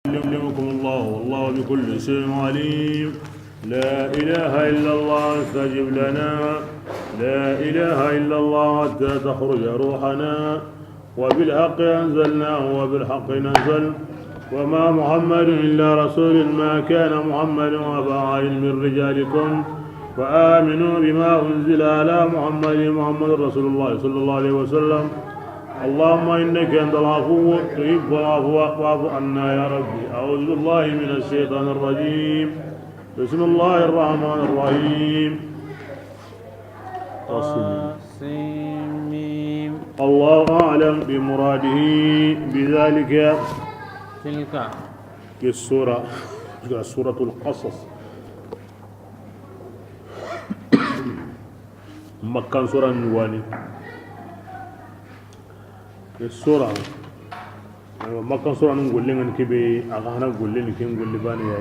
يعلمكم الله والله بكل شيء عليم. لا إله إلا الله استجب لنا. لا إله إلا الله حتى تخرج روحنا. وبالحق أنزلناه وبالحق نزل. وما محمد إلا رسول ما كان محمد وأبا عين من رجالكم فآمنوا بما أنزل على محمد رسول الله صلى الله عليه وسلم. اللهم إنك أنت العفو تحب العفو فاعف عنا يا ربي. أعوذ بالله من الشيطان الرجيم. بسم الله الرحمن الرحيم. طاسيم. الله أعلم بمراده بذلك. تلك سورة القصص مكان سورة نواني السورة مكان سورة نقول لنا كبي أغانا نقول لنا كي نقول لباني يا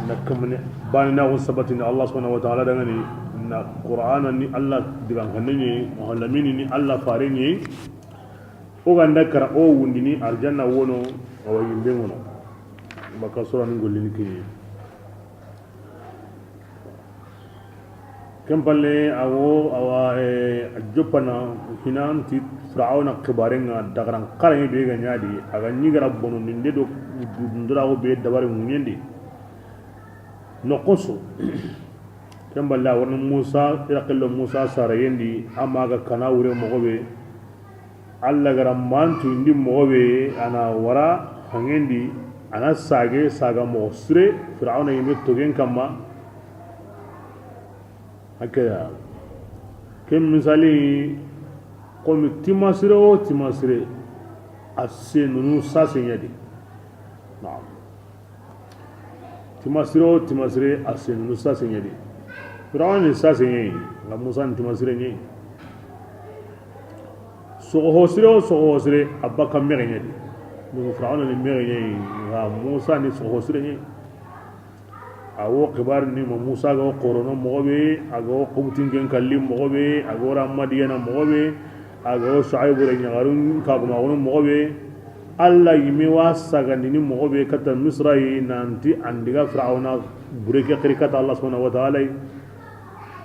نكمل باني ناون سبتني الله سبحانه وتعالى دعني إن القرآن إن الله دبان خنني مهلمين إن الله فارني وعند كرا أو وندني أرجعنا ونو أو يبينونه مكان سورة نقول لنا كي كم بالله أو جبنا هنا تي فرعون كبارين دعران كارين بيجا نادي أغاني نيجرا بونو نندو ندرا هو بيت دبار مونيندي نقصو كم بالله ورن موسى يركلو موسى ساريندي أما كنا وري مغوبي الله غرام مانتو إندي مغوبي أنا ورا هنgendي أنا ساجا مغسرة فرعون يمت توجين كما هكذا كم مثالي قوم تماسرة السنون ساسين يدي. نعم تماسرة السنون ساسين يدي. فرعون ساسين يدي لا موسى تماسرة يدي. سوغوسرة أبا كمير يدي. نو فرعون المير يدي لا موسى سوغوسرة يدي. awo kibar ni mo musa go qorono mogobe ago qubtingen kallim mogobe ago ramadiyana mogobe ago shuaibu re nyagarun ka ko magono mogobe alla yimi wasaga ni mogobe kata misrai nanti andiga fir'auna bureke qirikata allah subhanahu wa ta'ala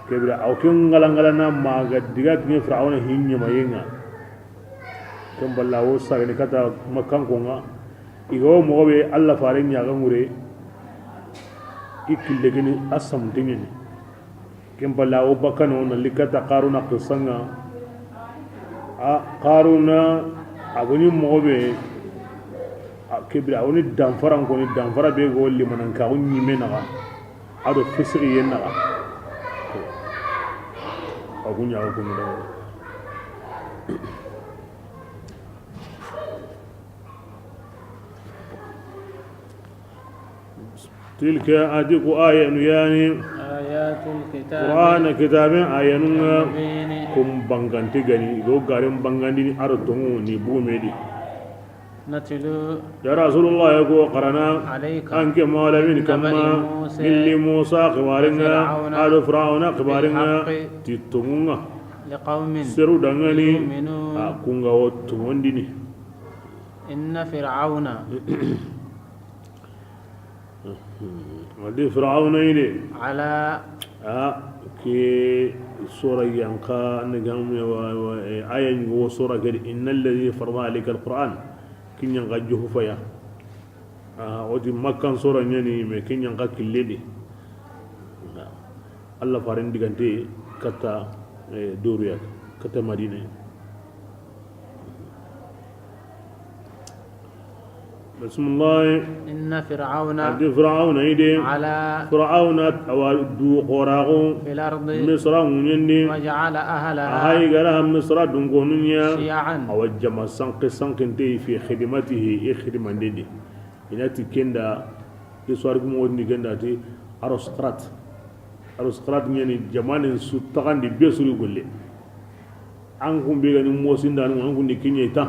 kebra aw kin ngalangalana maga diga ni fir'auna hinnya mayenga kam ballawo saga ni kata makkan ko nga igo mogobe alla fare nyaga ngure ikillegini asam dingini kembala obakano na likata qaruna qisanga a qaruna agoni mobe kibra oni damfara ngoni damfara be go limanan ka onni menaga ado fisri yenaga agunya ko no تلك أديك آية يعني آيات الكتاب قرآن كتاب آية كم بانغان تغني لو غارم بانغان دي أرتون نبو ميدي نتلو يا رسول الله يقول قرنا عليك أنك مولمين كما اللي موسى قبارنا على فرعون قبارنا تتمونا لقوم سرو دغني كونغا وتونديني إن فرعون ودي فرعون يلي على كي سورة ينقى نجم آية هو سورة قال إن الذي فرض عليك القرآن كن ينقى جهفيا ودي مكان سورة يعني كن ينقى كليدي الله فارن دي كتا دوريا كتا مدينة بسم الله. إن فرعون على فرعون أودو قراغو في الأرض مصر ونيني وجعل أهلها هاي قالها مصر دنقونيا شيعا أو الجمع سانق انتي في خدمته خدمة دي إناتي كندا يسوارك مودني كندا تي أروسقرات يعني جمان سوتقان دي بيسوري قولي أنكم بيغاني موسين دانو أنكم دي كينيا تا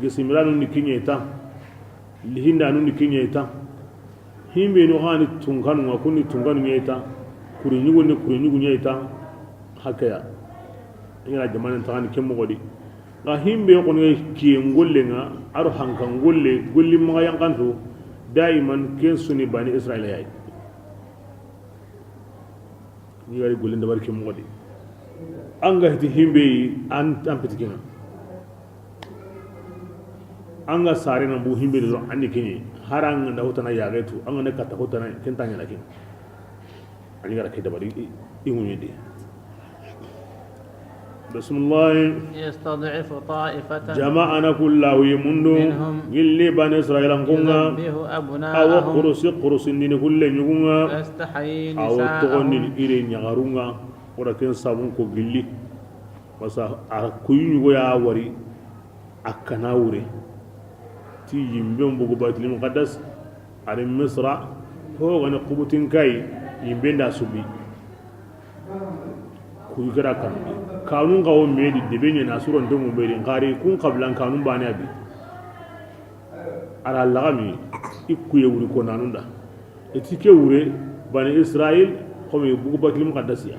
جسمرانو دي كينيا تا lihinda anu nikinyeta himbe no hani tunkanu ngakuni tunkanu nyeta kuri nyugo nyeta hakaya ina jama'an tani kemmo godi ga himbe ko ne ki ngolle nga aro hankan ngolle golli ma yang kanto daiman ken suni bani israila yayi ni gari golle da barke mo di anga hiti himbe an petike anga sare na bu himbe do andi kini harang da hotana ya gaitu anga ne kata hotana kentanya lakin ani gara kida bari imunye di bismillah yastad'ifu ta'ifatan jama'ana kullahu yamundu gilli bani israila kunga aw qurusi ni kulle nyugunga yastahi aw togonni ire nyagarunga ora ken sabun ko gilli wasa a kuyugo ya wari akana wure ti yimbe mbugo batil muqaddas ari misra ho gane qubutin kai yimbe nda subi kuy gara kan kanun gawo medi debenya na suron dum medi ngari kun qablan kanun bani abi ara lagami ikuye wuri ko nanunda etike wure bani israel ko me bugo batil muqaddas ya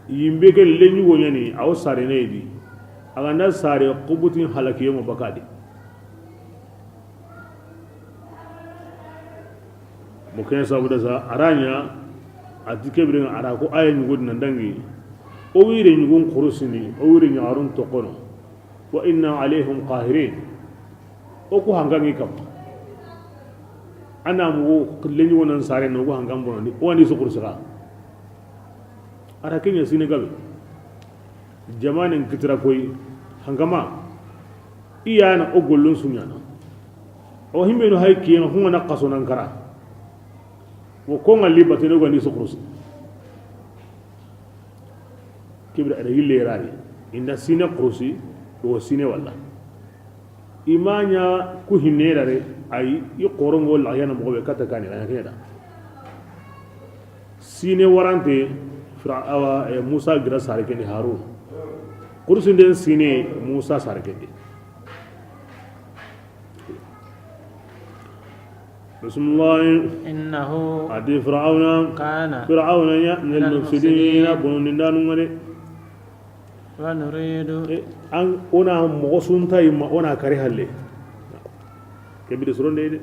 yimbe ke lenyu wonyani aw sare needi aga na sare qubutin halakiyo mabakadi mukene sabu da sa aranya atike birin ara ko ayen ngod nan dangi o wire nyugun khurusini o wire nyaarun to kono wa inna alaihim qahirin o ko hangangi kam ana mu lenyu wonan sare no ko hangam bonani wani su kursuka ara kenya senegal jamanin kitira koy hangama iyana o gollon sunyana o himbe no hay kiyen hunga na qaso nan kara wo ko ngali batene go ni sukrus kibra ada yille rani inda sine qrusi do sine walla imanya ku hinere ay yi qorongo la yana mo be kata kani la keda sine warante fir'awa musa gira sare keni harun qursin den sine musa sare keni bismillah innahu adi fir'auna kana ya min al-mufsidin bunun danu ngade wa nuridu an ona mo sunta ma ona kare halle kebi de soronde de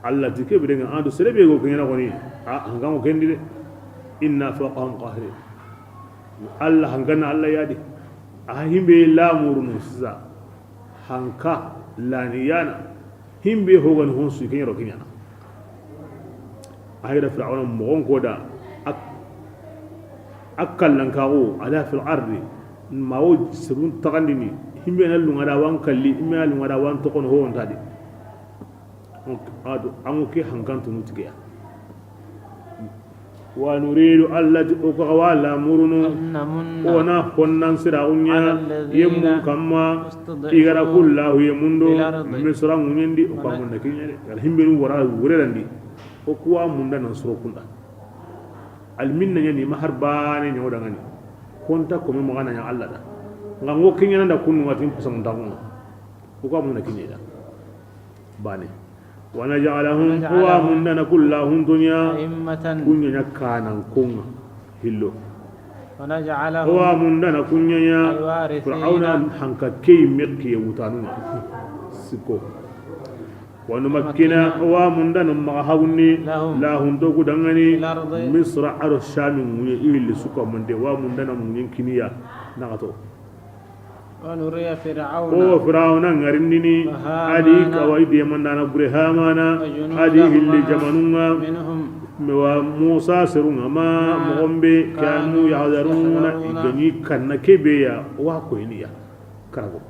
allah ti kebi de ando serebe go kenya ko ni ngamo kendi de inna faqahum qahirin allah hangana allah yadi himbe lamurunu siza hanka laniyana himbe hogan honsu kenya ro kenya ayda fir'auna mo ko da akallan kawo ala fil ardi mawo sirun tagandini himbe na lunga da wan kalli imme na lunga da wan to kono ho on tadi ado amuke hankantu nutiya wa nuridu allati uqawala murunu ona honnan siraunya yemu kamma igara kullahu yemundo misra munyendi ko mun nakinyere al himbe nu wara wurelandi o kuwa munda nan suro kunda al minna yani maharbane nyoda ngani konta ko me magana nya Allah da ngango kinyana da kunu ngatin pusam ndangu ko ko mun nakinyeda bane ونجعلهم قوام كلهم دنيا كنيا كان كون هلو ونجعلهم قوام كنيا فرعون حنك كي مكي وتانون سكو ونمكن قوام ما هوني لا هندو دغني مصر على الشام من يل سكو من دي وام من كنيا نغتو ونري فرعون فرعون غرندني ادي كويدي من دانا برهامانا ادي اللي جمانونا منهم وموسى سرون ما مغمبي كانوا يحذرون يغني كان كبيا واكوينيا كرغو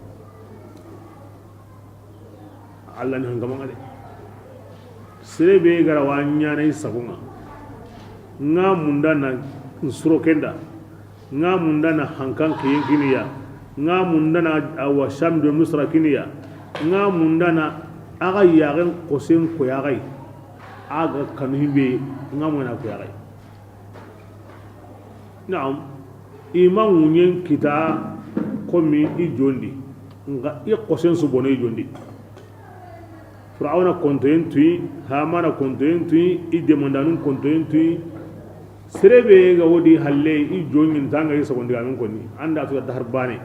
الله نهنغما غادي سربي غراوانيا ناي سغونا nga mundana nsuro kenda nga mundana hankan kiyinkiniya nga mundana awa sham de misra kiniya nga mundana aga yaren kosen ko yagai aga kanhibe nga mona ko yagai naam imam munyen kita komi i jondi nga i kosen su bonay jondi fir'auna kontentui hamana kontentui i demandanun kontentui serebe ga wodi halle i jongin tanga i sagondi amin konni anda to da harbane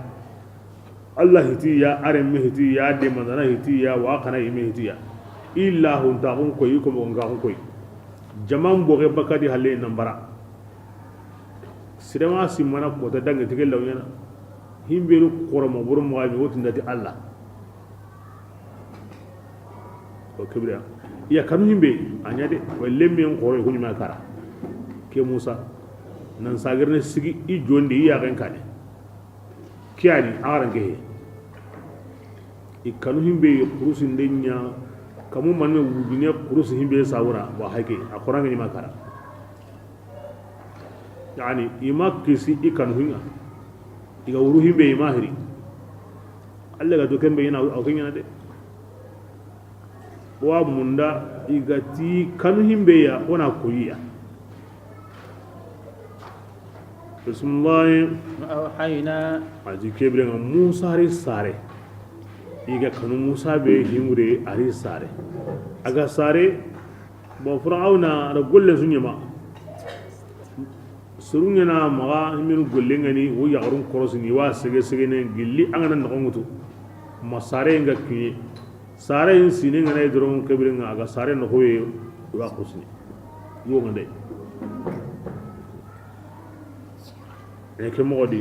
Allah hitiya aren me hitiya de manana hitiya wa kana ime hitiya illa hun ta hun koyi ko ngonga hun koyi jaman boge bakadi halle nambara sirema simana ko ta dange tigel lawyana himberu qoromo burum wa mi wotin dati Allah o kibriya iya kanu himbe anyade walle men qoro ko nyima kara ke Musa nan sagirne sigi i jondi iya kan kane kiyani aran ke ikanu himbe kurusin denya kamu manme wubine kurusi himbe sawura wa hake akoranga ni makara yani ima kisi ikanu hinga iga wuru himbe imahiri Allah ga to kembe ina awkenya de wa munda igati kanu himbe ya ona koyiya bismillah وأوحينا aji kebrenga Musa ri sare iga kanu Musa be himure ari sare aga sare bo fir'auna da golle sunyama surunya na maga himinu golle ngani wo yagarun korosini wa sege sege ne gilli angana no ngutu masare nga ki sare in sine ngana idron kebrenga aga sare no hoye wa khusni yo ngande e ke modi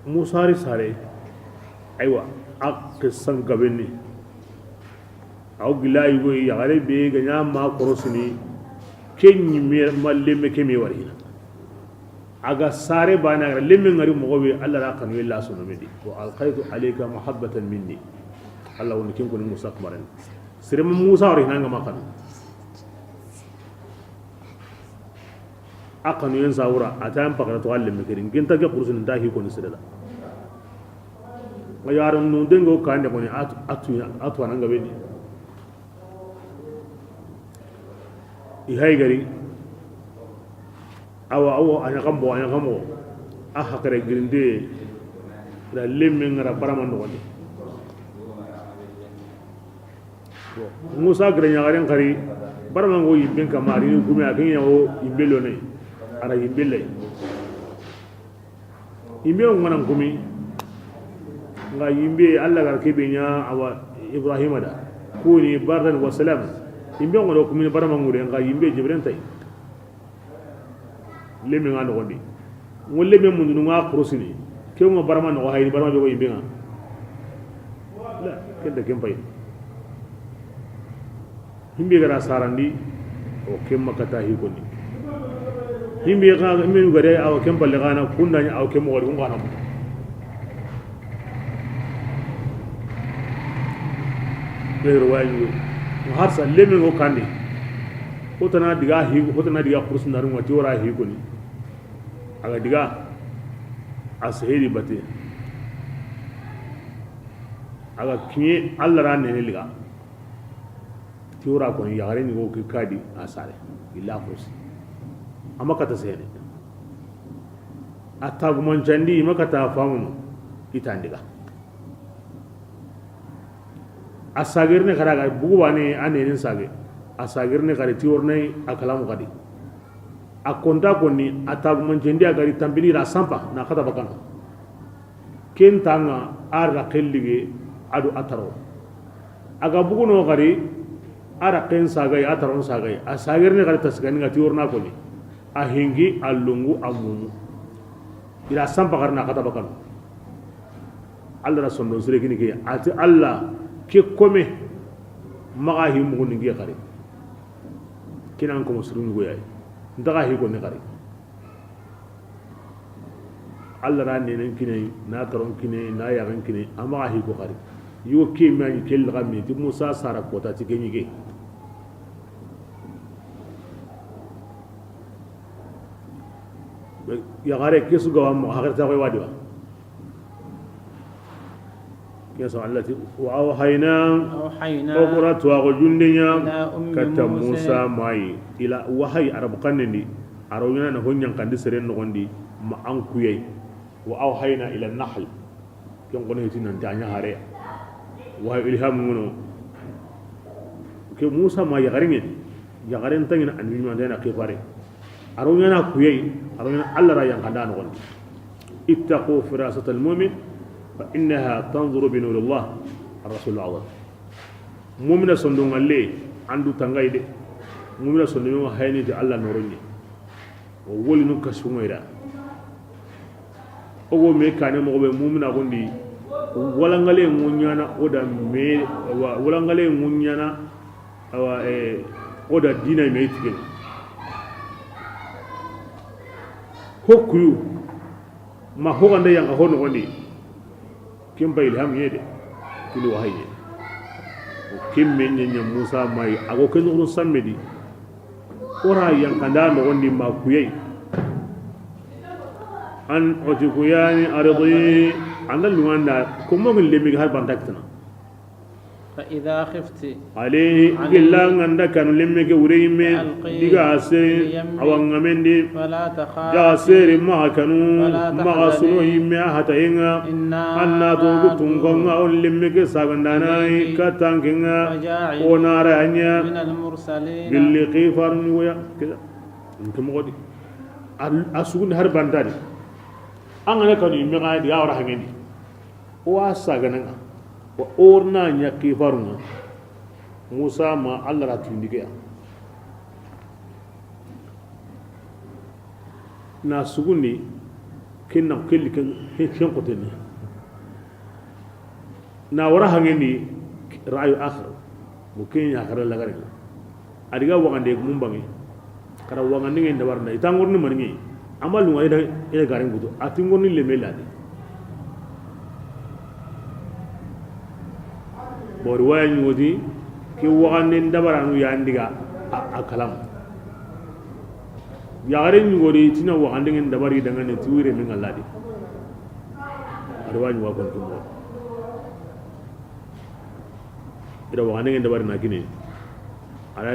musari sare aywa ak san gabeni aw gilay go ya gare be ganya ma korosini kenyi me malle me kemi wari aga sare bana lemme ngari mo be Allah ra kanu illa sunu medi wa alqaitu alayka mahabbatan minni Allah woni kin ko ni Musa kamaran sire Musa wari nanga makanu akanu yen sawura atan pakara to Allah me kirin ginta ke kursun dahi ko ni sirala ma yaran nu dengo kande ko ni atu nanga be ni i hay gari awa anya kambo a hakare girinde da lemme ngara barama no woni Musa gare nyagaren kari barama ngo yimben kamari ni gumi akin yawo imbelo ne ara imbele imbe ngana gumi nga yimbe Allah gar kebe nya awa Ibrahim da kuni bardan wa salam imbe ngodo kumi barama ngure nga yimbe jibren tay lemme ngana woni mo lemme mun nu nga krosini ke mo barama no hayri barama be ko yimbe nga la kenda kempay himbe gara sarandi o kemma kata hi koni himbe ga min gare aw kemballe gana kunna aw kemmo wori ngana mo bero wayu har sa lemme ngo kandi hotana diga kursun daru wati wora hi koni aga diga asahiri bate aga kinye Allah ran ne liga tiwra ko yare ni go kadi asare illa kursi amma kata sene atagumon jandi makata famu itandiga asagirne karaga bugubane anenin sage asagirne kare tiworne akalamu kadi akonda koni atagumon jandi agari tambini ra sampa na kata bakana kentanga arga kellige adu ataro aga buguno kari ara ken sagai ataron sagai asagirne kare tasgani ngati worna koni ahingi alungu amumu ila sampa karna kata bakana Allah rasulullah sire kini ke ati Allah ke kome maga hi mugun ngi kare kinan ko muslimu go yayi ndaga hi ko ne kare Allah ran ne nan kine na taron kine na yaran kine amma hi ko kare yo ke man kel gammi ti Musa sara ko ta ti kenyi ke ya gare kesu go am hagarta ko wadi wa يسوع التي وأوحينا وقرأت وجندنا كتب موسى معي إلى وحي عرب قنني أروينا نهون ينقند سرين نغندي ما أنكوي وأوحينا إلى النحل يوم قلنا هتين نتانيا هاري وهي إلهام منو ke musa ma yagarin yagarin tangina annabi man dana kifare aronya na kuyai aronya Allah ra yang kanda no ittaqu firasat almu'min fa innaha tanzuru bi nurillah ar-rasul al-azam mu'mina sondon alle andu tangaide mu'mina sondon hayni de Allah noronni o woli no kasumoira ogo me kane mo be mu'mina gondi walangale ngunyana oda me walangale ngunyana awa oda dina me tigen hokku ma hogande yang hono gondi kimba ilham yede kili wahaye kimme nyanya musa mai ago kenu sammedi ora yang kanda no gondi ma kuyai an otikuyani ardi andal luanda kumo lemi har bantaktana fa idha khifti عليه إلا عندك كانوا لما كوريمة دعاسير أو عمندي جاسير ما كانوا ما غسلوه ما هتاينا أن توقتون كنا أول لما كساعدناي كتانكنا ونارانيا باللي كيفارني ويا كذا إنكم قدي أسوون هربان تاني أنا كانوا يمكن يا ورهني واساعدنا وأورنا يا كيفارنا Musa ma Allah ratundige na sugundi kinna kelli ken hen qoteni na wara hangeni rayu akhir mukin ya khara lagare adiga wagande mumbangi kara wagande ngi ndawarna itangorni manni amal no ida ida garen gudo atingorni le melade bor wayni wodi ke waganden dabaranu yandiga a kalam yagare nyugori tina waganden dabari dangane tuwire min alladi arwani wa kon tumo ida waganden dabari na gine ala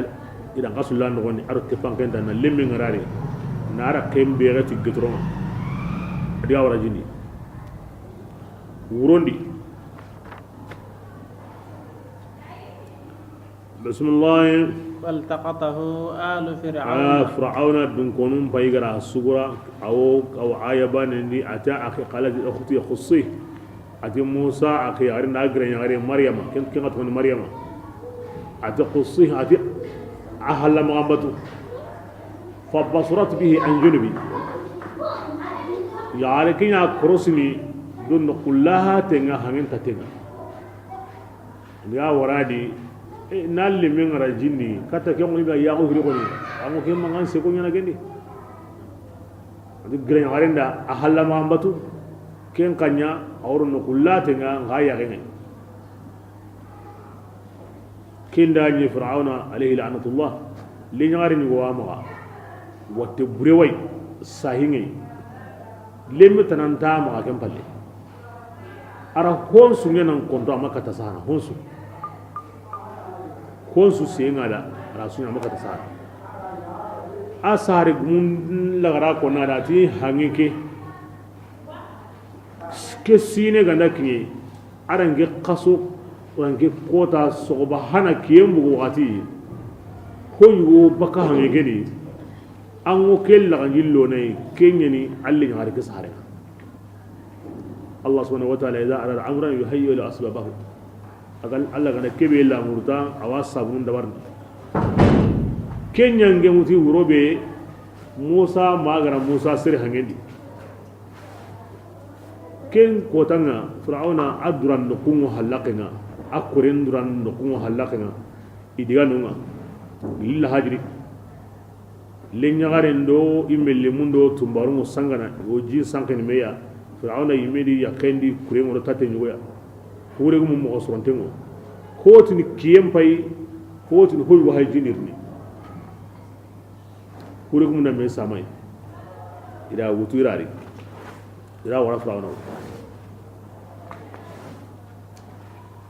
ida ngasulla no goni aro te pankenda na lemmi ngarare na ara kembe gati gitronga adiga wara jini wurondi بسم الله فالتقطه آل فرعون فرعون بن كونون بايغرا الصغرى أو عايبان اللي أتى أخي قالت أختي خصيه أتى موسى أخي أرين أجرين أرين مريم كنت تكون مريم أتى خصيه أتى أهل مغامبته فبصرت به عن جنبي يعركين أكرسني دون كلها تنها هنين تتنها يا ورادي nalli min rajini kata ke mo ga yago hiri ko ni amo ke mangan se ko nyana gendi adi gren arenda ahalla ma ambatu ken kanya awro no kullate nga ngaya gene kinda ni fir'auna alayhi la'natullah li nyari ni wa ma wotte bureway sahingi lemme tananta ma ken palle ara honsu ngenan konto amaka tasana honsu konsu sengada rasunya maka tasara asari mun lagara ko nada ti hangike ke sine ganda kinye arange qaso wange kota soba hana kiyembu wati ko yugo baka hangike ni ango kel laga yillo nay kenyani alli ngari kesare Allah subhanahu wa ta'ala idza arada amran yuhayyi li asbabahu agal Allah gana kebe la murta awasa bun dabar kenyan ge muti urobe Musa magara Musa sir hangendi ken kotanga Fir'auna adran no kungo halaqena akuren duran no kungo halaqena idiga nunga illa hajri lenya garendo imelle mundo tumbaru sangana oji sankeni meya Fir'auna yimedi yakendi kurengo tate nyoya kure gumu mo sorontengo hotini kiyem pay hotini hoy wahay jinirni kure gumu na me samay ida wutu irari ida wara Fir'auna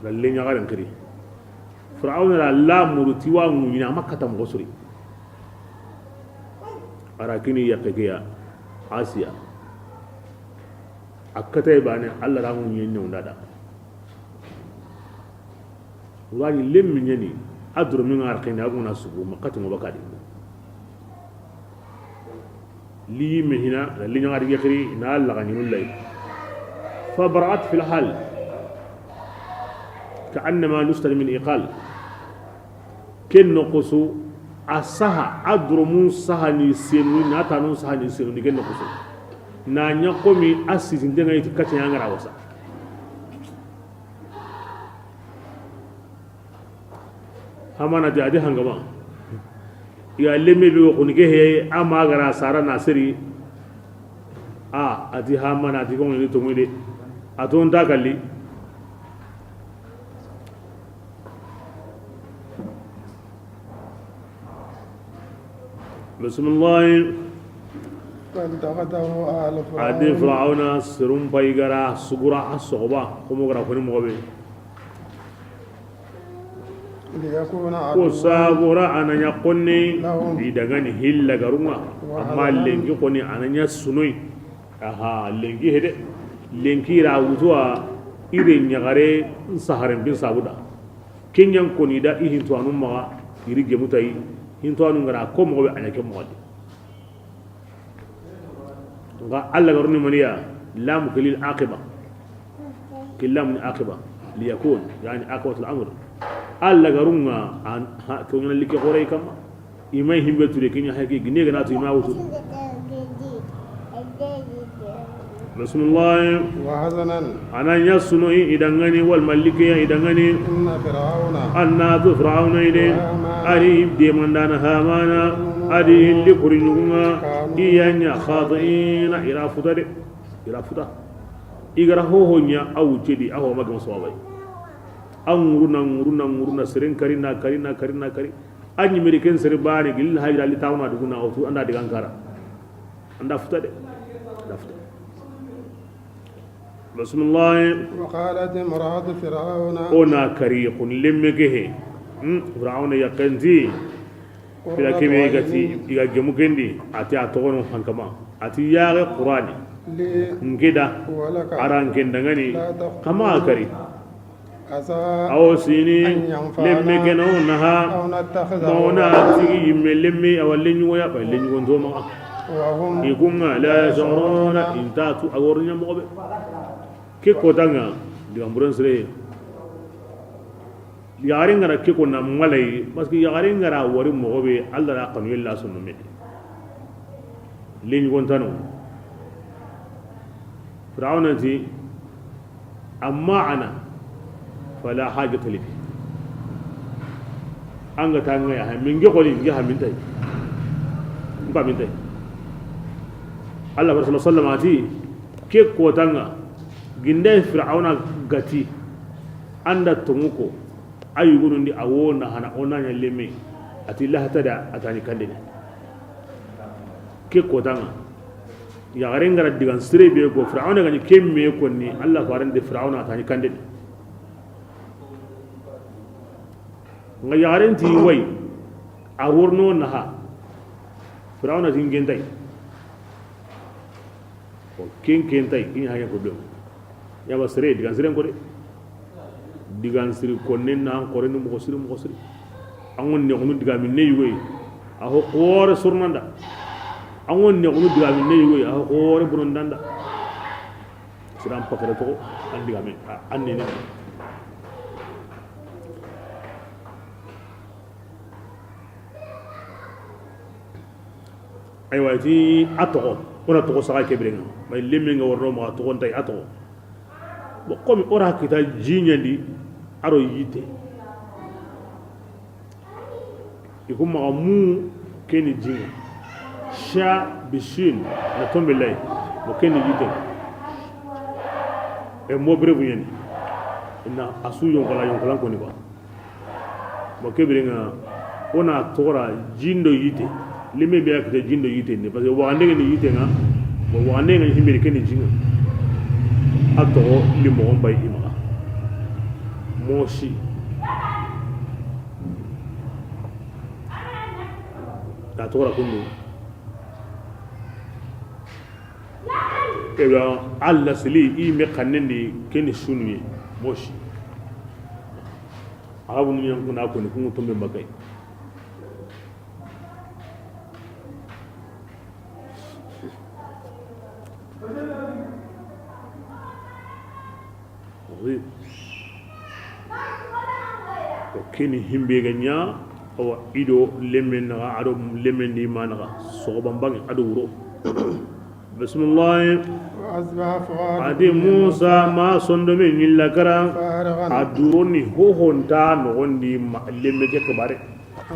lalle nya garan kiri Fir'auna la muruti wa ngunya makata mo sori arakini yakeya Asia akata bane Allah ramu nyen ndada wani lemmi nyani adru min arqin aguna sugu makati mo bakadi li mehina li nyangari yakri na alla ganyu lay fa bara'at fil hal كأنما نستل من إقال كن نقصو أسها أدرمون سهني سينو ناتانون سهني سينو نكن نقصو نانيا قومي أسيسين دينا يتكاتي يانغرا وسا همانا جادي هنغما يا لمي بيو كونيكي هي أما غرا سارا ناصري أتي همانا أتي كوني توميدي أتون تاكالي بسم الله فالتقطه آل فرعون عدي فرعون سرم بايغرا سغرا الصغبا كم غرا كوني مغبي ليكون وسابورا انا يقني دي دغاني هيلا غروما اما لنجي كوني انا نيا سنوي اها لنجي هده لنجي راوتوا irin nyagare saharin bin sabuda kinyan koni da ihin to anun ma iri gemutai hinto anu ngara ko mo be anyake mo wadi nga alla garuni maniya lam kilil aqiba killam ni aqiba li yakun yani aqwat al amr alla garunga an ko ngana like gore kam imay himbe tude kinya hake gine gana to ima wutu bismillah wa hazanan ana yasunu idangani wal maliki idangani inna fir'auna anna fir'auna ide ari de mandana hamana ari li kurinuma iyanya khadina ira futa igara hohonya awu jedi awo magam sawabai nguruna sirin karina kari anyi meriken sir bani gil hayra li tawna duguna otu anda digan kara anda futa bismillah وقالت امرأة فرعون ona kari kun lemmegehe فرعون يقنتي بلا كيمي غتي يغا جموكندي اتي اتوغون حنكما اتي ياغ قراني نكدا اران كندغني كما كري او سيني لمي كنو نها مونا تيغي يملمي او لنيو يا لنيو نزوما وهم يكون لا يشعرون انتاتو اورنيا موبه كي كودانغا ديامبرن سري yare ngara ke ko na malai parce yare ngara wari mo be Allah ra kanu yalla sunu me lin gontano fir'auna ji amma ana fala hajata li anga tanga ya min ge ko li ge ha min tay ba min tay Allah sallallahu alaihi wasallam ati ke ko tanga ginde fir'auna gati anda tumuko ayu gunundi awona hana onanya leme ati lahtada atani kandene ke kodanga ya garengara digan sire be go fir'auna gani kemme ko ni Allah farande fir'auna atani kandene nga yarenti way awurno naha fir'auna tingentai ko kenkentai kin haya problem ya basire digan sire ko de digan siri konnen na ko ren mo siri angon ne onu diga min ne yugo aho qore surnanda angon ne onu diga min ne yugo aho qore buron danda siram pakara to an diga men anne ne aywa ti ato ona to saka kebrenga may lemenga warno ma to on tay ato bo komi ora kita jinyandi aro yite ikuma mu keni jinga sha bishin na tombe lay bo keni yite e mo brevu yeni ina asu yon kala ko ni ba bo kebrenga ona tora jindo yite lime be akita jindo yite ne parce que wa ndenge ni yite nga bo wa ndenge ni himbere keni jinga ato limo on bay ima moshi ta tora kundu keba alla sili i me kannendi keni sunu moshi aga bunu yang kuna ko ni kungu tombe makai ko kini himbe ganya awa ido lemen na ado lemen di mana so bambang ado wuro bismillah وأصبح فؤاد adi musa ma sondo me nyilla kara فارغا aduroni ho honta no wondi lemme ke kabare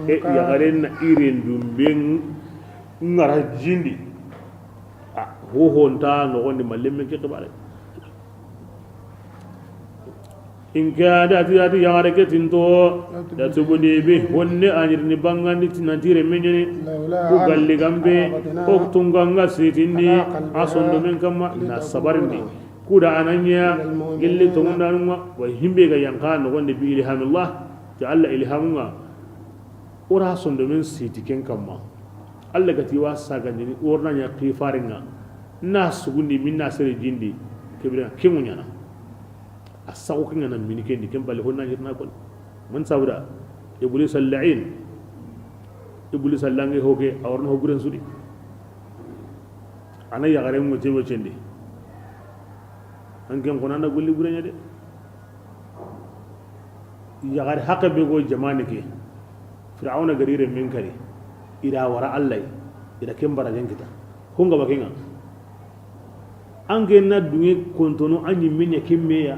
e yagare na iren dumben ngara jindi ho honta no wondi lemme ke kabare in kada ati yagare ke tinto da tubuni bi wonne anirni bangandi tinatire menyene لولا ko galli gambe أن o tunganga sitindi asondo men kama na sabarni kuda ananya gilli tongundanuma wa himbe ga yanka no gonde bi ilhamillah ja'alla ilhamunga ora sondo men sitiken kama alla gati wa sagandi orna nya qifaringa na sugundi minna sere jindi kebira kimunyana asago kinga na minike ndi kemballe honna jirna ko man sawda iblis al-la'in iblis allange hoke awarno hoguren sudi ana yagare mo tebo cendi anken konana golli burenya de yagare haqa be go jamani ke fir'auna garire min kare ida wara allah ida kembara jankita hunga bakinga angen na dunge kontono anyi minya kimmeya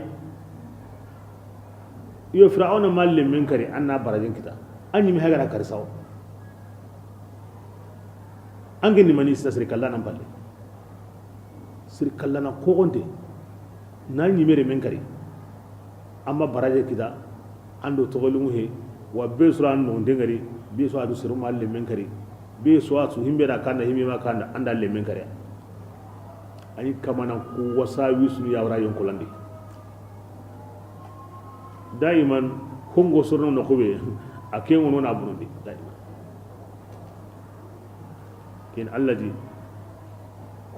yo fir'auna malle min kare anna barajen kita anyi mi hagara karsawo angen ni mani siri kallana palle siri kallana ko gonte na nyi mere men kare amma baraje kita ando togolu he wa be sura no ndengari be so adu siru malle men kare be so atu himbe da kanda himbe ma kanda anda le men kare ani kamana ku wasa wisu ya wara yon kolandi daiman hongo surno no kobe akengo no na burundi daiman ken allaji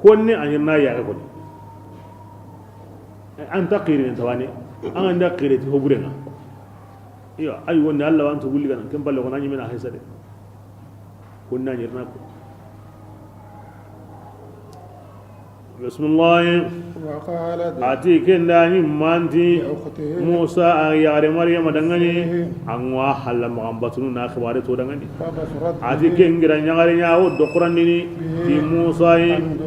honne anyna ya ga ko an taqirin tawani an anda qirati hoburena iyo ay wonne alla wanto gulli gan ken balle ko nanyi mena haysade honna nyirna ko bismillah وقالت ati kenda ni manti لأخته musa ayare maryam dangani anwa halla magambatunu na khibare to dangani فبصرت ati kengira nyangare nyawo dokurandini ti musa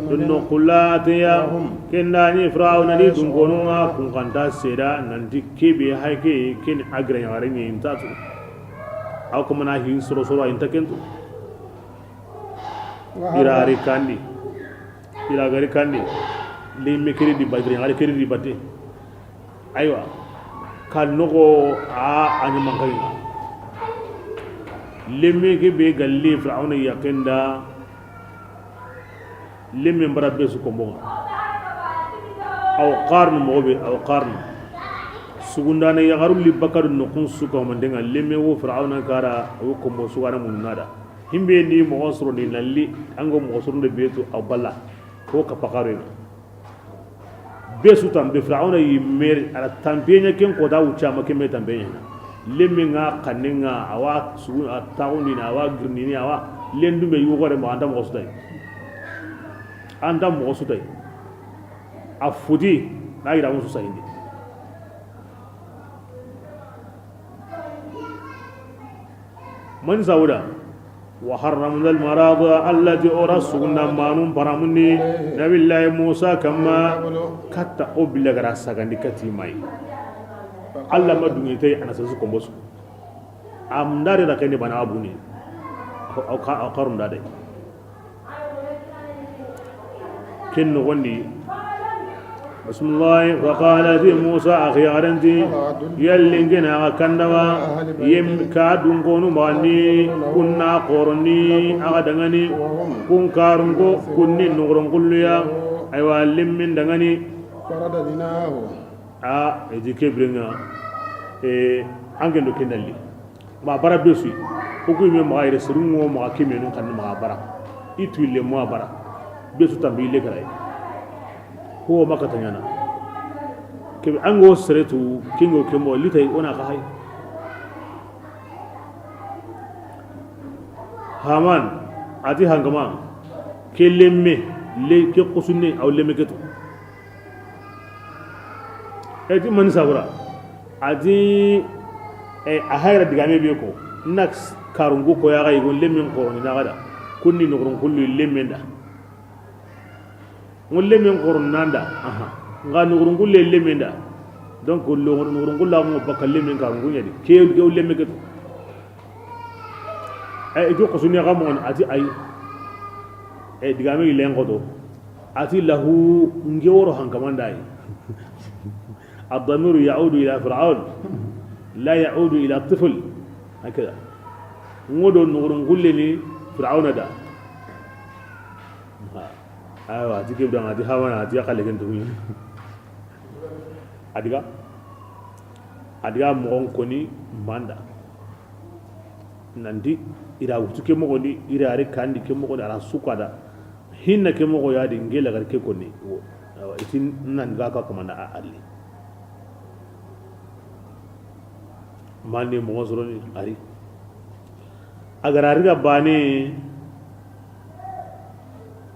dunno kullatiya kenda ni fir'auna di dungonunga kun kanta seda nanti kebe haike ken agra nyangare ni intatu aw kuma na hin soro soro intakentu irari kandi ila gari kandi limme kiri di badri ngari kiri di bate aywa kan nogo a anyi mangari limme ke be galli fir'auna yakenda limme mbarabe su kombo aw qarn mobe aw qarn sugundana yagaru li bakar no kun su ko mandenga limme wo fir'auna kara wo kombo su wana munada himbe ni mo osro ni lalli ango mo osro de betu aw balla ko ka pakarena besu tambe fir'auna yimer ala tampenya ken ko da ucha makeme tambenya leminga kaninga awa su tauni na awa girnini awa lendu me yugore mo anda mo sudai afudi na ira musu sayindi man zawda وحرمنا المراضع التي أرسلنا مانون برامني نبي الله موسى كما كتا أبلا غراسا غندي كتي ماي الله ما دونيتي أنا سأسكم بس أم داري ركني بنا أبوني أو كارم داري كن وندي بسم الله وقال ذي موسى أخي أرنتي يلنجنا كندوا يم كادون كونو ماني كنا قرني أغدغني كن كارنكو كني نغرن كليا أيوا لمن دغني فرددناه إذا كبرنا أنجلو كندلي ما برا بيسوي كوكو يم ما يرسلون وما كيمنو كان ما برا يتويل ما برا بيسو تنبيله كراي هو ما كتنيانا كيف أنغو سرتو كينغو كمو لتاي أنا كهاي haman ati hangama ke lemme le ke kusunne aw lemme ketu eti man sabura ati a hayra digame be ko nax karungu ko ya ga yigon lemmen ko ni nagada kunni no kullu lemmen da ngol lemmen ko nanda aha nga no kullu lemmen da donc lo no kullu mo bakal lemmen karungu nyadi ke lemme ketu جو قصني غامون أتي أي دعامي يلين قدو أتي له نجوره هن كمان داي الضمير يعود إلى فرعون لا يعود إلى الطفل هكذا نقول نقول لي فرعون ده أيوة أتي كيف ده أتي هوانا أتي أقل لكن تقولين أديك مغون كوني ماندا nandi ira wutu ke mo gondi ira are kandi ke mo gondi ara sukada hinna ke mo go yadi ngela gar ke konni itin nan ga ka kamanda a ali mani mo zoroni ari agar ariga bane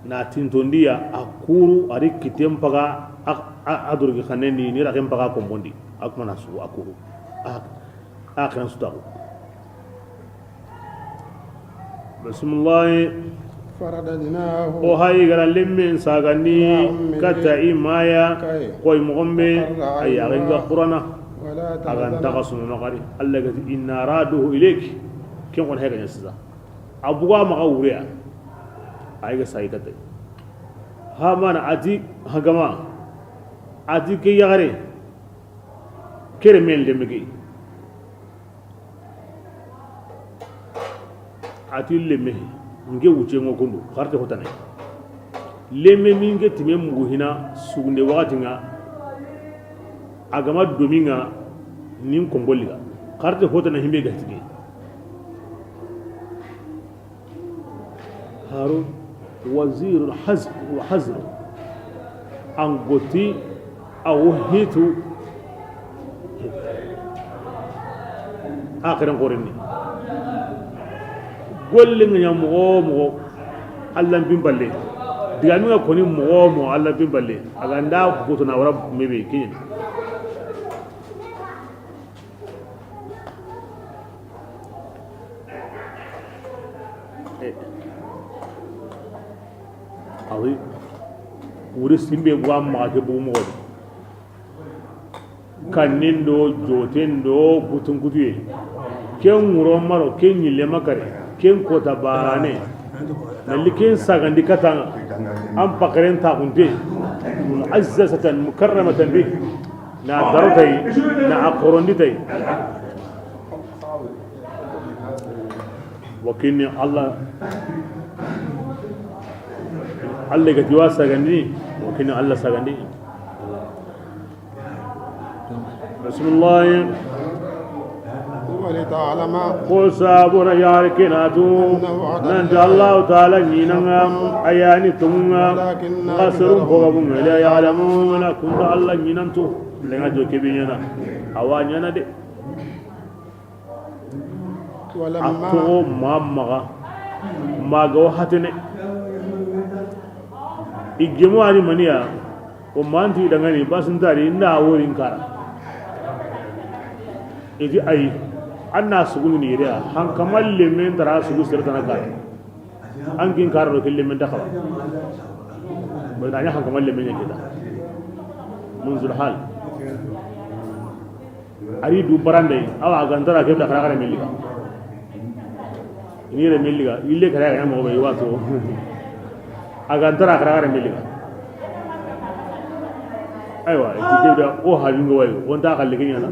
na tintondia akuru ari kitem paga adurgi khaneni ni ra kem paga ko mondi akmana su akuru akran su tagu بسم الله فرددناه وهاي قال لمن ساغني كتا إمايا قوي مغمبي أي أغنى قرنا أغن تغصن نغري الله قال إن راده إليك كم قل هيك نسزا أبوغا مغوريا أيغا سايكتي ها مانا أتي هكما أتي كي يغري كرمين لمكي ati lemme nge wuce ngo kundu kharte hotane lemme mi nge time mugu hina sugunde wakati nga agama dominga nin kongoliga kharte hotane himbe gatige harun wazir al-hazm wa hazr angoti aw hitu akhiran qorini golle nga mo Allah bimballe diga mi ko ni mo Allah bimballe aga nda ko to na wara mebe kin awi wuri simbe bwa ma ke bu mo kanindo jotendo butun kuduye ken wuro maro ken yile makare ken kota barane nalli ken sagandi katanga am pakaren ta kunte muazzazatan mukarramatan bi na darutai na aqronditay wakini Allah ga jiwa sagandi wakini Allah sagandi bismillah ولتعلم قصابنا ياركناتو ننجى الله تعالى نينغام أياني تمغام قصرهم فوقهم لا يعلمون كنت الله نينانتو لنا جو كبيرنا أوانينا دي أكتو مامغا ماغو حتني إجمو علي منيا ومانتي دغاني باسنتاري ناورين كارا إذي أي anna sugun ni ria han kamal le men dara sugu sirtana ka an kin karo ke le men dakhala ba da nya han kamal le men yake da munzul hal ari du barande awa gandara ke da kara meliga ini re meliga ille kara ga mo be wato agandara kara meliga aywa ti da o hajungo way wonta khalle kinyana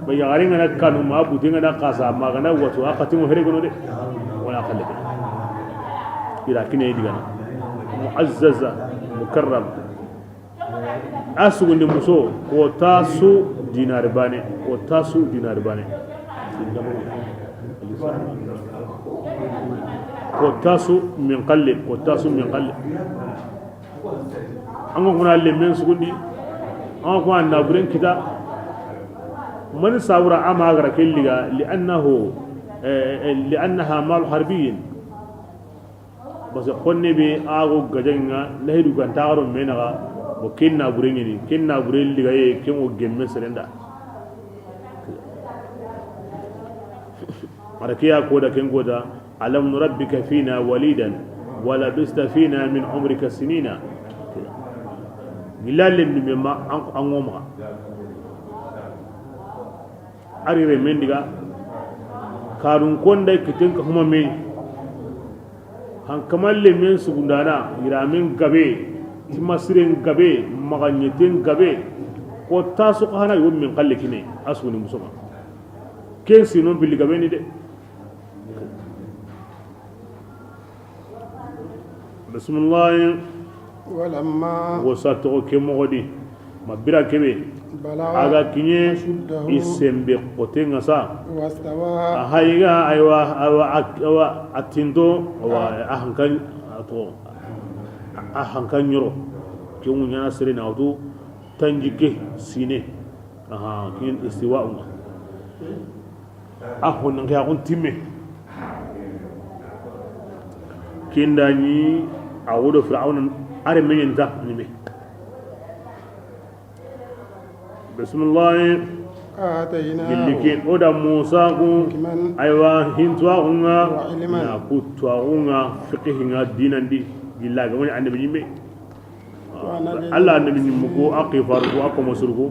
بيغارين أنا كانوا ما بودين أنا قاسا ما غنا وتو أقتيم هريقولوا ده ولا خلك إلى كنا يدينا معززة مكرم أسوق النمسو وتاسو دينار باني وتاسو دينار باني وتاسو من قلب وتاسو من قلب أنا كنا اللي من سكوني أنا كنا نابرين كذا من ساورا أما غير كلها لأنه لأنها مال حربي بس خوني بي آغو غجنغا لهدو كان تاغرو مينغا وكينا برينيني كينا برين اللي غاية كيمو جمع سرندا مركيا كودا كين كودا ألم نربك فينا وليدا ولبست فينا من عمرك سنين gilal min mema angoma arire mendiga karun konda kitin ka huma me han kamalle men sugundana iramin gabe timasiren gabe maganyetin gabe ko tasu hana yum min qalle kine asuni musoma ken sinon bil gabe ni de bismillah ولما وساتو كمودي ما برا كبي aga kinye isembe potenga sa واستوى haiga aywa atindo wa ahankan nyoro kimu nyana sere na wudu tanjike sine kin istiwa umma ahon nga kun timme kindani awudo fir'aun are men ta nime bismillah آتيناه gillike oda musa ku aywa hintwa unga na kutwa unga fiqhinga dinandi gillaga woni annabi yimbe Allah annabi nimko aqifar ko akko masurgo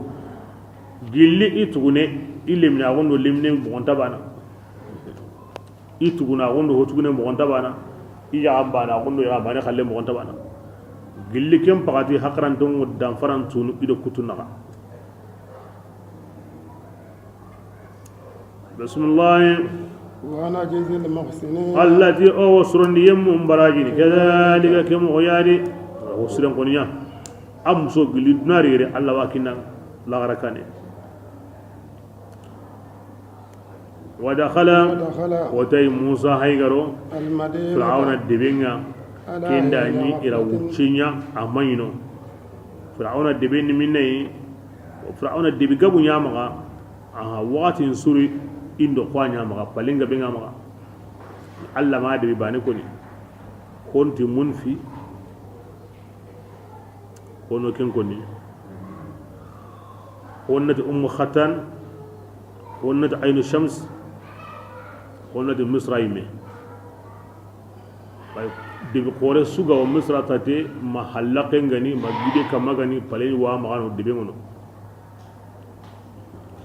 gilli itugune ilimna gondo limne mo tabana ituguna gondo hotugune mo tabana iya ambana gondo ya bana khalle mo tabana gilli kem pagati hakrantum dan farantunu ido kutunaga bismillah وانا جزي المحسنين التي اوسرن يم براجي كذلك كم غياري وسرن قنيا امسو gilli narire Allah wakina la garakane ودخل وتي موسى هيغرو المدينة فرعون الدبينغا kenda ni ira wucinya amayno fir'auna debe ni minne fir'auna debe gabu nyamaga watin suri indo kwa nyamaga palinga benga maga Allah ma debe bani koni konti munfi kono ken koni wonnati khatan wonnati aynu shams wonnati misraime debi kore suga wa misra tate mahallaqe ngani magide kamagani palen wa magano debe ngono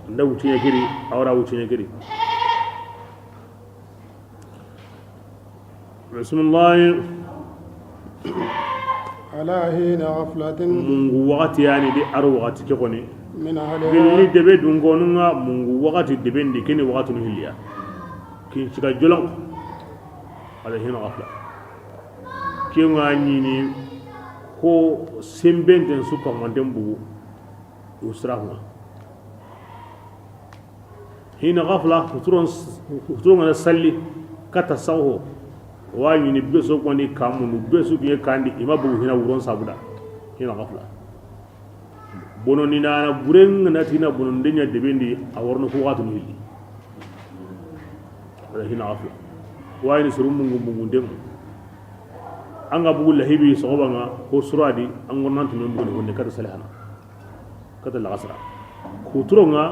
nda wutinya kiri awra wutinya kiri bismillah على حين غفلة mungu wakati yani di aru wakati ke koni من gilli أهلها debe dungonunga mungu wakati debe ndi kini wakati no hilya kin ciga jolon ala hina ghafla kenga nyini ko sembenten su kan wanden bugu usrahuma hina ghafla huturon na salli kata sawo wa nyini beso ko ni kamunu beso ke kandi ima bugu hina wuron sabuda hina ghafla bono ni na bureng na tina bono ndenya debendi aworno ko watu ni hilli wala hina ghafla wa ni surum mungu ndem anga bugu lahibi sogobanga ko suradi an gonnantu men bugu wonde kata salihana kata la asra kuturonga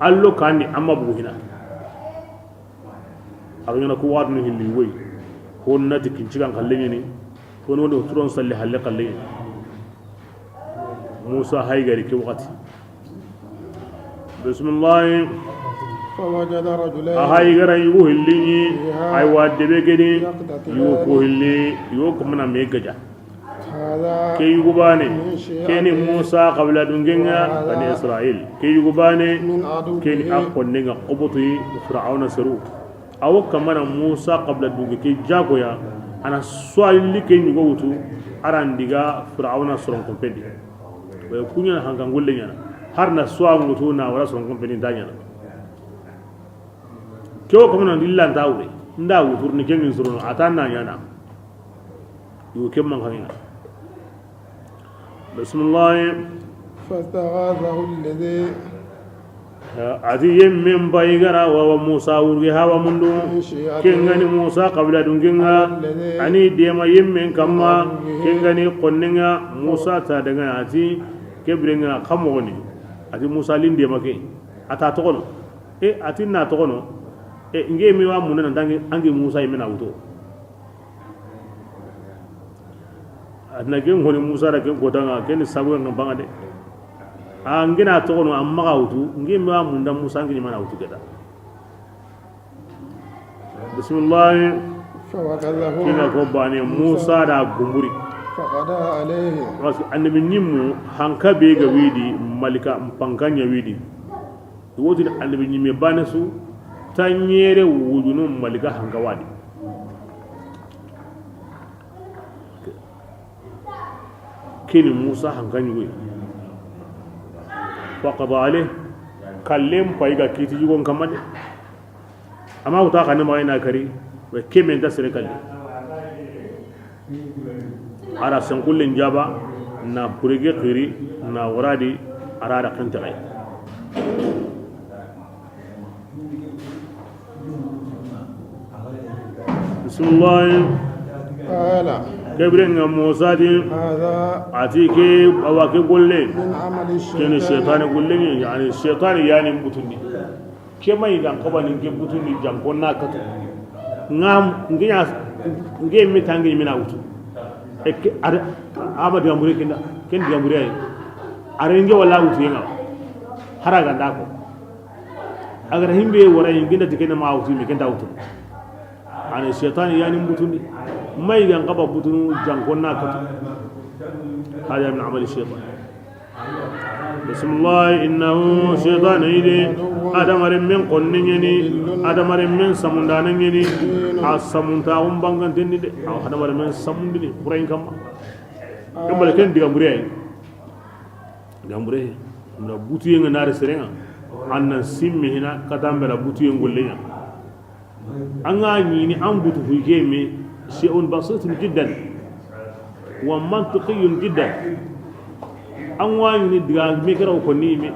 allo kandi amma bugu hina agana ko wadu hilli way ko nati kincigan kalleni ni ko wonde kuturon salli halle kalleni musa haygari ke wakati bismillah فوجد رجلين ahay gara yugo hilli ay wadde be gedi yugo ko hilli yugo ko mana me gaja هذا ke yugo bane keni musa qabla dungenga bani israil ke yugo bane من عدو keni akkonne nga qobuti fir'auna saru aw kamana musa qabla dunge ke jago ya ana swali ke yugo wutu arandiga fir'auna soron ko pedi be kunya hanga ngulle nyana harna swa wutu na wala soron ko pedi danyana kyo ko non dilla ndawre ndawu turni kengi suru atanna nyana yu kemman khanya bismillah فاستغاثه الذي ati yemmen baigara wa Musa urgi hawa mundu kengani Musa qabla dunginga ani dema yemmen kamma kengani qonninga Musa ta daga ati kebrenga kamogoni ati Musa linde make ata tokono ati na tokono nge mi wa munna ndangi angi Musa yemena wuto adna gen honi Musa da gen kodanga ken sabu ngambanga de angina tokono amma gautu ngi mi wa munda Musa ngi mana wutu keda bismillah kina ko bani Musa da gumburi faqada alayhi wasu annabi nyimmu hanka be ga widi malika mpankanya widi wodi annabi nyimme banasu tanyere wujunun malika hanka wadi kini Musa hankanyi we faqada alayhi kallem paiga kiti jugon kamade amma uta kanne mai na kari we kemen da sere kalle ara san kullin jaba na purege khiri na waradi arada kanta ay bismillah qala kebren Musa di hadha atike awake golle min amali kene shaytan shaytan golle ni yani shaytan yani mutundi ke mai dan kabani ke mutundi janko na katu ngam nginya ngi mitangi mina wutu ek ada abadi amure kinda ken di amure ay are ngi wala wutu yenga haraga ndako agar himbe wara nginda tikene ma wutu mi kenda wutu ani shaytan yani mutundi mai gan kaba butunu janko na katu hada min amali shaytan bismillah innahu shaytan ide adamare men qonnini adamare men samundana ngini asamunta umbangan tenni de adamare men samundini burain kam kambal ken diga mure gambure na butu yenga nare serenga anna simmi hina katambela butu yengolle anga nyini am butu hujeme شيء بسيط جدا ومنطقي جدا أنواني دعاء مكرا وكنيمي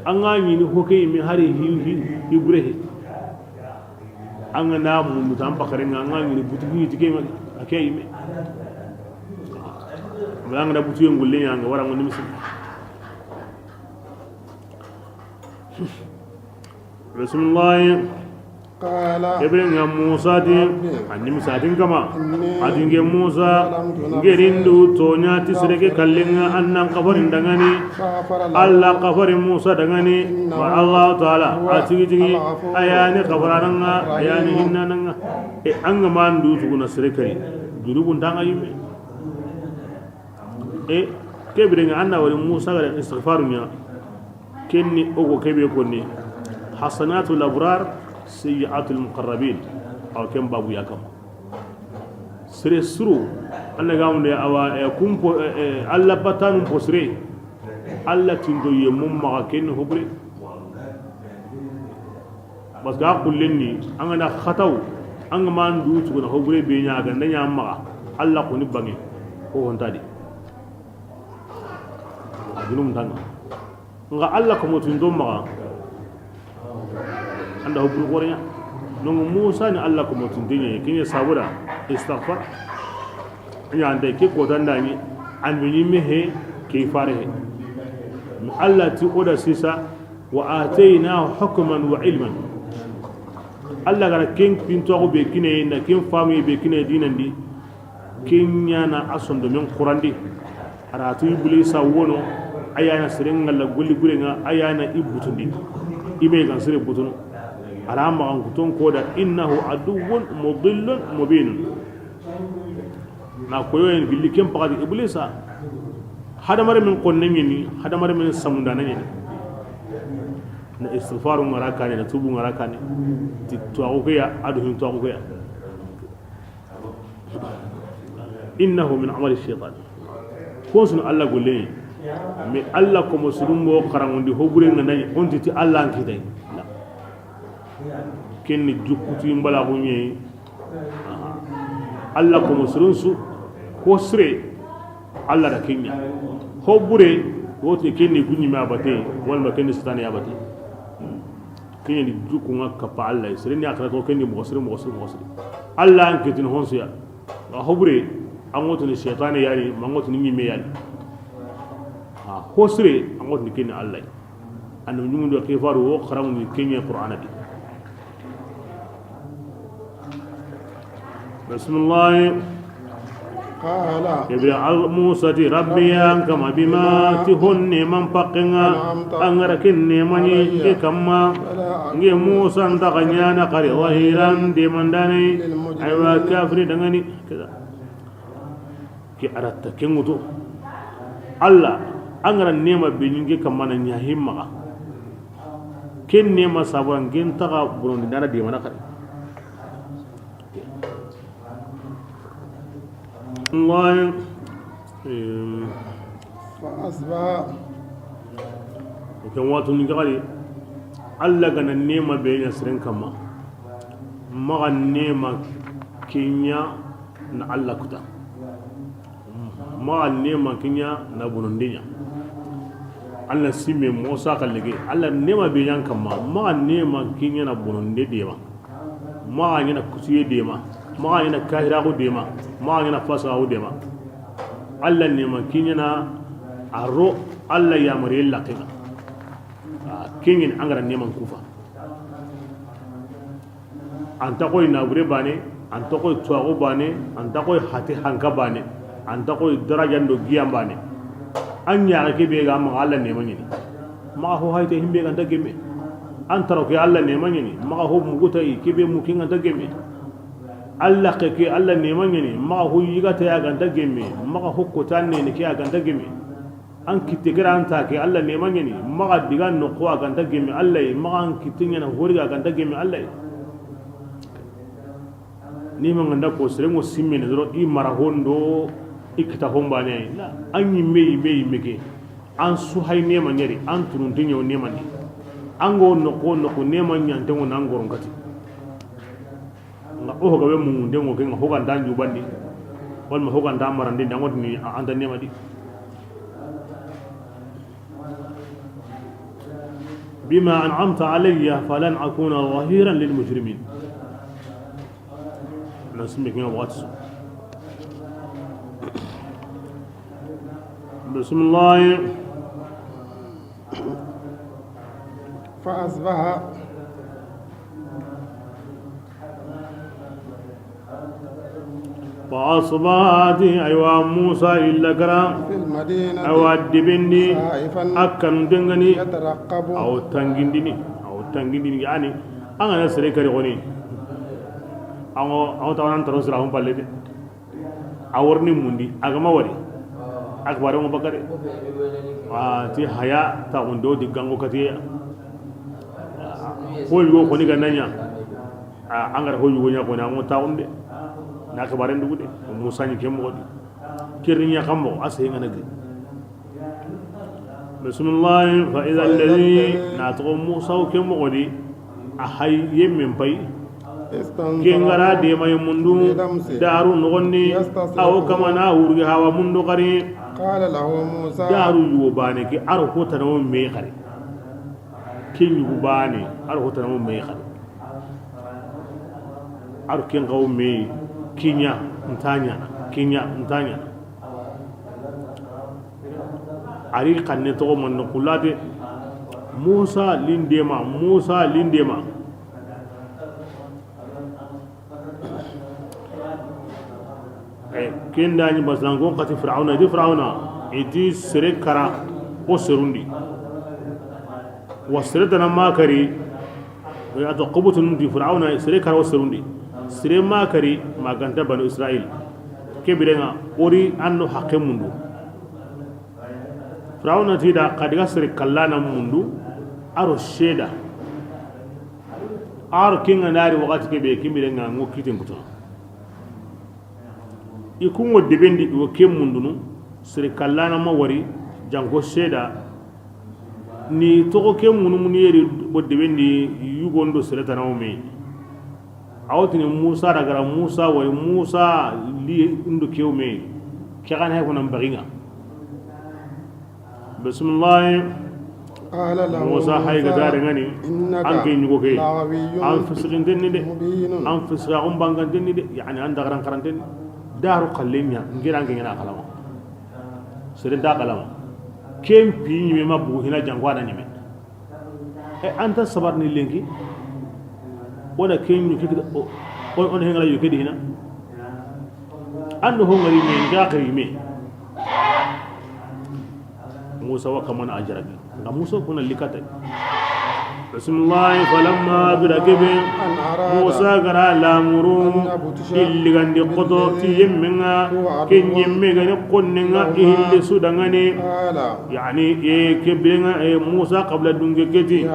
أنواني نهوكيمي هاري هي يبره أنا نام متام بكرين أنواني بتوعي تكيم أكيمي بلان ده بتوعي نقولين أنا ورا من مسلم بسم الله qala Ibrahim Musa di anni misadin kama adinge Musa gerindu tonya tisreke kallinga annan qabarin dangani Allah qabarin Musa dangani wa Allah taala atigi ayani qabarananga ayani hinnananga anga mandu tuguna srekari durubun danga yime kebirenga anna wali Musa ga istighfarunya kenni ogo kebe konni hasanatul abrar sayyi'atul muqarrabin aw kem babu yakam sere suru alla gamunde awa kumpo alla batanu posre alla tindo ye mumma ken hobre bas ga kullenni angana khataw anga man du tuguna hobre be nyaaga nanya amma alla ko ni bangi ko hontadi ginum tanga nga alla ko motundo ma anda hubul qornya nongo Musa ni Allah ko motundinye kinye sabura istighfar nya ande ke ko dandani an bini mehe ke fare Allah ti oda sisa wa ataina hukman wa ilman Allah gara ken pinto ko be kine na ken fami be kine dinandi kenya na asondo men qurandi aratu iblisa wono ayana sirenga la gulli gulenga ayana ibutundi ibe kan sire butunu arama an kuton koda innahu aduwwun mudillun mubin na koyoyen billi kem pagadi iblisa hadamare min qonneni ni hadamare min samundana ni na istighfaru marakani na tubu marakani ti tuaguya adu hin tuaguya innahu min amali shaytan ko sun Allah golle mi Allah ko musulum mo karangondi hobure ngani onti ti Allah nkitay kenni jukkuti mbala ko ñe Allah ko musulun su ko sire Allah da kenya hobure wote kenni gunyi ma bate wala kenni satani ya bate kenya di jukunga kapa Allah sere ni akara to kendi mo sere Allah an kitin honsiya a hobre angoto ni shaytan yani mangoto ni me yani ha hosre angoto ni kenni Allah anu nyumu do kefaru wo kharamu ni kenya qur'ana di bismillah قال يبرع موسى ربي كما بما تهني من فقنا أنغركني مني كما نجي موسى انتقنيانا قري ظهيرا دي من داني أيوا كافري دغني كذا كي أردت كنغتو الله أنغر نيما بينجي كما نياهم مغا كن نيما سابوان كن تغا برون دانا دي منا قري الله فأصبح كان واتو نغالي الله غنا نيما بين سرين كما ما نيما كينيا نا الله كتا ما نيما كينيا نا بوندينيا الله سيمي موسى كاللغي الله نيما بين كما ما نيما كينيا نا بوندي ديما ما نينا كسيه ديما ما ينا كاهرا ديما ما ينا فاسا ديما الله نيما كينينا ارو الله يا مري لقنا كينين انغرا نيما كوفا انت كوي نابري باني انت كوي تواغو باني انت كوي حتي حنكا باني انت كوي درجه ندو غيام باني ان يا كيبي غام الله نيما ني ما هو هايته هيمبي غانتا گيمي انت روكي الله نيما ني ما هو مغوتا كيبي موكين غانتا گيمي Allah kake Allah neman ne ma hu yiga ta ya ganda gemme ma hukku tan ne ke ya ganda gemme an kitte gran ta ke Allah neman ne ma diga no ko ganda gemme Allah ma an kitin yana horiga ganda gemme Allah ni man ganda ko sere mo simme ne ro i mara hondo ikta homba ne la an yi mei meke an su hay neman yari an turun tinyo neman ni an go no ko neman nyante ngo nan goron kati o hoga be mun dengo ke hoga danju bandi wal ma hoga ndamara ndi ndangot ni anda nema di bima an'amta alayya falan akuna zahiran lil mujrimin nasmi kina wats bismillah fa asbaha فأصبحت أيوا موسى إلا كرام في المدينة أو الدبندي أكن دنغني يترقب أو تنجندني يعني أنا نسري كريغوني أو تاوان تروس راهم بالله أورني مندي أغما وري أكبر ما بكري تي حياة تاون دو ديغانغو كتي هو يو كوني غنانيا أنغر هو يو نيا كوني أمو تاون دي na kabaren dugude musa ni kemo di kirin ya kambo ase ngana gi bismillah fa idha alladhi natqu musa kemo di ahay yemmen pay kengara de may mundu daru nogonni aw kama na urgi hawa mundu qari qala lahu musa daru yubane ki arko tanaw me qari kin yubane arko tanaw me qari arkin qaw me kinya ntanya ari kanne to man no kulade musa lindema kenda ni baslango kati fir'auna iti sere kara o serundi wasirata makari ya to qubutun di fir'auna sere kara o serundi sire makari maganta banu israel kebirenga ori anno hakke mundu firawna tida kadiga sire kallana mundu aro sheda aro kinga nari wakati kebe kebirenga ngokitin kuto ikungo debendi wo kem mundu no sire kallana ma wari jango sheda ni toko kem mundu muniri bo debendi yugondo sire tanawo me awtini musa daga musa way musa li indu kewme kegan hay konan baginga bismillah قال له موسى هاي غدار غني إنك أنك ينجوكي لغوي أن فسقين دني مبين أن فسقهم بانغان دني يعني أن دغران قران دارو قلينيا نجير أنك ينا قلما سرين دا قلما كم بيني ما بو هنا جانغوانا نيمي أنت صبرني لينكي ولا كم يكيد on hengala yukedi hina ando hongari men jakari me Musa wa kamana ajrabi na Musa kuna likata bismillah falamma birakibin Musa gara lamuru illi gandi qoto ti yemmenga kenyemme gane konninga illi sudangane yani kebrenga Musa qabla dungeketi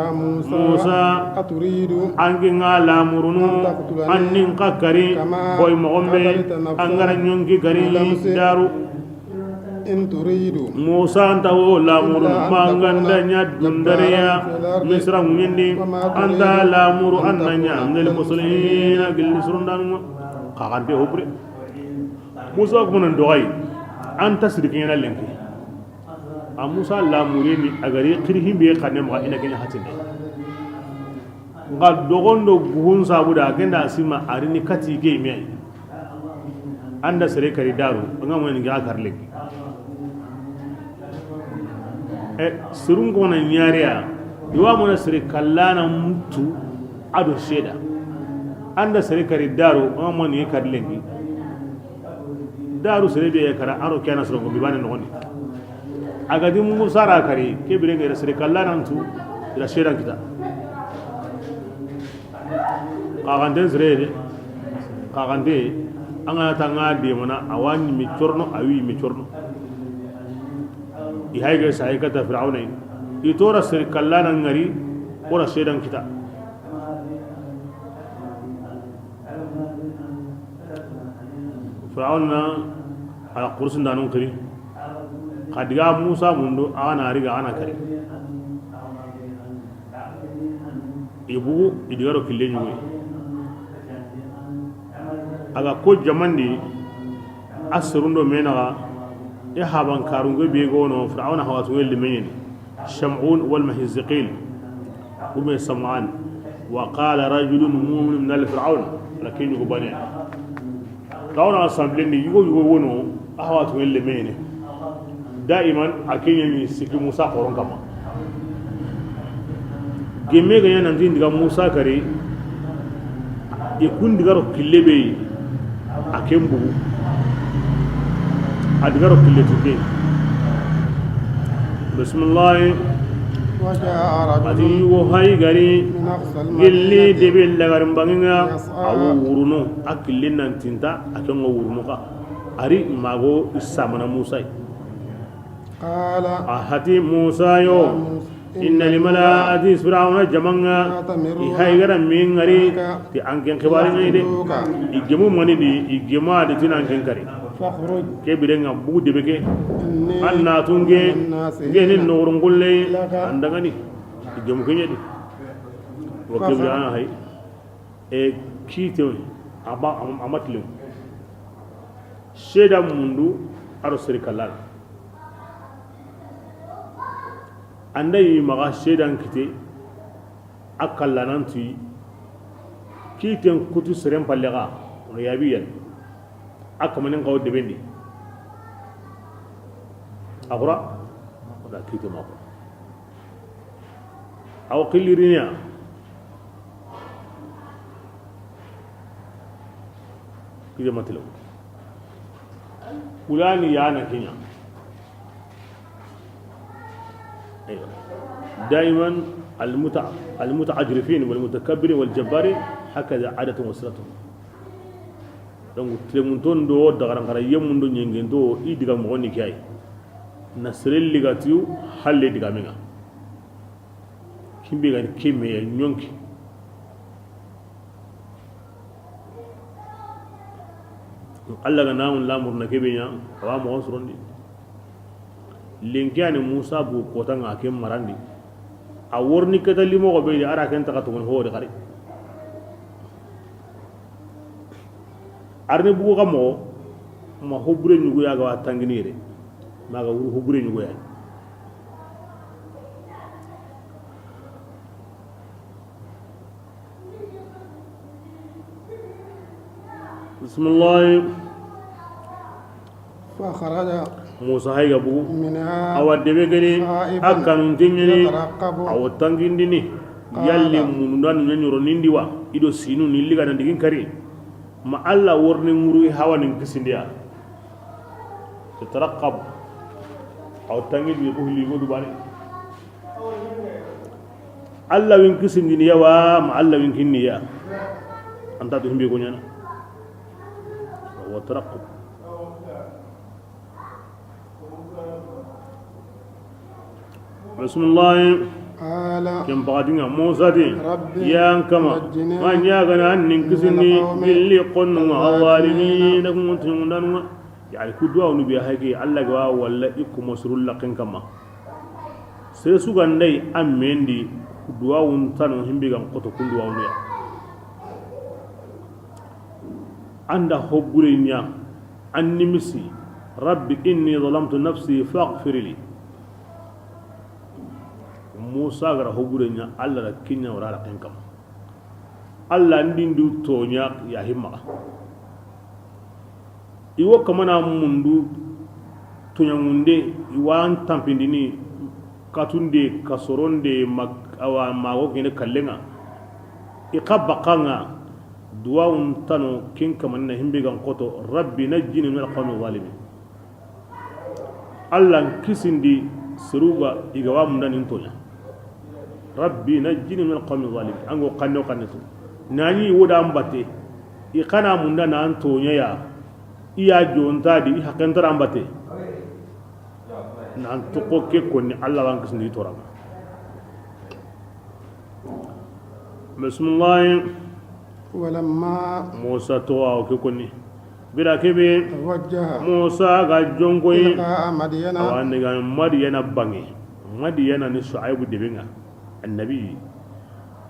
Musa أتريد anginga lamurunu annin kakari boy mogombe angara nyonki gari daru إن تريد Musa antawo lamuru manganda nya dundariya misra ngindi anta lamuru annanya ngel muslimina gil surundanu kakante hopre Musa ko non doy anta sidikina lenki a Musa lamuri ni agari qirhimbe khanem ga ina kenya hatinde nga dogondo buhun sabuda kenda sima arini kati ge me anda sere kari daru nga mo ni ga karleki sirun gona nyariya iwa mo na sere kallana mutu ado sheda anda sere kari daru nga mo ni karleki daru sere be kara aro kana soro go bibane no ni agadi mu sara kari ke bire ga sere kallana mutu ila sheda kita kagande zrede kagande anga tanga de mona awani mi chorno awi mi chorno i hayga sai kata fir'auna i tora sir kallana ngari ora shedan kita fir'auna ala kursin danun kiri kadiga Musa mundo ana riga ana kari ibu idigaro kille nyuwe aga ko jamandi asrundo menaga ya haban karungo be gono fir'auna hawatu wel men sham'un wal mahizqil hum sam'an wa qala rajulun mu'min min al-fir'aun lakin yubani dawna assemblée ni yugo wono hawatu wel men daiman akenya ni siki Musa koron kama gemme ga yana diga Musa kare e kun diga ro killebe akembu adigaro killetude bismillah وجاء رجل ati wo hay gari من أقصى gilli المدينة debil lagarin banginga awu wuruno akillin nan tinta akengo wuruno ka ari mago isamana Musa قال ahati Musa yo inna limalaati fir'auna jamanga hay gara min ngari ti anken khibari ngai de igemu mani di igema de tinan ken kari فاخرج ke birenga bugu debeke إني anna tunge الناس ngeni norun gulle andangani igemu kenyedi wakibri ana hay e kite aba amatlu sheda mundu aro sirkalal andai maga shedan kite akallananti kiten kutu serem pallega riyabiyan akamanin qaw debendi agura wala kite ma ko aw qillirinya kide matlo kulani yana kinya ايوه دائما المتعجرفين والمتكبرين والجبارين هكذا عادة وصلتهم donc tremunton do dagaran kara yemundo nyengendo i diga mo ni kay nasrel ligatiu halle diga menga kimbe gan kimme ya nyonki Allah ga namun lamur na kebe nya wa mo sorondi linkani Musa bu kota nga kem marandi a worni kata limo ko be ara ken taka tungon ho de kare arne bu ko mo ma hobre nyugo ya ga tangini re ma ga wuru hobre nyugo ya bismillah فخرج musa hay gabu منها awa debe gani akan tinyini يترقب awa tangindini yalli mundan nyanyoro nindi wa ido sinu nilliga nan digin kari ma alla worni nguru hawa nin kisindiya tatarqab aw tangidi ko hili godu bani alla win kisindini yawa ma alla win kinni ya anta to himbe ko nyana wa tarqab bismillah قال كم بعدين موسى دي ربي يا كما نجني ما نياغنا أن نكسني باللي قلنا الظالمين كنتم دانوا يعني كدوا ونبي هاي الله جوا ولا إكو مسرول لكن كما سيسو غندي أمين دي كدوا ونتانو هم بيجان قطو كدوا ونيا عنده حبولينيا أني مسي ربي إني ظلمت نفسي فاغفر لي musa gara hogurenya alla la kinya wala la kenkam alla ndindu tonya ya himma iwo kamana mundu tonya munde iwan tampindini katunde kasoronde awa mago kene kallenga iqabbaqanga duwa untano kinkamanna himbe gan koto rabbi najjini min alqawmi zalimin alla kisindi seruga igawa mundan intonya rabbi najjini min alqawmi zalimin ango kanno kannetu nani woda ambate i kana munda na antonya ya iya jontadi i hakentara ambate nan to ko ke konni Allah wan kisni torama bismillah ولما musa to wa ke konni bira kebe توجه musa ga jongoyi تلقاء مدين awani ga madiyana bangi madiyana ni shuaibu debinga annabi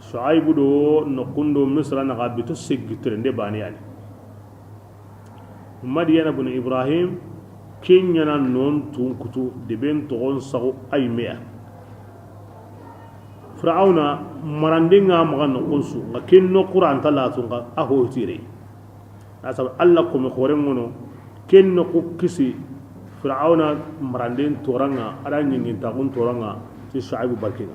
shuaibu do no kundo misra na gabitu sigitrende bani yani madiyana bun ibrahim kenyana non tun kutu deben to on sago aymea fir'auna marandinga magan qonsu ga kenno qur'an talatu ga aho tire asab alla ko mi khore ngono kenno ko kisi fir'auna marandin toranga ada nyingin ta kun toranga ci shuaibu barkina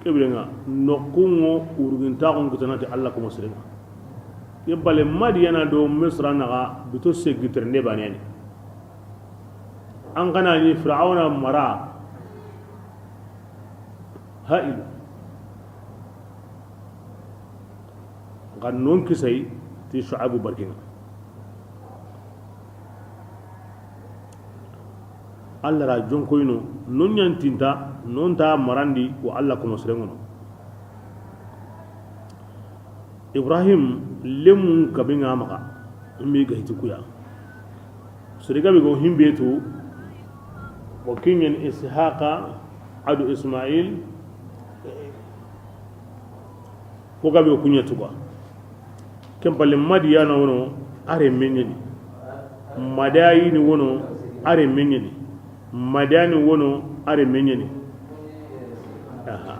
kebirenga nokungo urginta kon kutanati alla ko muslimu yebale madiyana do misra naga bito segitrende baneni an kana ni fir'auna mara hailu kan non kisai ti shu'abu barkina alla ra jonkoyno non nyantinta non ta marandi wa alla ko muslimu ibrahim lemun kabinga maka mi ga hitukuya suriga bi go himbetu wa kinyen ishaqa adu ismail ko gabe kunya tuba kempalle madiyana wono are menyeni madayi ni wono are menyeni madani wono are menyeni aha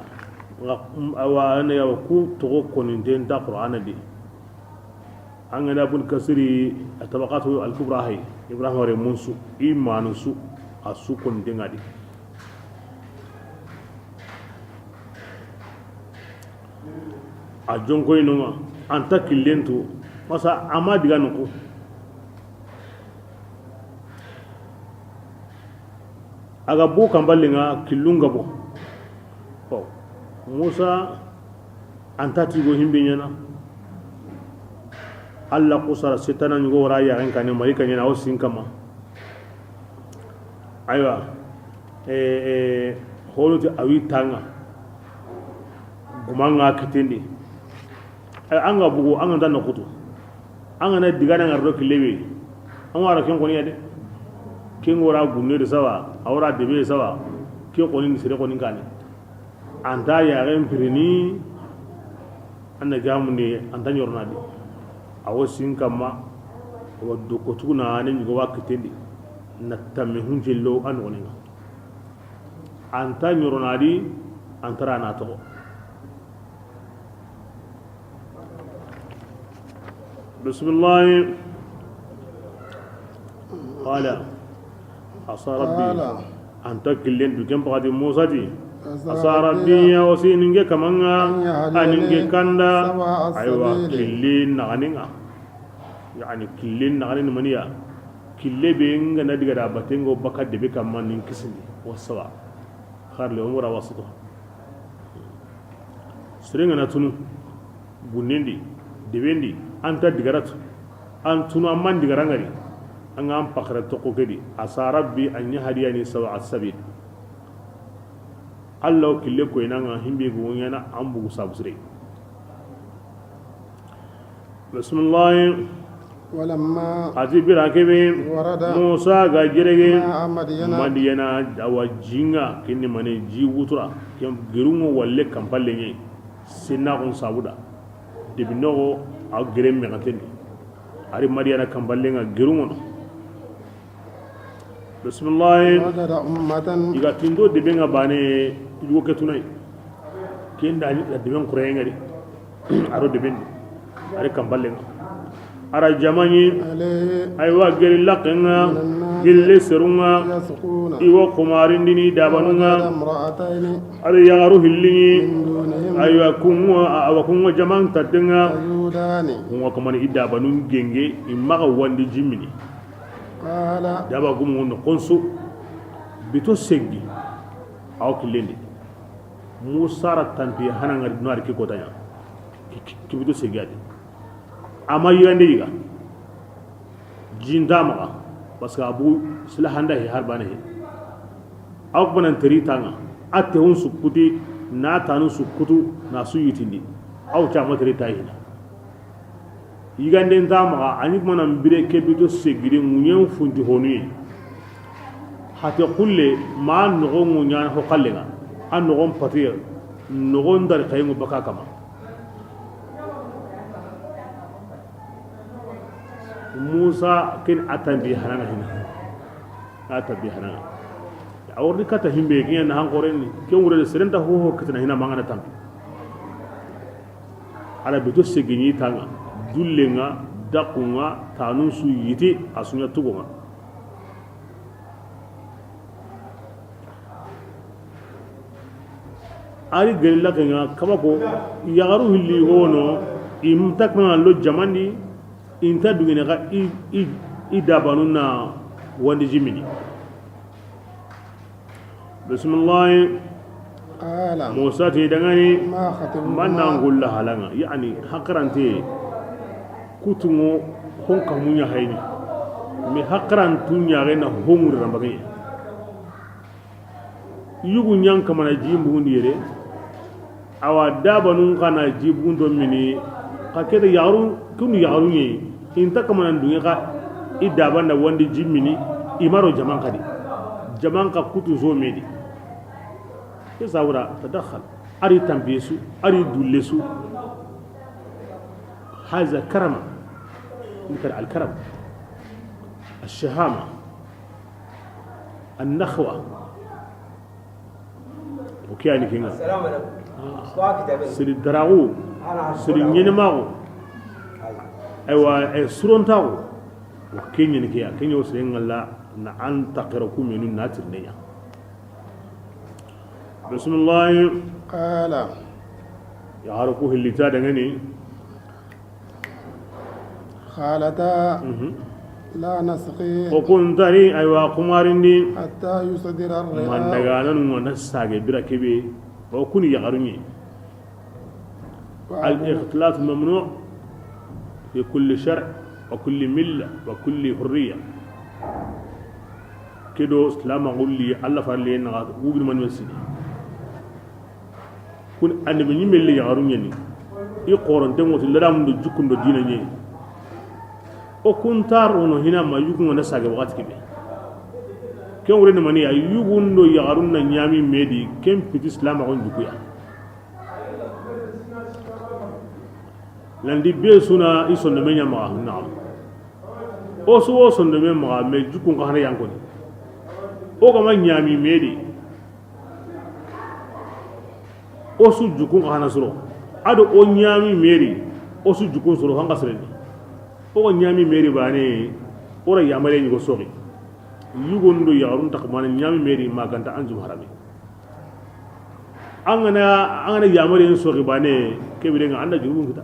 awa ana ya ku to ko ni den da qur'ana di an ga bun kasiri tabaqatu al-kubra hay ibrahim wore munsu imanu su asu kon de ngadi a jonko inuma anta killentu masa ama diga nuko aga bu kambalinga killunga bo musa anta tigo himbe nyana alla kusara setana nyugo raya rankane malika nyana o sinkama aywa holuti awi tanga gumanga kitindi anga bugo anga dan nakutu anga na digana ngardo kilewe an wara ken koni yade ken wara gunne de sawa awra debe sawa ke koni ni sire koni kani anta ya ren pirini anna jamuni anta nyorna di awo sinkama wa dokotuna ne nyugo wakitindi na tamme hunjello an oninga anta nyorna di antara na to bismillah qala asa rabbi قال anta killen du kem pagati musa di عسى asa ربي rabbi ya wasi ninge kamanga أن aninge يهديني kanda سواء aywa السبيل killin naganinga yani killin naganin maniya kille be ngana diga da batengo baka debe kamman nin kisindi wasawa kharle umura wasito serenga na tunu bunindi debendi anta digaratu an tunu amman digarangari an am pakra to ko kedi asa rabbi an yahdiyani sawa as-sabil allah kille ko inanga himbe go yana ambu sabusre bismillah ولما azibira kebe ورد musa ga jirege ماء مدين madiyana awajinga kinni mane ji wutura kem girungo walle kampalle nyi sinna on sabuda debinogo a gerem me ngateni ari madiyana kampalle nga girungo bismillah وجد أمة iga tindo debe nga bane yugo ketunai kenda ni debe ngure ngari aro debe ari kampalle nga ara jamani عليه aywa geri laqenga gille serunga يسقون iwo kumarindini وجد dabanunga امرأتين ari yagaru hillini من دونهم aywa kunwa jaman tadenga تجودان kunwa kamani idabanun genge imaga wandi jimini قال daba gumu no konsu bito seggi aw killendi musara tanpi hananga noar ki kotanya ki bito seggi adi ama yande yiga jindama parce que abu sila handa he harbane he aw banan teritanga atte hun sukuti na tanu sukutu na suyitindi aw chama terita hina yigande ndama ani mana mbire kebito segire munyen fundi honu hate kulle ma nogo munya ho kallenga an nogo patiya nogo ndar kayengo baka kama musa kin atambi hananga hina atambi hananga awrni kata himbe giya na hankorenni ken wure serenta ho kitana hina mangana tambi ala bito segini tanga dullenga dakunga tanun su yiti asunya tugonga ari gelilla kenga kabako yagaru hilli hono imtakna lo jamani inta dugene ga i dabanuna wandi jimini bismillah قال musa te dangani ما خطبكما manna ngulla halanga yani hakrante kutungo honka munya hayni mi hakran tunya rena hongur rambage yugu nyanka mana jimbu ndire awa dabanun kana jibun do mini ka kede yaru kunu yaru ni inta kamana dunga ka idaba na wandi jimini imaro jaman kadi jaman ka kutu zo medi يزاورا تدخل أري تنبيسو أري دولسو هذا كرم يمكن الكرم الشهامة النخوة وكياني كينا السلام عليكم سري الدراغو سري نينماغو أيوا سرون تاغو وكيني نكيا كيني وسرين الله نعن تقركم من الناتر نيا بسم الله قال يعرفوه اللي تادنني خالتا لا نسقي وكنت لي أيوا قمارني حتى يصدر من الرعاء دغانا ونساغ بركبي وكن يغرني الاختلاط ممنوع في كل شرع وكل ملة وكل حرية كدو اسلام اقول لي الله فارلي نغا وغن من وسيدي كن ان من يمل يغرني ني يقورن تموت لدام دو جكون دو دينا ني o kuntar ono hina ma yugun na saga wakati kibe ken wure ne mani ay yugun do yagarun na nyami medi ken piti islam on dukuya landi be suna ison de menya ma naam o so o son de mema me jukun ko hana yankoni o ga ma nyami medi o su jukun ko hana suro ado o nyami medi o su jukun suro hanga sireni o nyami meri bane ora yamare ni go sogi yugondo yarun takmana nyami meri maganta anjum harami angana yamare en sogi bane kebire nga anda jurubun kita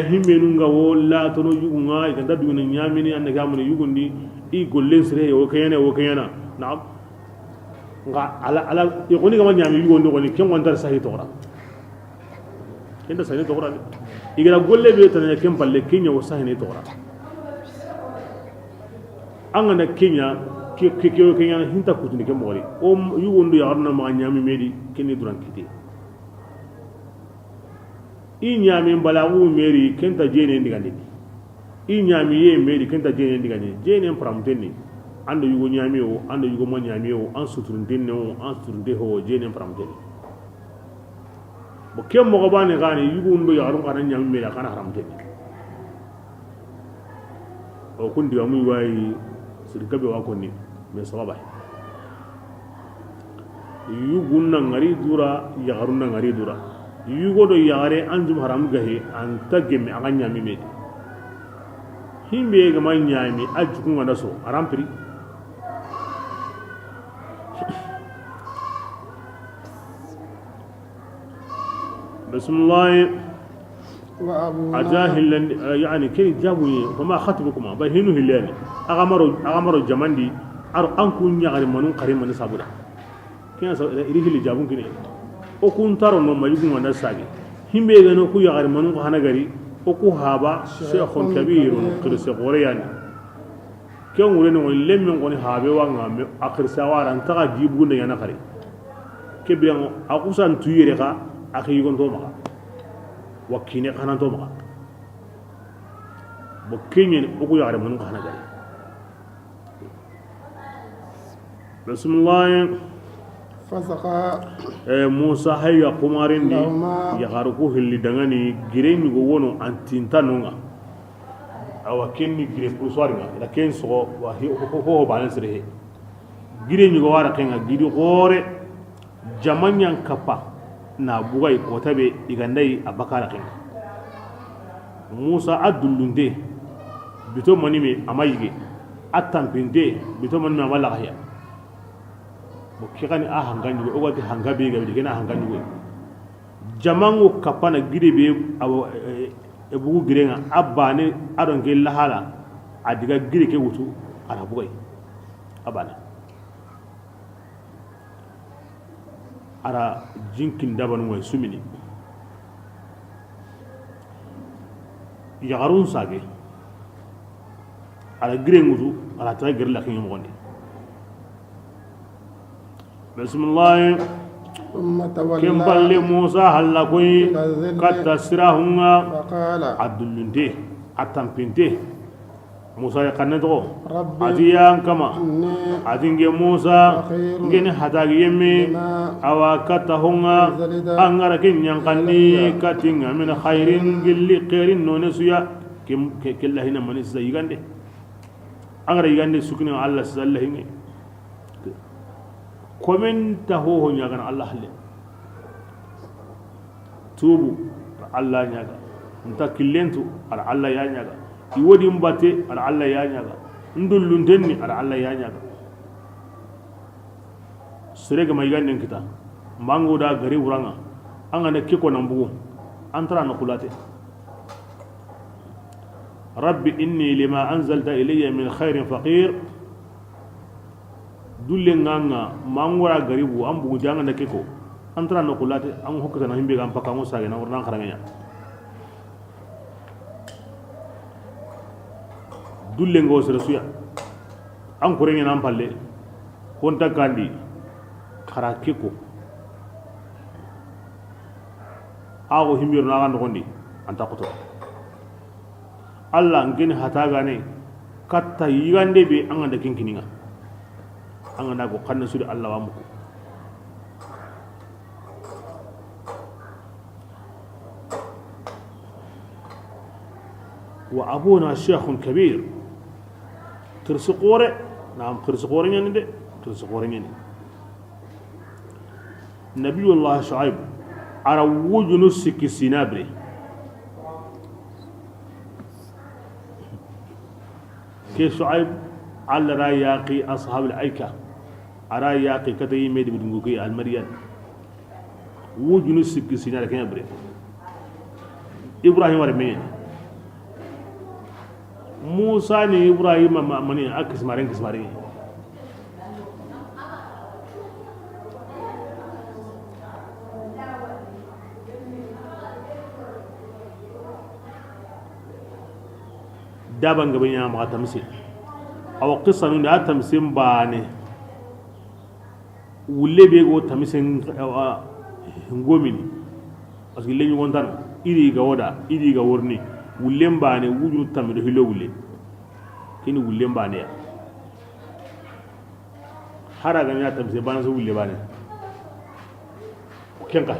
himmenu nga wo la tono yugunga iganda duguna nyami ni anda gamune yugundi i gollen sire o kayana na'am nga ala yoni ga nyami yugondo ko ni ken wontar sahi tora kenda sahi tora igara golle be tan ken palle kenya wo sahi ne tora angana kenya kenya hinta kutuni ken mori o yugondo ya arna ma nyami medi kenni duran kiti i nyami balawu meri kenta jene ndigande i nyami ye meri kenta jene ndigande jene pramtenni ando yugo nyami o ando yugo ma nyami o an suturundenne o an suturunde ho jene pramtenni bo kem mo bane gani yugo ndo yarum kana nyami meri kana haramtenni o kundi amu wayi sirkabe wa konni me sababa yugo na ngari dura yagaruna ngari dura yugo do yare anjum haram gahe anta gemme aga nyami me himbe ga man nyami ajuku ngana so aram pri bismillah wa abu ajahil yani kay jabu fama khatbukum bahinu hilani agamaro jamandi ar anku nyaari manun qariman sabuda kiya sa irihili jabun kini o kun taro no mayugu ngana sagi himbe ga no ku yagar manun ko hanagari o ku haba shaykhun kabirun qirsa qoriyani ken wure no lemmen ngoni habe wa ngame akhirsa waran taga jibu ne yana khari kebiyan akusan tuyere ka akhi gon to maka wakine kana to maka bo kenyen o ku yagar manun ko hanagari bismillah fasaka musa hayya kumarin ni ya garuku hilli dangani gire ni go wono antinta nonga awa kenni gire puswari nga la ken so wa ho balan sire gire ni go wara kenga gidi gore jamanyan kapa na bugai ko tabe igandai abakara kenga musa adullunde bito manime amayige atampinte bito manime amala haya bo kigani a hanganyu o wati hangabe ga digena hanganyu jamango kapana gide be e bugu girenga abane adon ge lahala adiga gire ke wutu ara bugay abane ara jinkin daban way sumini yagarun sage ara gire ngutu ara ta gire la kinyo mondi bismillah كم بل موسى هلا كوي كتسرهما عدلنتي أتمبنتي موسى يكنتو أتيان كما أتينج موسى جن هتاعي يمي أو كتهما أنغركين ينقني كتين من خيرين جل خيرين نونسيا كم كله هنا من الزيجاندي أنغر يجاندي سكني الله سالهيني komen ta ho nyaga Allah le tubu Allah nyaga nta killentu ala Allah ya nyaga i wodi mbate ala Allah ya nyaga ndullu ndenni ala Allah ya nyaga serega may ganden kita mango da gari uranga anga ne kiko nambugo antara na kulate rabbi inni lima anzalta ilayya min khairin faqir dulle nganga mangora garibu ambu janga na keko antara no kulate an hokata na himbe gam paka musa na urdan kharanganya dulle ngo sere suya an kurenya nan palle honta kandi khara keko ago himbir na gando gondi anta koto Allah ngene hataga ne katta yigande be an anda kinkininga an anda ko kanna sudi Allah wa muku wa abuna shaykhun kabir tirsqore naam tirsqore nyani de tirsqore nyani nabiyullah shuaib ara wujunu sikki sinabre ke shu'aib alla ra yaqi ashab al aika ara yaqi katayi medi budungu ke al mariyan wujunu sikki sinyara kenya bre ibrahim war me musa ni ibrahim mani akismaren daban gaban ya maka tamsil aw qissa nun da tamsin bane wulle be go tamsin ngomini parce que leñu wontan iri ga woda iri ga worni wulle bane wujuru tamido hilo wulle kini wulle bane ya hara ga ya tamsin bane so wulle bane ken ka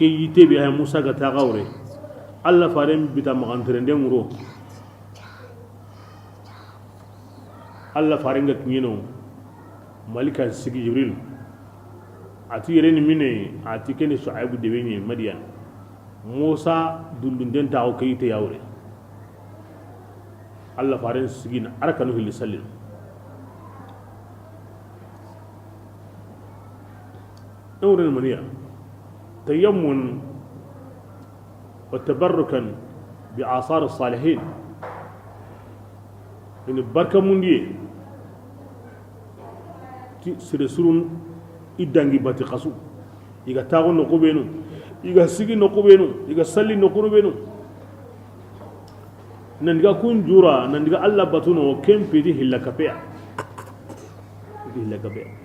ke yite bi ay musa ga ta gawre alla faren bita magantere ndenguro alla faren ga kino malika sigi jibril ati yere ni mine ati kene shuaibu de wenye madian musa dundun ta o kayite yawre alla faren sigi na arkanu hil sallin awren maniya تيمن وتبركا بآثار الصالحين إن بركة مندي سرسرون إدانجي باتي قصو إيجا تاغو نقوبينو إيجا سيجي نقوبينو إيجا سلي نقوبينو نندقا كون جورا نندقا الله باتونو كم بيدي هلا كبيع بيدي هلا كبيع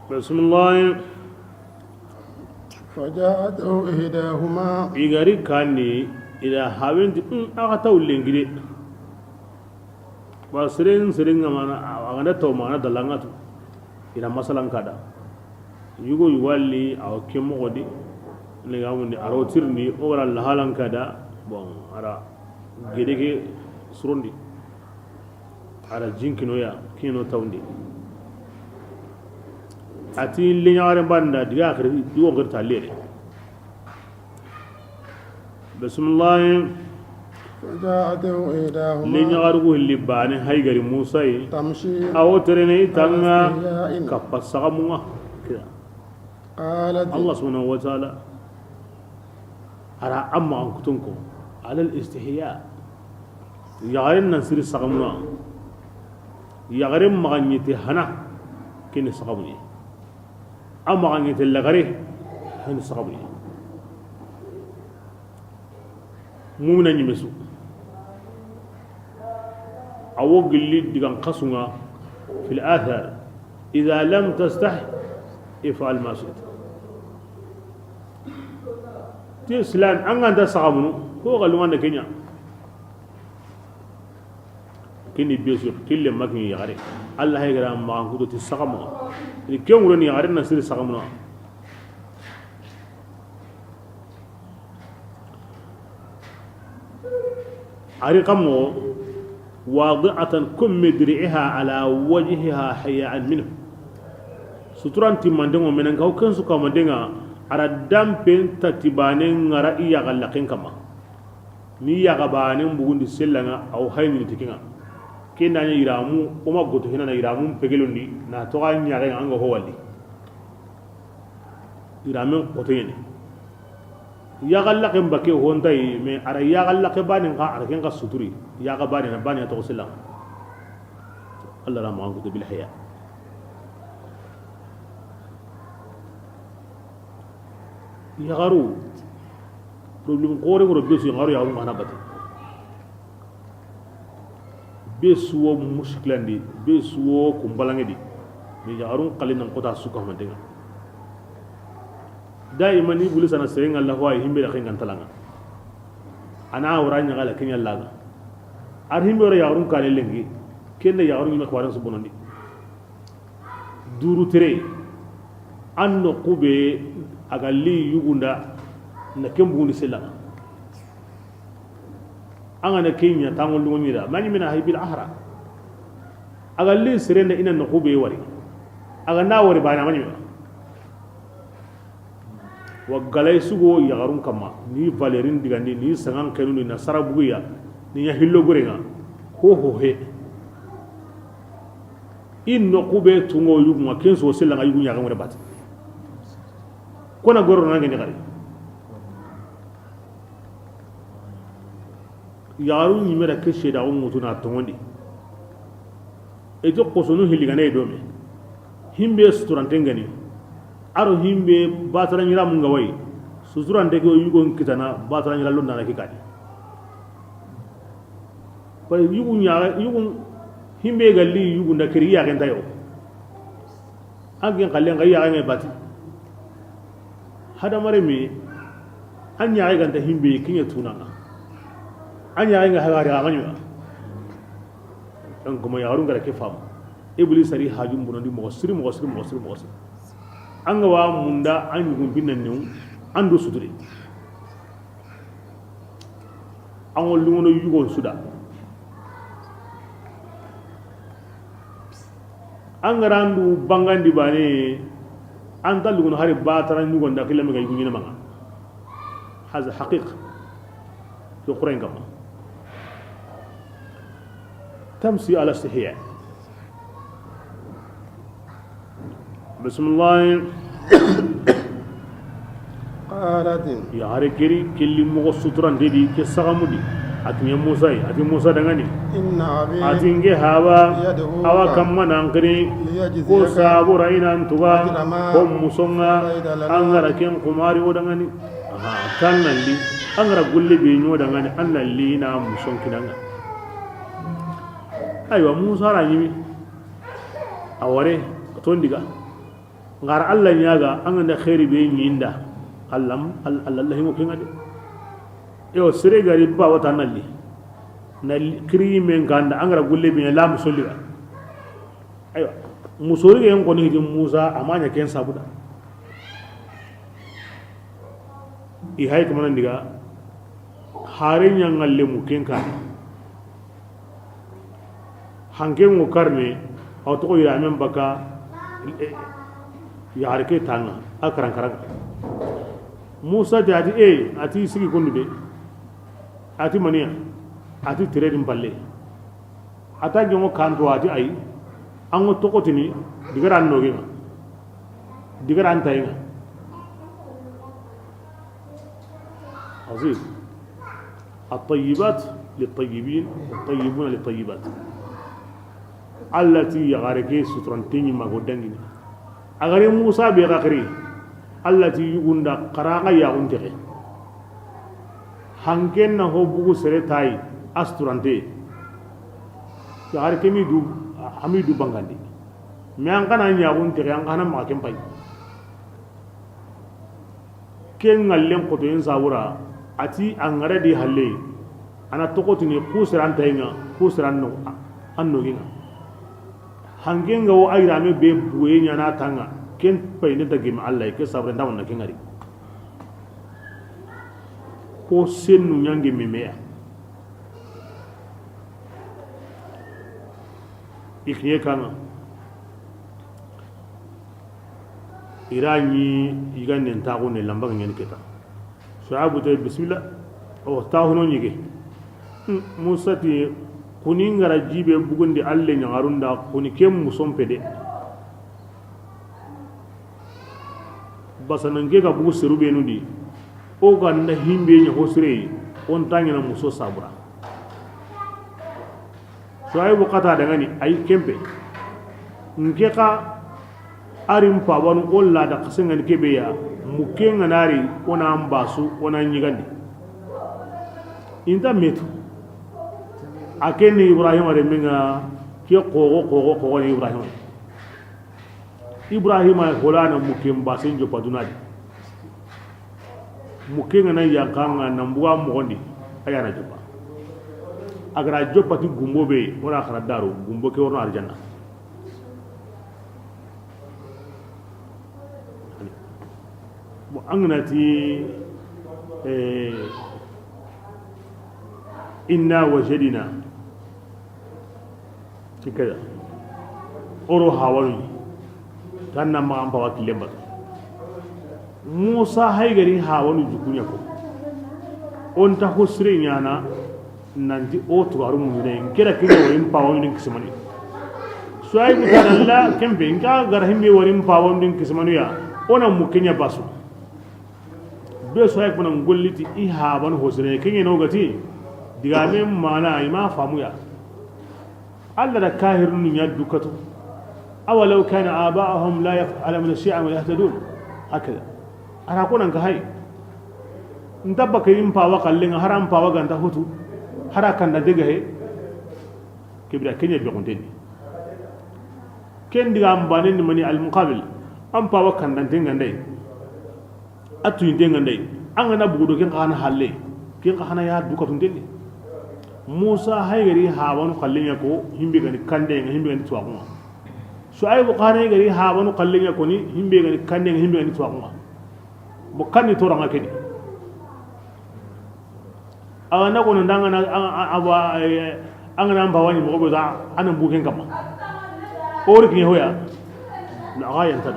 بسم الله فجاءته إحداهما إيغاري كاني إلى هاوين أغتاو لنجري بسرين سرين أغنى تو معنا دلانغاتو إلى مثلا كذا يقول يوالي أو كم غدي نعمل أروتيرني أورا لهالان كذا بون أرا جديك سروندي أرا جينكينويا كينو تاوندي ati linyare banda diga akhiri diwo gerta lere bismillah فجاءته إحداهما linyare go libane hay gari musa yi تمشي awo terene tanga kapasagamunga قالت Allah subhanahu wa ta'ala ara amma an kutunko ala al-istihya yagarin nasir sagamuna yagarin maganyiti hana kini sagamuni amma maganyiti lagare kini sagamuni mumina nyimesu awo gilli digan qasunga fil athar idha lam tastahi if'al ma shi'ta ti islam an ganta sagamunu ko galungan da kenya kini besu kille makin yare Allah ya gara ma an kudo ti sagamu ni kenguro ni yare na sir sagamuna ari qammo wadi'atan kum midri'iha ala wajhiha haya'an minhu suturan timandengo menen kaw ken su kamandenga ara dampen tatibane ngara iya galakin kama ni ya gabane bugundi sellanga aw hayni tikinga kenda nya iramu o ma goto hina na iramu pegelondi na to ga nya ga anga ho walli iramen qotoyene ya galakin bake hontai me ara ya galakin banin ka ara ken ka suturi ya ga banin na banin to sellanga Allah ra ma angu bil haya yagaru problem kore ko besu yagaru ya ngana bati besu wo mushklandi besu wo kumbalangedi mi yagaru qalinan qota suka mandenga daima ni bulisa na serenga Allah wa himbe da kingan talanga ana uranya gala kenya laga ar himbe ya urun kale lengi kenda ya urun ko waran subunondi duru tere anno kube agalli yugunda na kembundi sela anga na kenya tangol lumira mani mina haybil ahra agalli sirenda ina no kube wari aga na wari bana mani wa galay sugo ya garun kama ni valerin digandi ni sangan kenu ni sarabuya ni ya hillo gorenga ho he in no kube tungo yuguma kenso sela nga yugunya ga ngore bat kona goro na ngeni gari yaru ni mera ke sheda on mutuna tongondi e to kosonu hiligane e dome himbe suturante ngani aro himbe batara nyira munga way suturante ko yugo kitana batara nyira lonna na kikadi pare yugo himbe galli yugo na kiriya kan tayo angin kallen ga ya ngai bati hada mare me anya ga ganta himbe kinya tunana anya ga hagari ga manyo dan kuma yarun ga ke fam iblis sari hajum bonondi mo siri anga wa munda an yugum binan new ando sudure an wollu ngono yugo suda an garandu bangandi bane an talu ngono hari bataran yugo nda kilame ga yugo nyina manga haza haqiqa to qurain kama tamsi ala istihya بسم الله قالت يا هركري كل مغسطران دي كسغمودي اتني موسى اتي موسى دغاني إن أبي اتنجي هوا هوا كم نانكري كو صابر اين انتوا هم مسونغا انغرا كم قماري ودغاني كان لي انغرا غولي بينو دغاني ان لي نا مسونكينغا ايوا موسى رانيمي awore tondiga ngar Allah nyaga anganda khairi be nyinda allam Allah mo kinga de yo sere gari ba wata nalli na kri men ganda angara gulle be la musolliga ayo musori en ko ni Musa amanya ken sabuda i hay ko manan diga hare nyangalle mu ken ka hanke mo karne auto ko ya men baka ya harke tanga akaran karan Musa jadi ati sigi kondu de ati mania ati tiredin balle ata jongo kanto ati ai ango tokotini digaran noge digaran tayga عظيم الطيبات للطيبين والطيبون للطيبات التي يغاركي سترنتيني ما قدنجي agare Musa be gakri allati yugunda qaraqa ya untere hanken na ho bugu sere tai asturante ya har kemi du hamidu bangandi me an kana nya untere an kana ma ken pai ken ngallem ko to en sawura ati angare di halle ana tokotini kusiran tayga kusiran no anno ginga hangenga wo ayrame be buye nyana tanga ken payne dagim Allah ke sabre ndaw na kengari ko sennu nyangi memeya ikniye kana irani igane ntago ne lamba ngene keta sahabu te bismillah o tahuno nyige Musa ti kuni ngara jibe bugundi alle nyaarunda kuni kem musom pede basanange ga bugu serube nudi o ga na himbe nya hosre on tangina muso sabura so kata daga ni ay kempe nke ka arim pa wonu olla da kasenga kebe ya mukenga nari ona ambasu ona nyigandi inta metu akeni Ibrahim are minga ke kogo ni Ibrahim ay holana mukem basen jo padunadi mukenga na yankanga na mbuga mogondi ayana joppa agara joppa ti gumbo be wala khara daru gumbo ke worno arjanna bo angnati inna wajadina kikada oro hawani tanna ma amba wakilemba musa haygari hawani jukunya ko on ta hosre nyana nanti o tuwaru mu ne kera kira wayin pawon din kismani suay bu Allah kembe nga garhimbe warin pawon din kismani ya ona mu kenya basu be suay ko nan golliti i haban hosre kenya no gati digame mana ima famuya Allah da kahirun ya dukatu awalau kana aba'ahum la yaf'aluna shay'an wa yahtadun hakada ana kunan ka hay ndabba kayin pawa kallin haram pawa ganta hutu harakan da diga he kibra kenya be gonteni ken diga ambanen ni mani al muqabil am pawa kan dan tinga ndai atu tinga ndai an na bugudo ken kana halle ken kana ya dukatu ndeni musa haygari hawanu kallin ya ko himbe gani kande himbe gani tuwa kuma shuaibu qane gari hawanu kallin ya ko ni himbe gani kande himbe gani tuwa kuma bo kanni to ranga kedi awana ko ndanga na aba angana mbawani mo ko za anan buken kama ori kin hoya na gayan tan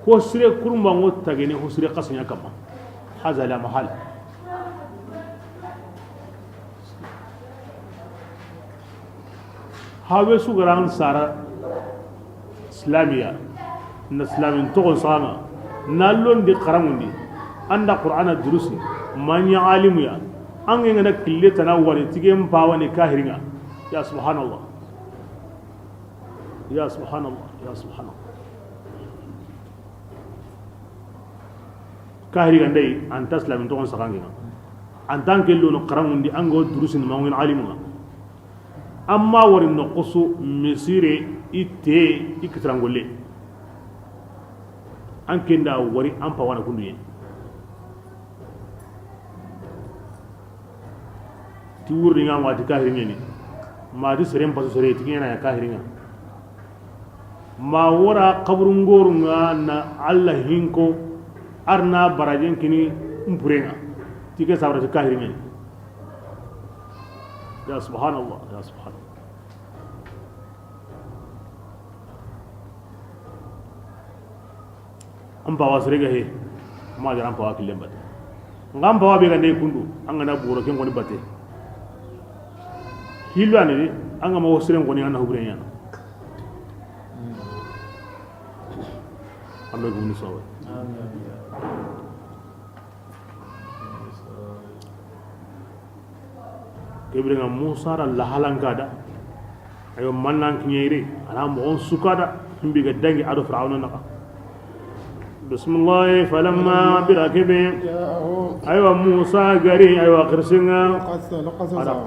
ko sire kurumba ngotta gene ko sire qasnya kama haza la mahal hawe su garan sara islamiya na islamin to sama nallon di qaramundi anda qur'ana durusi manya alimu ya an yi ngana kille tanawwani tigem pawani kahiringa ya subhanallah ya subhanallah ya subhanallah kahiriga ndai anta islamin to sakanginga antan kello no qaramundi ango durusi ma ngin alimu amma wari noqosu misire ite ikitrangolle an kenda wari an pawana kunduye ti wurri nga wati kahiringa ni ma di serem pasu sere ti ngena ya kahiringa ma wara qabrun gorunga na Allah hinko arna barajen kini umpurenga ti ke sabra ti kahiringa ni ya subhanallah ya subhanallah amba wasrega he ma jara amba wakile mbate ngamba wabe ga ndey kundu anga na buro ken ngoni bate hilwane anga ma wasre ngoni ana hubre yana Allah gumni sawa kebre nga musa ra la halankada ayo mannan kinyere ana mo on sukada himbi ga dangi ado fir'auna naka بسم الله فلما بركبهم أيوة موسى قري أيوة قرسنا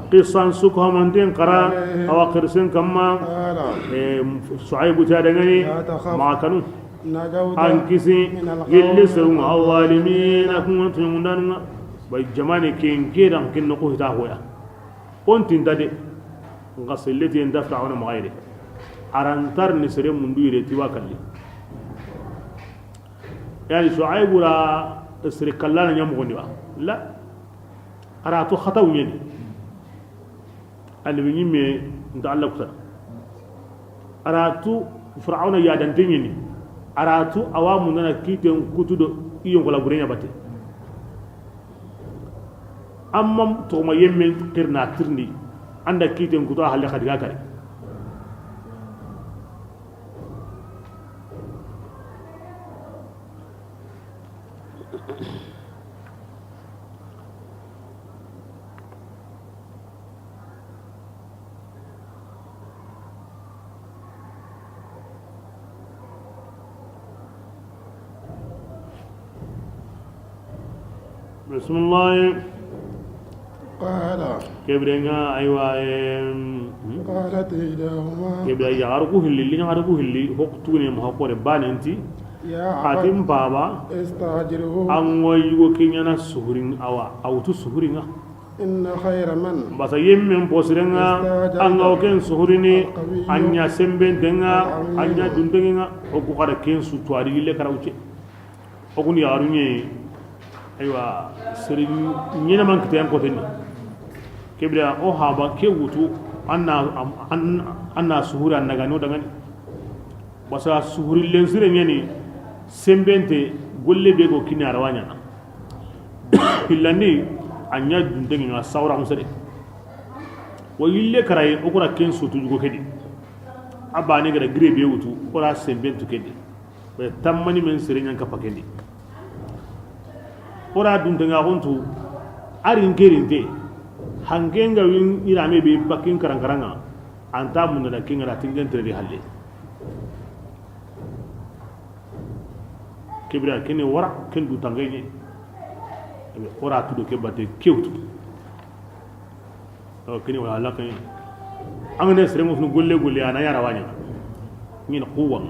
قصة سكهم أنتين قرا أو قرسن كما شعيب تادعني ما كانوا أنكسي يلسون الظالمين أكون تمندنا بجماني كين كيران كين نقوه تاهويا أنتين تادي غسلتي اندفعون مغيري أرانتر نسري مندويري تواكلي يعني شعيب ولا تسرق لنا يمغني لا أراتو خطأ يعني اللي بيجي نتعلق كذا أراتو فرعون يادنتين يعني أراتو أوامنا كيتهم كتود يوم ولا برينا بته أمم توما يمين كرنا ترني عندك كيتهم كتود أهل خديجة كذا بسم الله قال كبرنا أيوة قالت إحداهما كبر يعرفوه اللي يعرفوه اللي هقتوني مهقور باننتي يا حاتم بابا استأجره أن ويجو كينينا سهرين أو تسهرين إن خير من basa yemmen posirenga anga ken suhurini anya semben denga anya dundenga oku kada ken su twari le karawche okuni yarunye aywa seri nyina man kiten ko tenni kebra o haba ke wutu anna suhura naga no dangani basa suhuri len sire nyani sembente golle be go kini arawanya na hillani anya dundenga sawra musade wa yille karay okura ken sutu jugo kedi abani gara grebe wutu ora sembentu kedi be tammani men sire nyanka pakendi ora dundenga gontu arin gerinde hangenga win irame be bakin karankaranga anta mun da kinga tingen tere halle kibra kini wara ken du tangayni ora tudo ke bate kewtu o kini wala la kan amene sere mo funu golle golle ana yara wanya ngin quwwa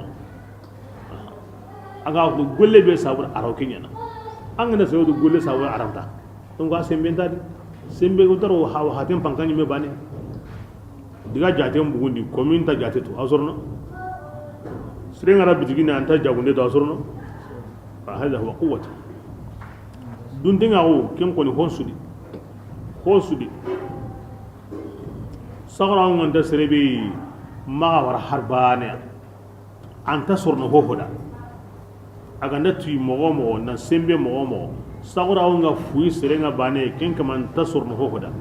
aga funu golle be sabur araw kinyana angana sere do golle sabur arawta don ga sembe ndadi sembe ko taro hawa hatem pankani me bane diga jatem bugundi commune ta jateto asorno sere ngara bitigina anta jagunde to asorno فهذا هو قوته دون دينغو كم كوني هونسودي صغرا عند سربي ما ور حربانه انت سرنا هودا aganda tu mogomo na sembe mogomo صغرا nga fuyi serenga bane ken kaman tasurno hoda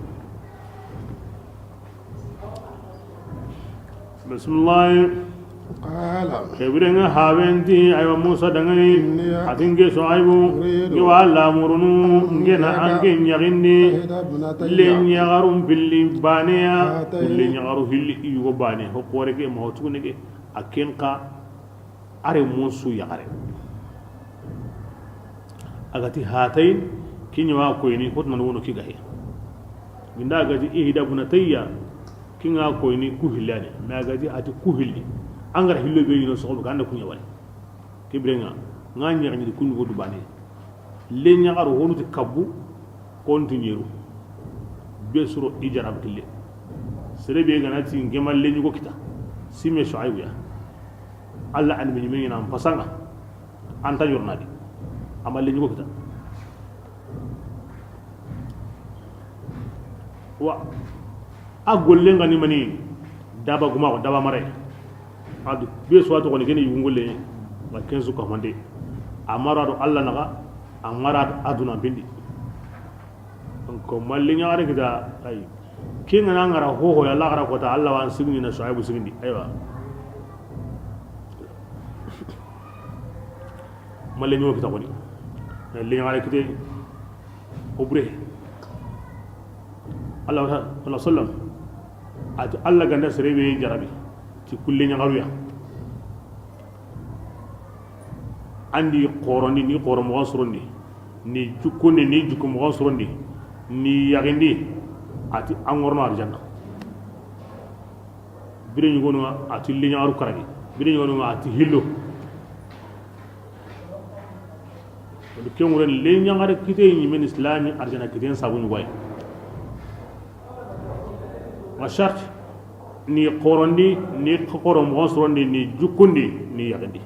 bismillah قال كبرنا هاوندي أيوة موسى دعني أتنجي شعيبو يوالا مرنو نجنا أنجن يغني لين يغارون باللي بانيا لين يغارو هلي يغو بانيا هو قورك موتونك أكين قا أري موسو يغاري أغتي هاتين كين يوا كويني هوت منونو كي غاي ginda gaji ihda bunatayya kinga koyni kuhillani ma gaji ati kuhilli angara hillo be yino so ko ganda kunya wala kibrenga nganya ngani kunu go dubane le nyagaro honuti kabbu kontinieru be suro ijarab kille sere be ganati ngemal le nyugo kita sime shuaibu ya alla an min mina pasanga anta jornadi amal le nyugo kita wa agolle ngani mani daba guma ko daba mare adu be so to ko gene yungole ma kenzu ko mande amara do alla naga amara aduna bindi ko malli nyaare gida ay kinga na ngara ho ho yalla gara ko ta alla wan signi na shuaibu signi aywa malli nyo kita ko ni li nyaare kite obre Allah sallam ati alla ganda serebe jarabi ci kulle nyagaruya andi qorondi ni qoro mo sorondi ni jukunde ni jukum mo sorondi ni yagindi ati angorno arjanna bire ni gonu ati li nyagaru karagi bire ni gonu ati hillo do kemure li nyagare kite ni men islami arjanna kiten sabu ni way ma charte ni qorondi ni qoro mo sorondi ni jukundi ni yagindi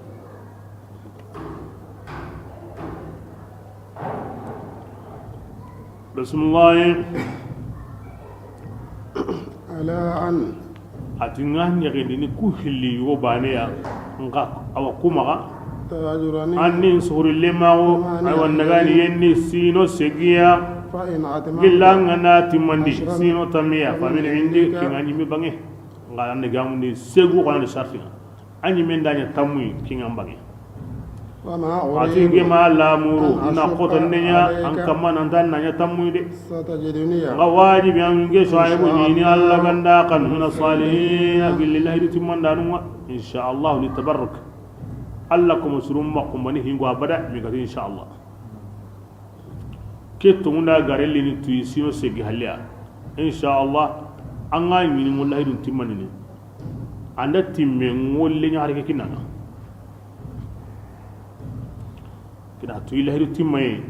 bismillah ala an atinga yagindi ni ku hilli yo baneya nga awa kumaga tajurani annin suri lemawo ay wannagani yenni sino segiya fa in atma gillanga na timandi sino tamiya fa min indi kinga nyimi bange nga ande gamundi segu ko ande sharti anyi men danya tamui kinga bange wa ma atinge ma lamuru na qotonnenya an kamman andan nanya tamui de satajiduni nga wajibi an nge shaibu ni alla ganda kan min salihin billahi timandanu insha Allah li tabarruk allakum surum makum bani hingo abada mi gati insha Allah ketto munda garelli ni tuyi sino segi halia insha Allah anga ni mullahi dun timmanini anda timme ngolle nyaare ke kinana kina tuyi lahidu timmay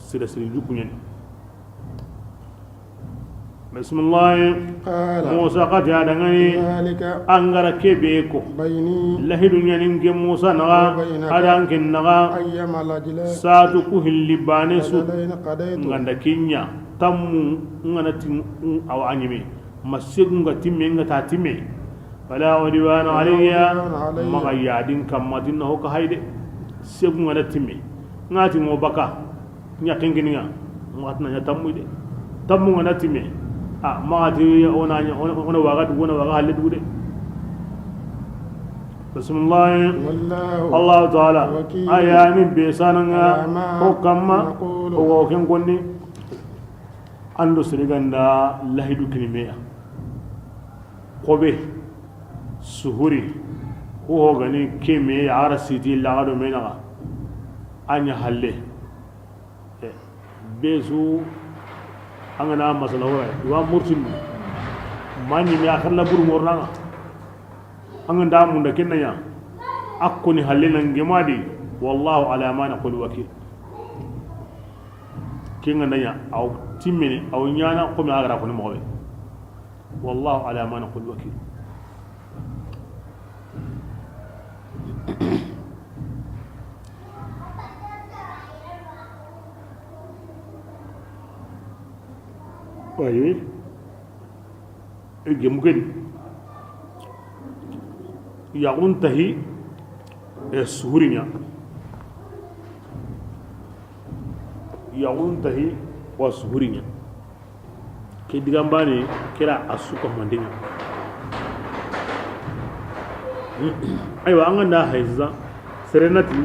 sida sida jukunyen bismillah قال musa qad ya dangani ذلك angara kebeko بيني lahidu nyanin ke musa naga adan kin naga أيما الأجل satu ku hillibane su أجلين قضيت nganda kinya tammu ngana tin aw anyime masigu ngati me ngata time wala udwana alayya maga yadin kamatin ho ka hayde segu ngana time ngati mo baka nyakingininga ngatna nya tammu de tammu ngana time magati ona waga halle dude bismillah Allah ta'ala ayani besananga hokama o ken gonni ando siriganda lahidu kinimeya kobe suhuri ho gani keme ara siti lagado menaga anya halle besu angana masala wa murtin mani mi akhalla bur mornanga anganda munda kennya akuni halina ngemadi wallahu ala ma naqul wakil kinga nanya aw timmini aw nyana ko mi agara ko ni mobe wallahu ala ma naqul wakil waye mungkin yaguntahi suhurinya yaguntahi wa suhurinya ke digambani kira asuka mandinga aywa an ganda haiza serenati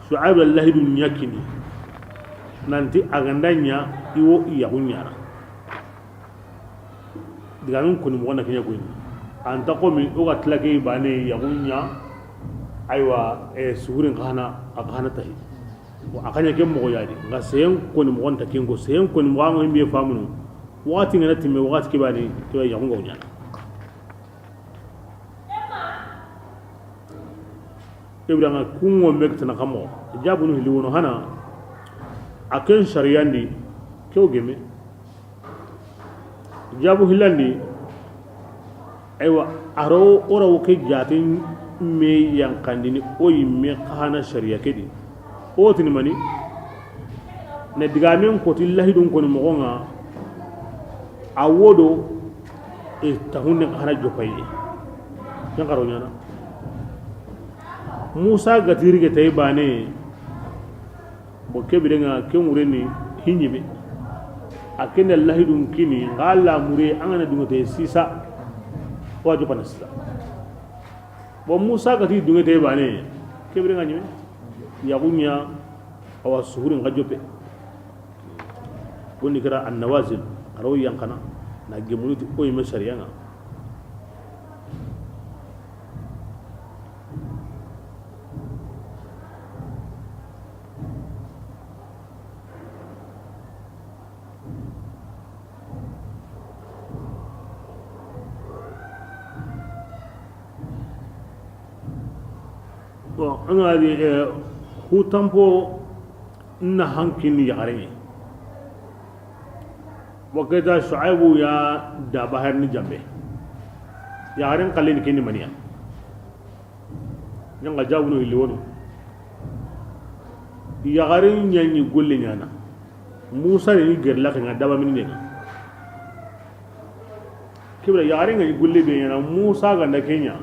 shu'aib allahi dun yakini nanti agandanya iwo yagunyara digamin kuni mo na kenya ko ni anta ko mi o ga tlake bane yagunya aywa suhurin kana akana tahi wa akanya kem mo yadi nga seyen kuni mo on takingo seyen kuni mo ngo mbi famunu wati ngana timme wati ke bane to yagungo nya ibranga kungo mekta na kamo jabunu hiliwono hana aken shariyandi kew geme jabu hilandi aywa aro ora ke jatin me yankandini o yimme khana sharia kedi o tin mani ne digamen ko tillahi dun ko mo gonga awodo e tahunne khana jopaye yan karo nyana musa gatiri ke tay bane bo kebirenga kemureni hinyibe akene lahidun kini ngala mure angana dungete sisa waju panasta bo musa gati dungete bane kebre ngani yagunya awa suhurin gajope bonni kara annawazil aro yankana na gemunuti o yime sharianga anga di hutampo na hankini yare wakata shuaibu ya da bahar ni jambe yaren kalin kini maniya nyanga jawno iliwono yaren nyanyi golle nyana musa ni gerla kan daba min ne kibra yaren ngi golle be nyana musa ga na kenya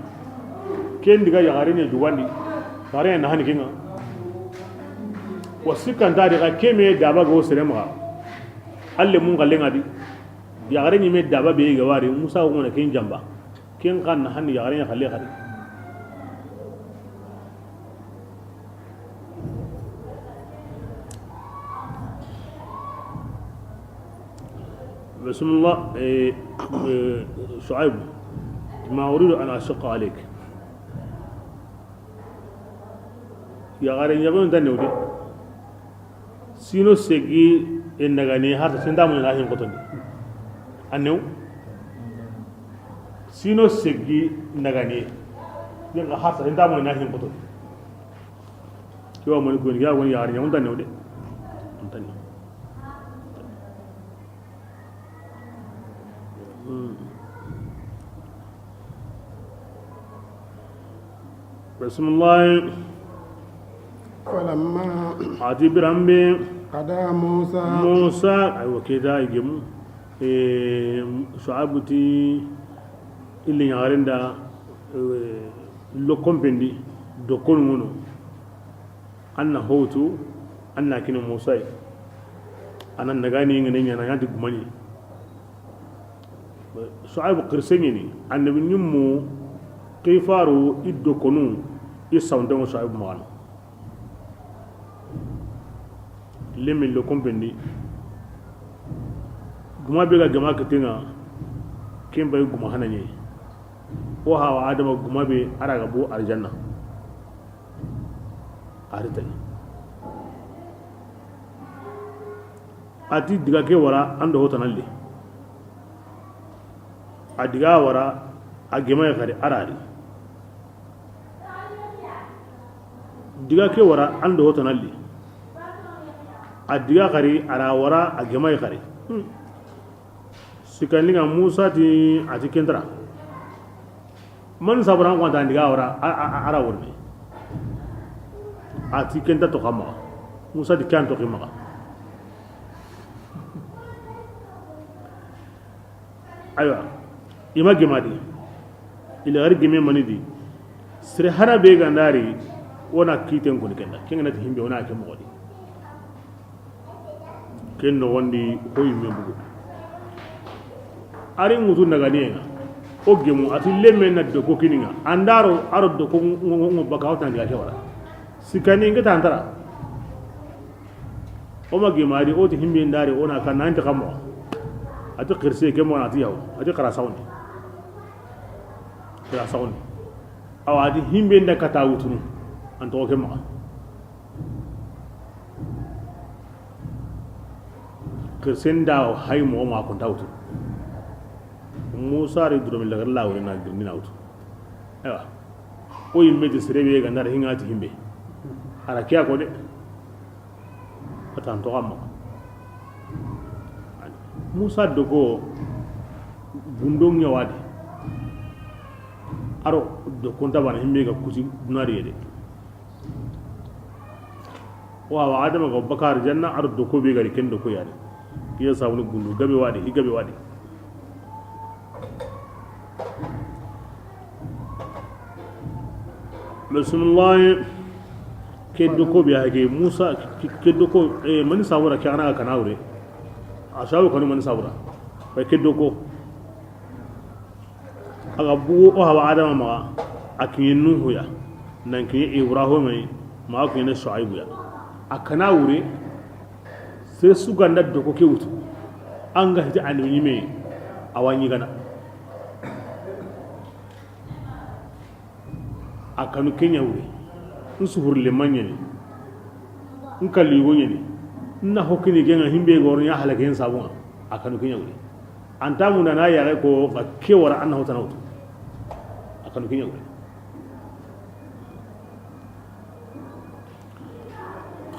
ken diga yaren ne duwandi tare na hani kinga wasikan ta daga keme daba go serema alle mun galle ngadi ya gare ni me daba be ga wari musa ko na kin jamba kin kan hani ya gare ya khalle khari bismillah shuaib ma uridu an ashqa alayk ya gare nyabon tan newde sino segi en nagani harta sendamu na hin kotondi annew sino segi nagani yenga harta sendamu na hin kotondi kiwa mo ko ya woni yaari nyamon tan newde tan بسم الله فلما ati birambe قضى موسى musa aywa keda igemu shu'abuti illi nyarinda lo kompendi do kolmuno anna hotu anna kinu musa anan nagani ngene nyana yanti gumani shu'abu qirsenyini annabi nyummu qifaru iddo konu isawndo shu'abu maana lemin lo kompendi guma be ga gama katinga kemba guma hananye o hawa adama guma be araga bo aljanna arita ati diga ke wara ando hotanalle adiga wara agema ya kare arari diga ke wara ando hotanalle adiga kare ara wara agema ya kare sikandinga musa ti ati kendra man sabran kwanta adiga wara ara wurne ati kenda to kama musa di kanto kima aywa ima gemadi ila har geme manidi sire hana be gandari wona kiten ko kenda kenga nati himbe wona ke modi kendo wondi hoyi membugo ari mutu naga nienga o gemu ati lemme na do ko kininga andaro aro do ko ngo bakaw tan diga kewala sikani ngata antara o ma gemadi o ti himbe ndari wona kan nanti kamo ati qirse ke mo ati yaw ati qara sawni qara sawni awadi himbe nda kata wutunu anto ke ma qirse nda hay mo ma ko tawtu musa ri duro mi la lawo na girni nawtu ewa o yimme de serebe ga ndar hingati himbe ara kiya ko de atan to amma musa dogo bundong nyawadi aro do konta bana himbe ga kuti dunari yede wa adama ga bakar janna aro do ko be gari kendo ko yade kiya sawni gundu gabe wadi higabe wadi bismillah keddo ko be hage musa keddo ko mani sawara kana kanawre asawu kanu man sabra fa keddo ko aga bu o hawa adama ma akin nuhu ya nan kin ibrahim ma akin shuaibu ya akana wure sai su ganda da ko ke wutu an ga hita anuni me awani gana akanu kenya wure in su hurle manya ne in kalli gonye ne na hokini genga himbe goron ya halaka yin sabon akanu kenya wuri anta muna na yare ko ga kewara an hauta nautu akanu kenya wuri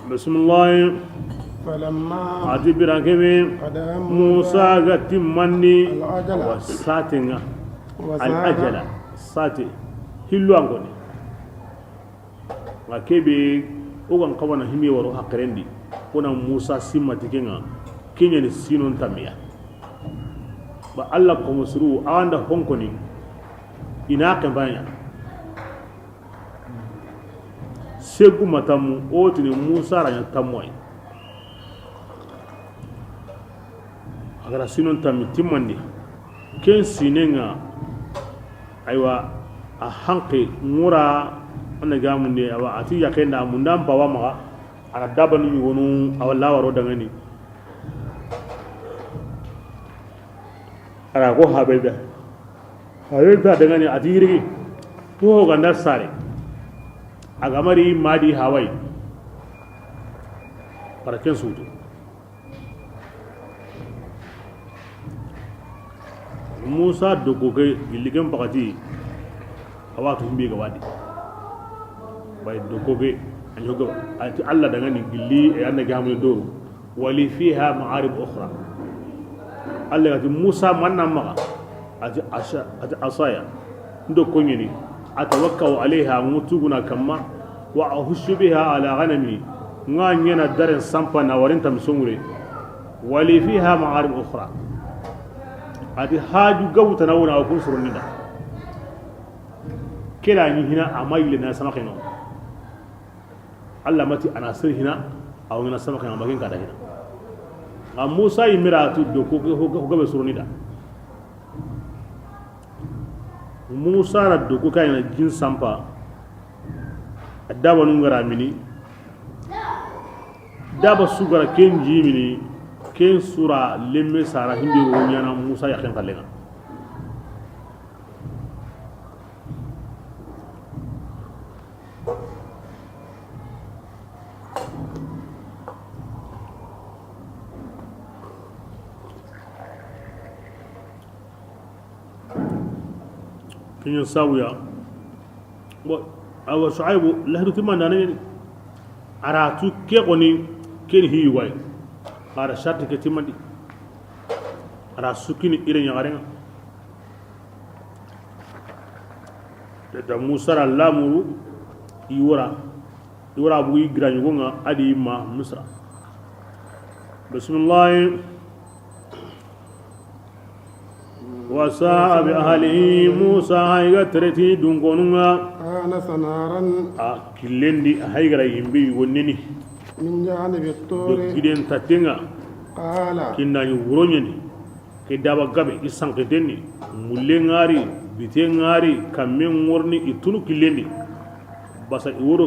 bismillah فلما ati birakebe musa ga timmani wa satinga al ajala sati hillu an goni wa kebe ogan kawana himbe waro hakrendi kuna musa simma tikenga kenya ni sinon tamia ba Allah ko musru awanda honkoni ina kambanya segu matamu otini musa ranya tamoy agara sinon tami timmandi ken sinenga aywa a hanqi ngura ana gamunde awa ati yakenda mundam bawa ma ana dabani wonu awalla waro dangani ara ko habeda dangani adirigi to ganda sare agamari madi hawai paraken sutu musa dogoge gilligen bakati awatu himbe ga wadi bay dogoge anyogo ati alla dangani gilli e anda gamu do wali fiha ma'arib ukhra alla ati musa manna ma ati asaya ndo konyini atawakkau alaiha mutuguna kamma wa ahushu biha ala ghanami nganyana daren sampa na warinta msungure wali fiha ma'arib ukhra ati haju gawta na wona kun surunida kila ni hina amayile na sama kino Allah mati anasir hina aw na sama kino magin kada hina Musa imiratu do ko gabe surunida Musa na do ko kayna jin sampa daba nungara mini daba sugara ken jimini ken sura lemme sara hindi wonyana Musa ya ken kallenga kinyo sawya bo awa Shuaibu lahdu timanda ne aratu ke koni ken hi way ara sharti ke timandi ara sukini ire nyagarenga da Musa lamuru iwara bu igranyu gonga adi ma Misra bismillah wasa bi ahlihi Musa hayga tereti dungonunga آنس نارا kilendi haygara yimbe wonneni من جانب الطور giden tatenga قال kinani wuronyeni ke daba gabe isanketenni mulle ngari bite ngari kamen worni itunu kilendi basa iworo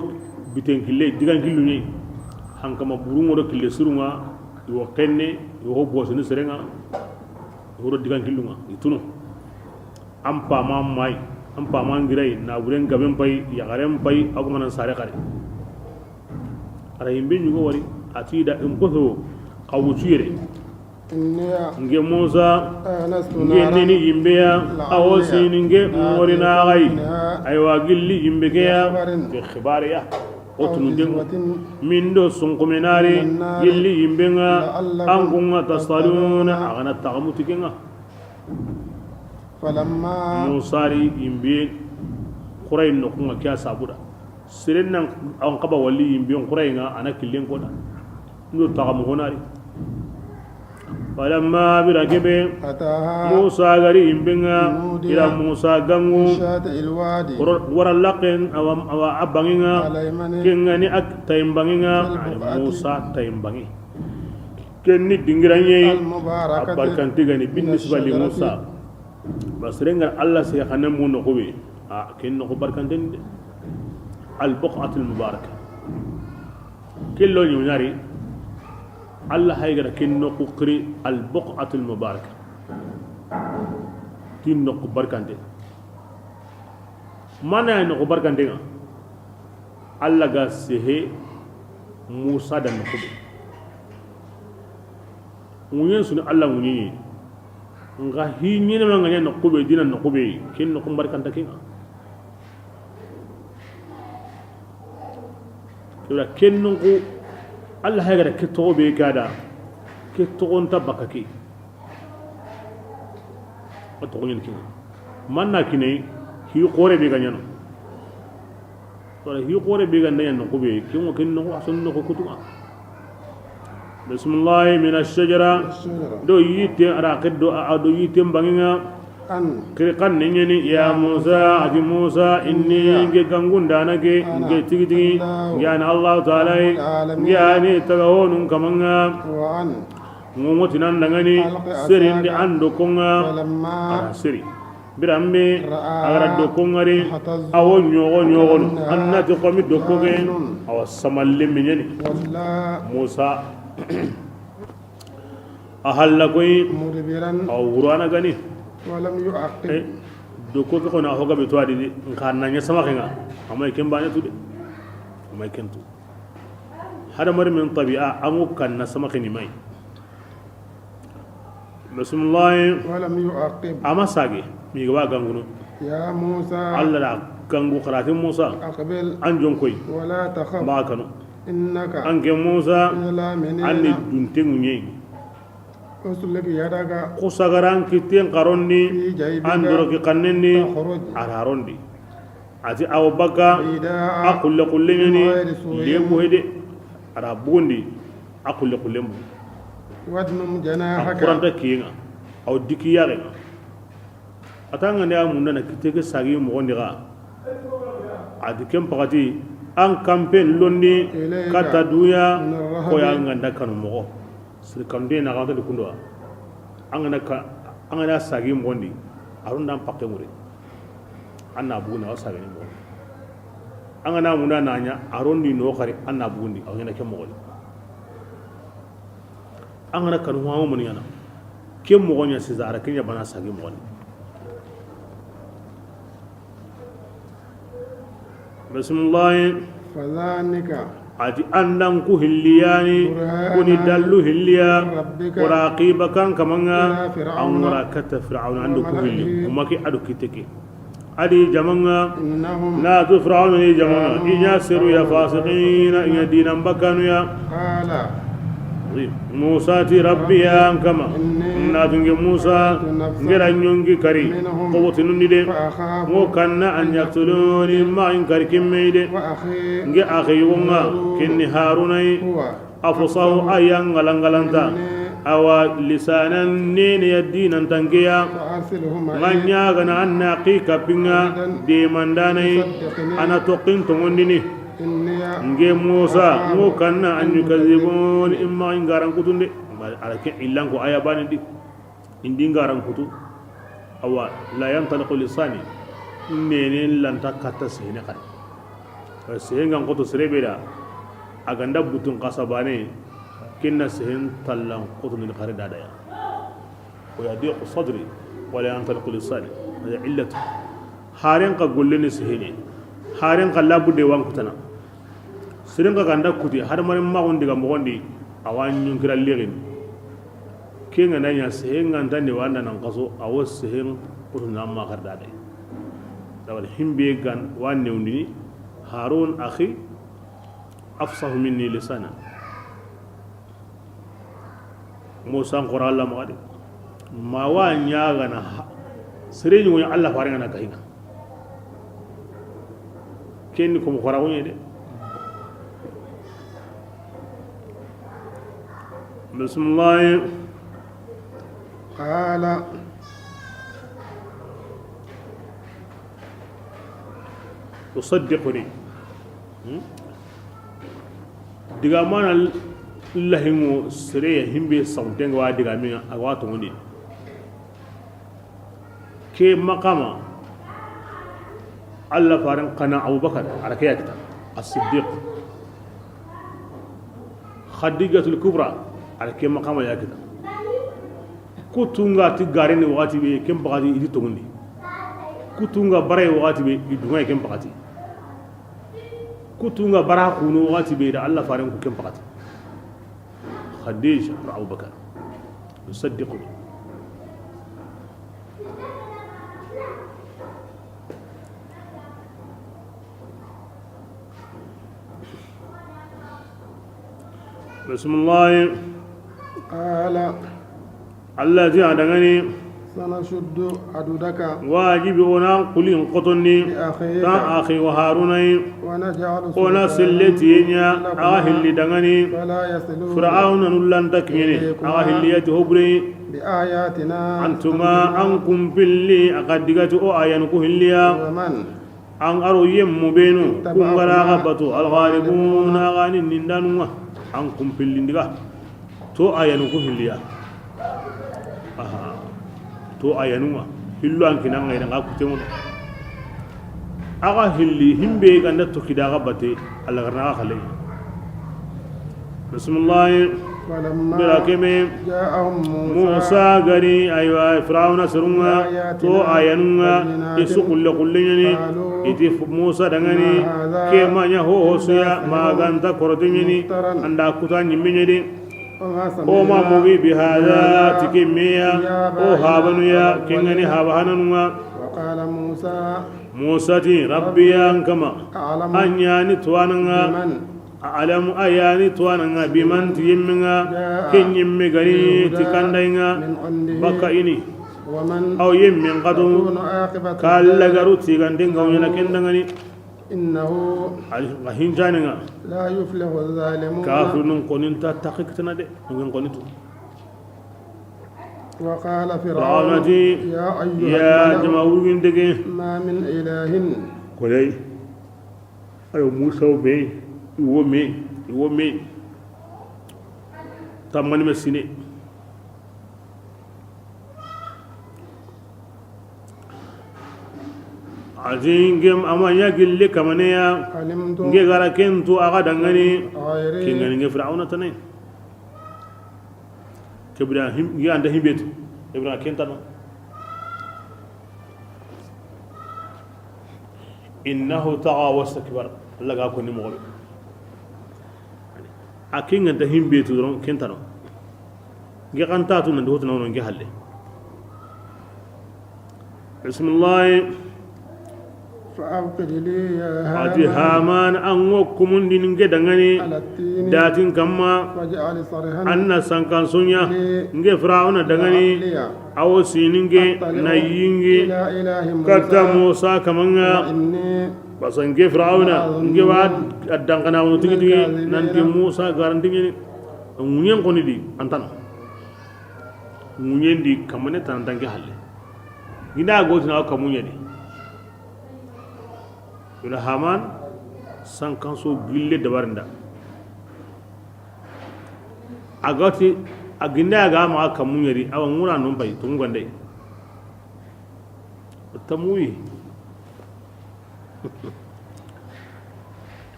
biten kille digan kilunyi hankama burungoro kille surunga iwo kenne iwo bosini serenga iworo digan kilunga itunu ampa mamai ampa mangirai na buren gaben pai ya garen pai agumanan sare kare ara yimbe nyugo wari atida imkoso kawucire nge Musa nge neni yimbe ya awosi nge mori na gai aywa gilli yimbe ke ya ke khibari ya otunu dengo mindo sunkumenari gilli yimbe nga angunga tasaluna agana tagamutikenga فلما musari yimbe kurai no kunga kya sabuda siren nan an kaba wali yimbe kurai nga ana killen koda ndo tagamu honari falamma birakibe أتاها musa gari yimbe nga ila musa gangu شاطئ الوادي warallaqin awa abanginga على يمنه kengani ak taimbanginga musa taimbangi kenni dingiranye المباركة abarkanti gani bin nisba li musa basrenga Allah se xana mu no xobe ken no barkanten al buq'atul mubarakah kello ñu ñari Allah hay gara ken no qri al buq'atul mubarakah tin no barkante mana no barkante nga Allah ga sehe Musa dan no xobe munyen sunu Allah munyen nga hinyene ma nganya no kube dina no kube kin no kumbarkanta kinga kira ken no ko Allah ha gara ke to be kada ke to on tabaka ki o to nyen kinga manna kine hi qore be ganya no to hi qore be ganya no kube kin no asun no ko kutuma bismillah min ash-shajara do yite araqid do yite banginga أن kirqan nyeni ya Musa ati Musa inni ge gangunda nage ge tigiti yana Allah taala yani tagawonun kamanga وأن ngomotinan dangani serin di ando konga فلما seri birambe agara do kongari awo nyogo annati qomi do koge aw samalle menyeni ولا Musa ahalla koy مدبرا aw urana gani ولم يعقب do ko ko na hoga be to adi nkanna nya sama kenga amay kembanya tude amay kentu hada mar min tabi'a amu kan na sama keni mai bismillah ولم يعقب ama sage mi ga gangunu يا موسى Allah da gangu qaratin Musa أقبل an jon koy ولا تخف ba kanu إنك an ke Musa إلى an ni منين dunte munye usulek yadaga kusagaran kitten qarondi fi jaybika andoro ki qannendi takhruj ararondi ati aw baka bidaa akulle kullengeni ghayri su'in. lebu hede ara bundi akulle kullembu wadnum kuranta janahaka kiyenga aw dikiyare atanga ne amunda na kitege sagi mo ndira adi kem pakati an campaign londi Ilayka kata duya min arrahabi. ko ya nganda kanu mo sir kande na gata kundo angana sagi mo ndi arunda pakke muri anna buguna o sagi mo angana munda nanya arondi no khari anna bugundi awena kem mo angana kanu hawo mun yana kem mo nya sizara kenya bana sagi mo bismillah fadhanika ati andan ku hilliyani kuni dallu hilliya waraqiba kan kamanga an warakata fir'auna andu ku hilli umaki adu kiteke adi jamanga innahum la tu fir'auna ni jamanga inya siru ya fasiqina inya dinan bakanu ya qala Musa ti rabbi ya kama na tunge Musa ngira nyongi kari ko wotinundi de fa mo kanna an yaqtuluni ma in karkim meide wa akhi nge akhi wonga kinni harunai huwa afusahu ayang ngalangalanta awa lisanan nene yadinan tangiya فأرسلهم nganya gana anna qika pinga de mandanai ana toqin tongondini إني nge Musa mo kanna an yukazibun imma ingaran kutunde alake illan ko aya bani di indi ngaran kutu awa la yantaliqu lisani nene lanta kata sene kan sehengan kutu serebeda aganda butun kasabane kinna sehen tallan kutu ni khari dada ya wa yadiqu sadri wa la yantaliqu lisani hada illatu haren ka golleni sehene haren ka labudde wankutana siringa ganda kuti har marin magon diga mogondi awan nyunkira lirin kenga nanya sehenga ndani wanda nan kaso awo sehen kutu na ma garda dai dawal himbe gan wanne undini harun akhi afsahu minni lisana musa qura Allah ma gadi ma wanya gana sirin woni Allah faringa na kaina kenni ko mo qura woni de بسم الله قال تصدقني دغامانا لهمو سريه همبي صوتين وا دغامين اغواتو ودي كي مقام الله فارن قنا ابو بكر على كيكتا الصديق خديجه الكبرى على كم مقام يا كده كتونغا تجارين وقتي بي كم بقاتي يدي تغني كتونغا براي وقتي بي يدوما كم بقاتي كتونغا برا كونو وقتي بي الله فارن كم بقاتي خديجه ابو بكر يصدقني بسم الله قال الذي أدعني سنشد عدودك واجب هنا قل قطني بأخيك تا أخي وهاروني ونجعل ونسلتي أهل دغني فلا يصلون فرعون نلن تكمني أهل يتهبري بآياتنا أنتما أنكم باللي أقدقت آيانكم هليا ومن أن أرو يم بينو كم غراغبتو الغالبون أغاني نندانوا أنكم باللي ندغا تو آيانكم هليا to ayanuma hillu an kinan ngai nga kutemu aga hilli himbe ganda to kidaga bate alla garna khale bismillah فلما birakeme جاءهم musa gari aywa fir'auna surunga to ayanunga isu kullu kullini iti musa dangani ke manya ho hosuya maganta korodini anda kutanyi minyedi o ma mugi bi hada tikimiya o habanu ya kengani habahananunga وقال موسى musa ti rabbi ya kama أعلم anyani tuwananga من alamu ayani tuwananga biman tiyimminga kinyimmi gani tikandainga من عنده baka ini ومن aw yimmin qadu تكون عاقبة kalla garu tigandinga wona kendangani إنه hinjaninga لا يفلح الظالمون kafirun qoninta taqiktana de ngin qonitu وقال فرعون فرعونتي يا أيها ya الملأ jama'u dege ما من إله kolai ayo musa be iwo me tamani mesine azingem amanya gille kamane ya علمت nge gara kentu aga dangani غيري kengani nge fir'auna tane kebrahim nge anda himbetu ibrahim kentano innahu ta'a wastakbar Allah ga ko ni mo akin anda himbetu don kentano nge kanta tu nan dotu nan nge halle bismillah فأوقد لي يا ati هامان haman an wokumun din nge dangani على التين datin kamma واجعل صرها anna sankan sunya nge fir'auna dangani لي awo sininge na yinge إلى إله kata موسى musa kamanga إني basan nge fir'auna nge wa addankana wono tigi tigi nanti musa garantinge ngunyen koni di antana ngunyen di kamane tan tanke halle ginda gotina kamunya di ila haman sankan so gille dabarinda agati aginda ga ma kamunyari awan ngura non bai tun gonde tamuyi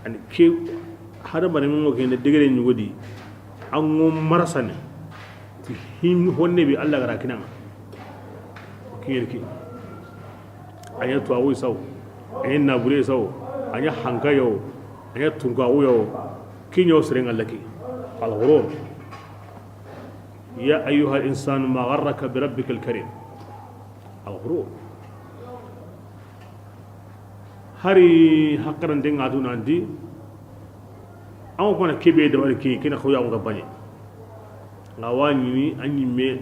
ani ke hada bare mun ngoke ne degere nyugodi an ngom marasane ti him honne bi Allah gara kinanga kiyerki ayatu awu saw ayen nabure saw anya hanka yo anya tunga yo kinyo sirenga laki al ghurur ya ayyuha al insanu ma gharraka bi rabbika al karim al ghurur hari hakaran den adu nandi an ko na kebe da barke kina khoya on gabanye ngawani ni anyime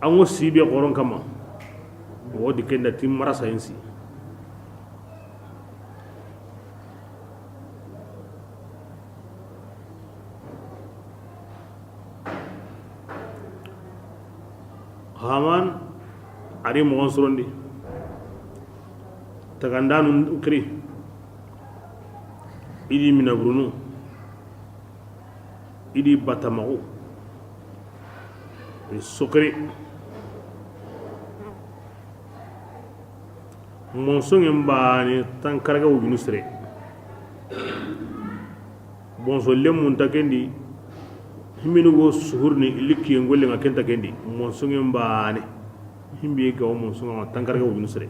an wasibe qoron kama wodi kenda tim marasa insi haman ari mo gonsurondi tagandanu kri idi minabrunu idi batamagu sukri monsongin bani tankarga wujunu sire bonso lemun takendi himinu go suhurni likki ngolle nga kenta kendi monsongin bani himbi ga monsonga tankarga wujunu sire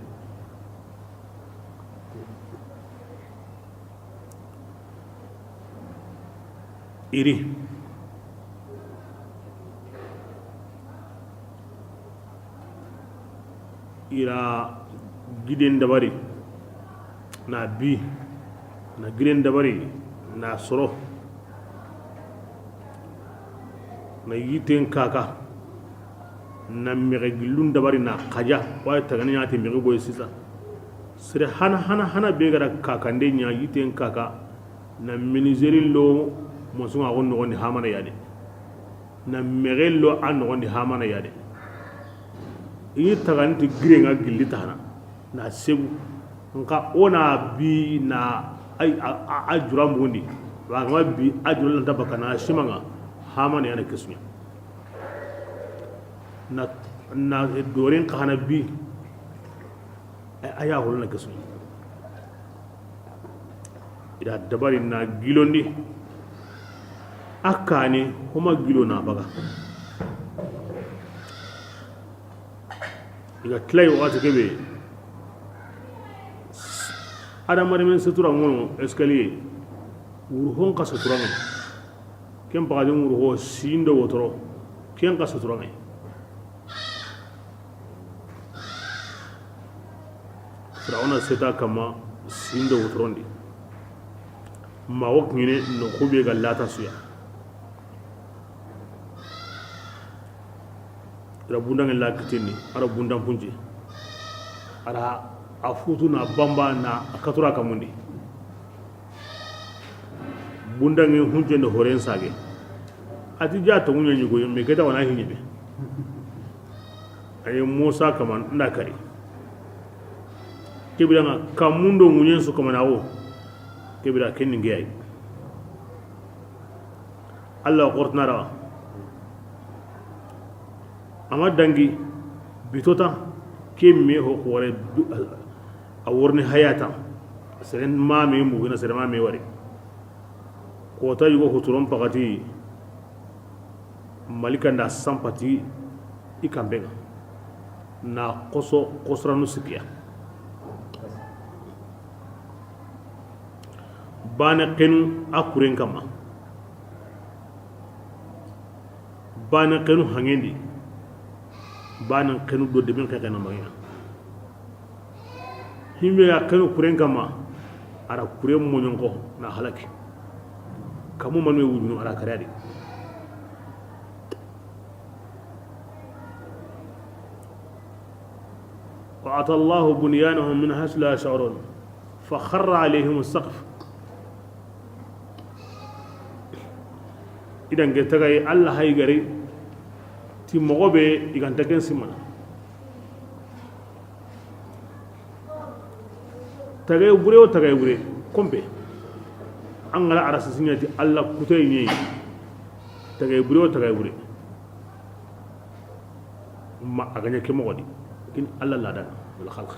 iri ira giden dabari na bi na giden dabari na soro na yiten kaka na mere gilun dabari na kaja way tagani ati mere boy sisa sire hana be gara kaka ndenya yiten kaka na ministeri lo mosunga gonno gondi hamana yade na mere lo an gondi hamana yade yi taganti girenga gilli tana na sebu nka ona bi na ay ajuram gondi wa ma bi ajul lanta bakana shimanga hamana yana kisunya na dorin kana bi aya holna kisunya ida dabari na gilondi akani homa gilo na baga iga tlay wati kebe adamare men sutura ngono escalier wurhon ka sutura ngai kem baga wurho sindo wotoro kem ka sutura ngai Fir'auna seta kama sindo wotorondi ma wokni no khube ga lata suya rabundan la kitini ara bundan punje ara afutu na bamba na akatura kamundi bundan hunje no horen sage ati ja to munye nyugo me keta wana hinye ay Musa kaman nda kare kebira nga kamundo munye su kamana wo kebira ken ngey Allah qortnara ama dangi bitota kemme ho qore aworni hayata seren ma me mu gina seren ma me wari ko ta yugo huturon pakati malika nda sampati ikambenga na kosranu sikiya bana kenu akuren kama bana kenu hangendi bana kenu do de ben kaka na magina himbe ya kenu kuren kama ara kuren mononko na halaki kamu manwe wujunu ara karade وأتى الله بنيانهم من حيث لا يشعرون فخر عليهم السقف إذن كتغي الله هاي غري تي مغوبة إذن تكن سمنا تغي بري كمبي أنغلا على سنية الله كتيني تغي بري ما أغنى كمغودي لكن الله لا دانا بالخلق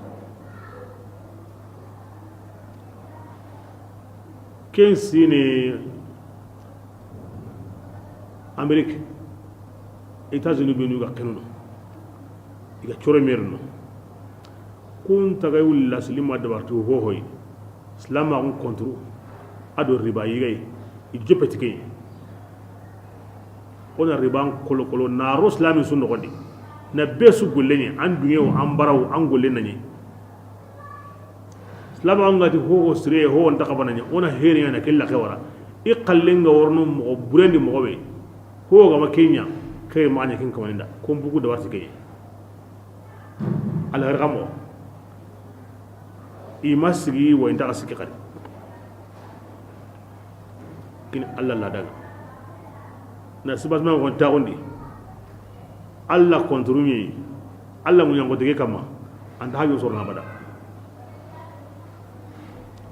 كين سيني أمريكا إتازني بينو كنونو إذا شوري ميرنو كون تغيو الله سليم أدبارتو هوي سلام أون كنترو أدو الربا يغي إجبتكي ona riban kolo naro islami sunno godi na besu gulleni an dunyewo an barawo an gulleni nanye islami an gati ho sire ho on takabana nye ona heri na kella khawara iqallenga worno mo burendi mo be ho ga makenya kay maanya kin kamanida ko bugu da warti kay al harqamo imasigi wa inta asiki qari kin alla la daga na sibas ma won tawondi alla kontrumi alla mun yango dege kama anda hayo sorna bada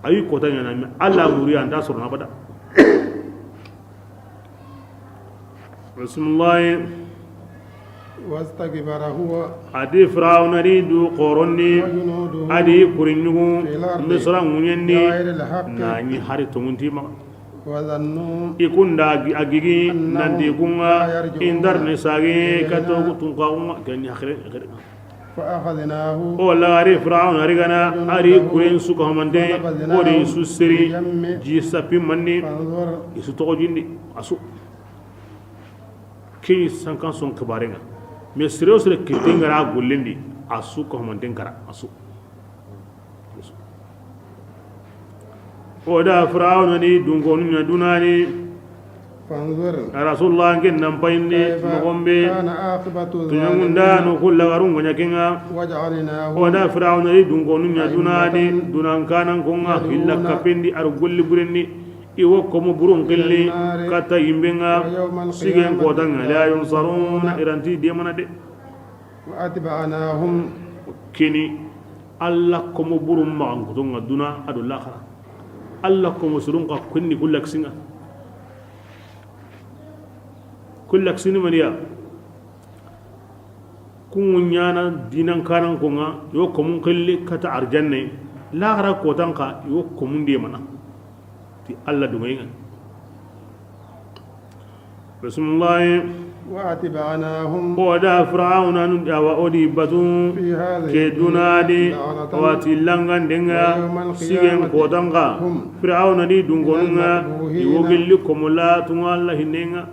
ayi ko tanya na alla muri anda sorna bada rasulullah واستكبر هو adi فرعون ridu qoronni adi kurinnugo misra munyendi nani hari tungunti ma وظنوا ikunda agigi nandi kunga indar nisage kato tunqauma kan yakhre فأخذناه ولا ari فرعون arigana ari kuren su ko mande odi su seri ji sapi manni فانظر isu to jindi asu ki sankan son kabarenga mais sere sere kitengara gollendi asu ko mande kara asu oda فرعون ni dungonu na dunani فانظر رسول الله كن نمبيني مغمبي كان عاقبة تنموندا نقول لغرون ونكينا وجعلناه ودا فرعون لي دونغونو دوناني دونان كانن كونغا إلا كبندي أرغول برني إيوكم برون قلي كتا يمبنغا سيغن قوتان لا ينصرون إرانتي ديمانا دي وأتبعناهم كيني الله كم برون ما أنكتونغا دونا أدو الآخرة الله كم سرونغا كني كلك سيغا كلك سيني منيا كونيانا دينان كانان كونغا يو كومون قلي كتا أرجاني لا غرا كوتانكا يو كومون ديمانا في الله دوميغا بسم الله وأتبعناهم ودا فرعون ندى وأودي باتون في هذه كدونا دي واتي لانغان دنغا سيغن كوتانكا فرعون دي دونغونغا يوغل لكم لا تنغا الله هنينغا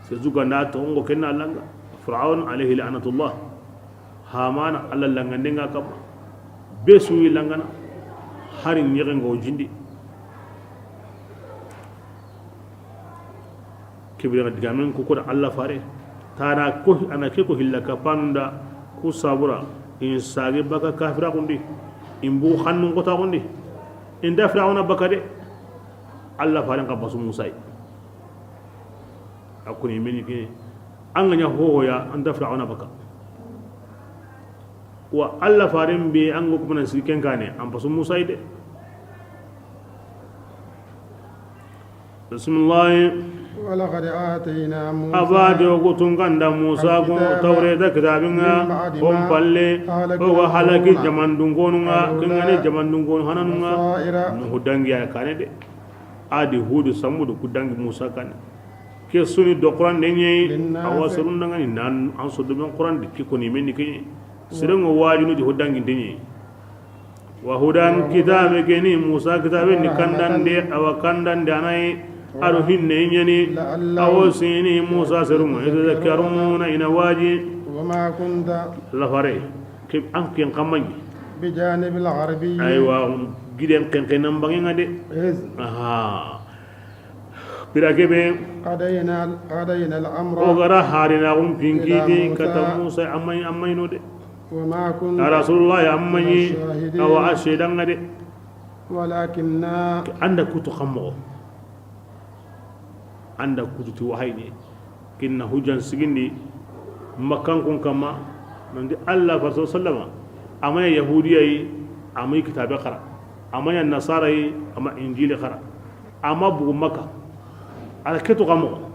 سيزوغا ناتونغو كنا لانغا فرعون عليه لعنة الله هامان الله لانغان دنغا كما بسوي لانغانا هارين يغنغو جندي kibira digamen ko ko Allah fare tara ko ana ke ko hilla ka panda ku sabura in sage baka kafira kundi imbu khannun ko ta kundi inda fir'auna baka de Allah fare ka basu Musa akuni mini ke an ganya hoya anda fir'auna baka wa Allah fare be an go kuma siken kane an basu Musa de bismillah ولقد آتينا موسى أبادو كتنغان دا موسى توريد كتابنا هم بالي هو حلقي جمان دنگونغا كنغاني جمان دنگون هنانغا نهدنگي آكاني دي آدي هود سمود كدنگ موسى كاني كي سوني دو قرآن دنيا أواسرون دنغاني نان أنسو دمين قرآن دي كي كوني مني كي سرنغ واجنو دي هدنگي دنيا وهدان كتاب كيني موسى كتابي نكندان دي أو كندان دي أناي أرو هني يعني أو سيني موسى سرهم يتذكرون إن واجي وما كنت لفري كيف أنكين كمان بجانب الغربي أيوة جدًا كن نمبعين هذا براكبه قضينا الأمر وغرا هارنا كينكيدي كتب موسى أمي نودي وما كنت رسول الله أمي أو أشهدنا ده ولكننا عندك كتو خمو anda kututi wahayni kinna hujan sigindi makkan kun kama nandi Allah fa sallama amaya yahudiyai amay kitabe khara amaya nasarai ama injili khara ama bu makka ala keto kamo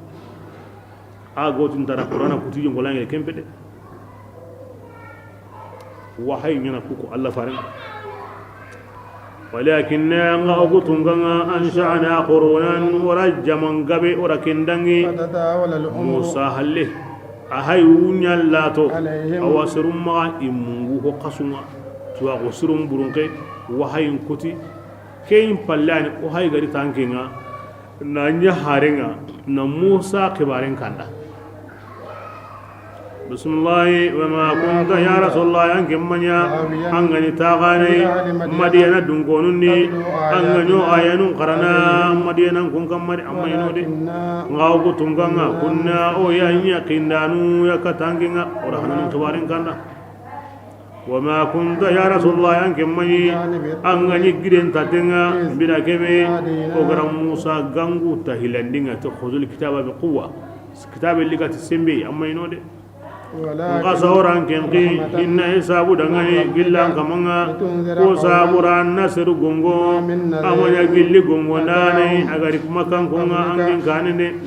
a gotin tara qur'ana kutuji ngolange kempede wahay nyana kuko Allah faran ولكن أغوتون أنشأنا قرونا ورجما قبي وركندني موسى هله أهيون يلاتو أو سرم ما إموه قسما توا سرم برونكي وهاي كوتي كين بلان وهاي غري تانكينا نانيا هارينا نموسى كبارين كاندا بسم الله وما كنت يا رسول الله أنك منيا أنغني تاغاني مدينة دنقونني أنغنيو آيانو قرنا مدينة كنكم مدي أمينو دي غاوكو تنغانا كنا أو يهنيا كندانو يكتانكينا ورحنا نتوارين كانا وما كنت يا رسول الله أنك منيا أنغني جرين تاتينا بنا كمي وقرم موسى غانغو تهيلاندينا تخذ الكتاب بقوة كتاب اللي كانت السنبي أمينو دي ngasoran kenki inna hisabu dangani gillan kamanga ko saburan nasir gongo amanya gilli gongo nane agari makan kunga angin kanene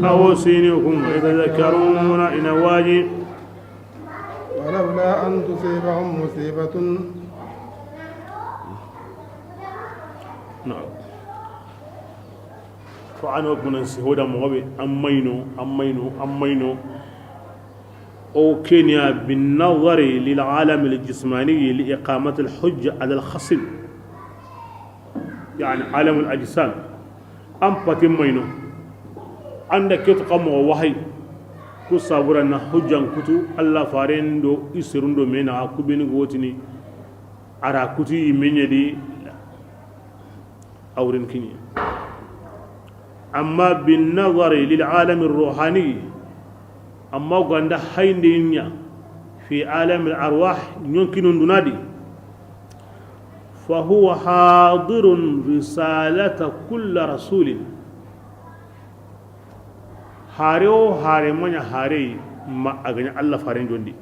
awo sini kunga yatadhakkaruna ina waji ولولا أن تصيبهم مصيبة نعم فعنوا كنا سهودا مغبي أمينو أو كينيا بالنظر للعالم الجسماني لإقامة الحجة على الخصم يعني عالم الأجسام أم باتمينو عندك يتقام وحي كصابر أن حجة كتو الله فارندو يسرندو منا كوبين غوتني على كتو من يدي أورن كينيا أما بالنظر للعالم الروحاني أما عند حيندينيا في عالم الأرواح يمكن أن ننادي فهو حاضر رسالة كل رسول هاري من هاري ما أغنى الله فارن جندي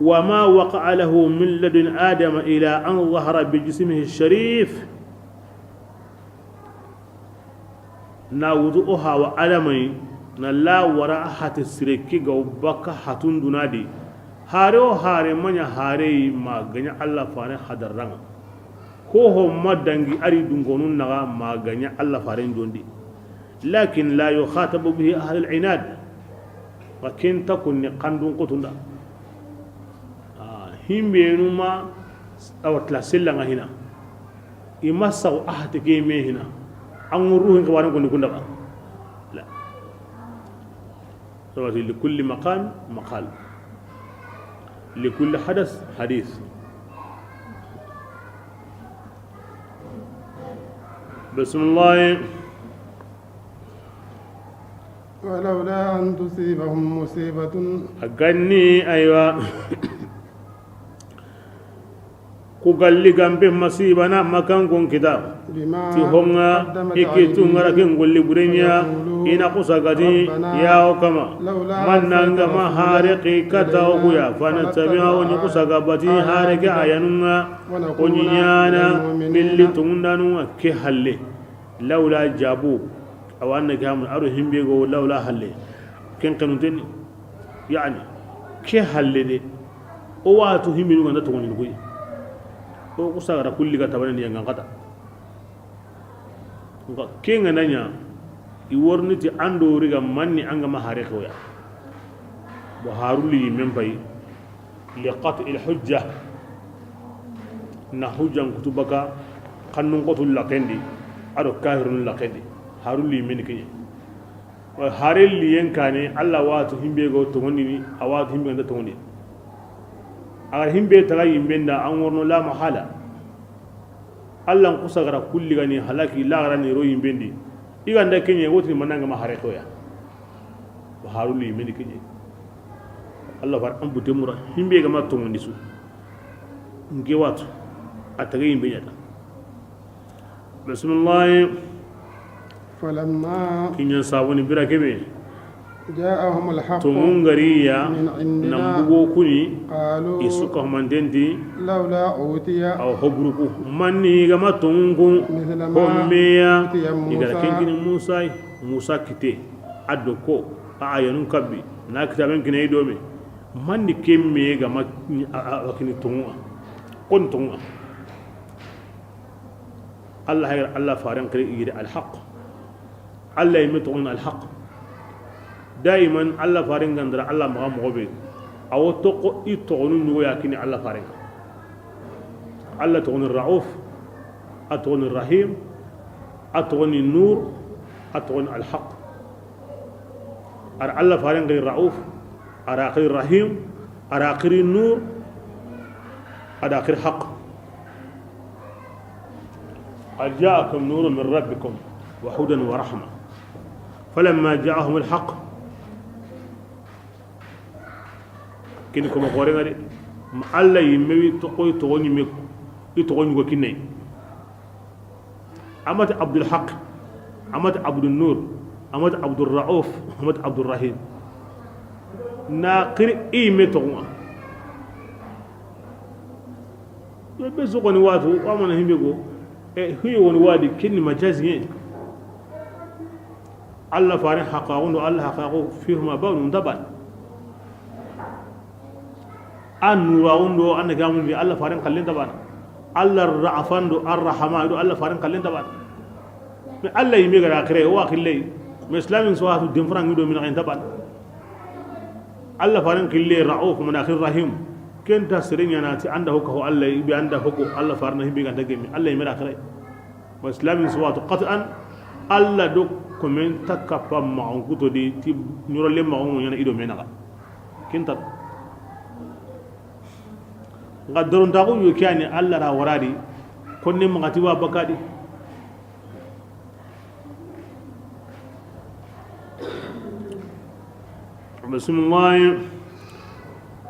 وما وقع له من لدن آدم إلى أن ظهر بجسمه الشريف ناوضوها وعلمي نلا وراء حت السركي جوبك حتون دنادي هاري من هاري ما غنى الله فارن حدرنا هو ما دنجي أري دنقونون نغا ما غنى الله فارن جندي لكن لا يخاطب به أهل العناد وكن تكون قندون قطنا هم بينما أو تلاسلنا هنا يمسوا أحد كيمين هنا أمروهم كوارن كنا لا لكل مقام مقال لكل حدث حديث بسم الله ولولا أن تصيبهم مصيبة أغني أيوة kugalli gambe masibana makan kon kita بما ti honga قدمت ikitu ngara أيديهم ken golli burenya ina kusagati ya kama mananga ma hariki kata okuya fana tabi'a woni kusagabati hariki ayanunga onyana billi tungundanu ke halle laula jabu awanna gamun aro himbe go laula halle ken kanuten yani ke halle de o watu himbe nganda tungoni ko o kusagara kulli ga tabane yang ngata kenga nanya i worniti ando riga manni anga ma hare khoya bo haruli membay li qat' al hujja na hujjan kutubaka kannun qotul laqendi ado kahirun laqendi haruli men kenye wa hareli yenkane alla watu himbe go to woni awatu himbe ngata to woni agar himbe taga yimbenda an worno la mahala Allah kusagara kulli gani halaki la garani ro yimbendi iganda kenye woti mananga ma hare toya wa haruli yimbendi kenye Allah far an bute mura himbe ga matto ngondi su nge watu ataga yimbe nyata bismillah فلما kinya sabuni birakebe جاءهم الحق tungariya من عندنا nambugo kuni قالوا isuka mandendi لولا أوتي aw hobruku manni ga matungu مثل ما hommeya أوتي igara kenkini موسى musa kite addo ko a ayanun kabbi na kitaben kine idome manni kemme ga makini tunga kon tunga Allah hayr Allah faran kare ida al haqq Allah yimtun al haqq daiman Allah faran gandara Allah ma mobe awo to ko itonu nugo yakini Allah faran Allah tugni rauf atugni rahim atugni nur atugni al haqq ar Allah faran غير rauf ara غير rahim ara غير nur ada غير haqq قد جاءكم نور من ربكم وهدى ورحمة فلما جاءهم الحق كنكم قورين غادي الله يمي توي توغني مي يتوغني وكيني أمات عبد الحق أمات عبد النور أمات عبد الرؤوف أمات عبد الرحيم ناقر إي متوغا بزوغني واتو وامنا هيمبيغو هي ونوادي كني مجازين الله فارن حقاقون الله حقاقو فيهما بون دبل ان نوراون دو ان غامن بي الله فارن كلين دبل الله الرعفان دو الرحمن دو الله فارن كلين دبل الله يمي غرا كري واخ لي مسلمين سواتو ديفران دو من عين دبل الله فارن كلي رؤوف من اخر رحيم kenta serinya nati anda hoko Allah bi anda hoko Allah farna himbe ganda gemi Allah yimira kare wa islamin suwatu qat'an Allah do komen takapa ma on kuto di ti nyuro le ma on yana ido menaga kenta ngadoron ta ko yokiani Allah ra waradi konne magati wa bakadi bismillah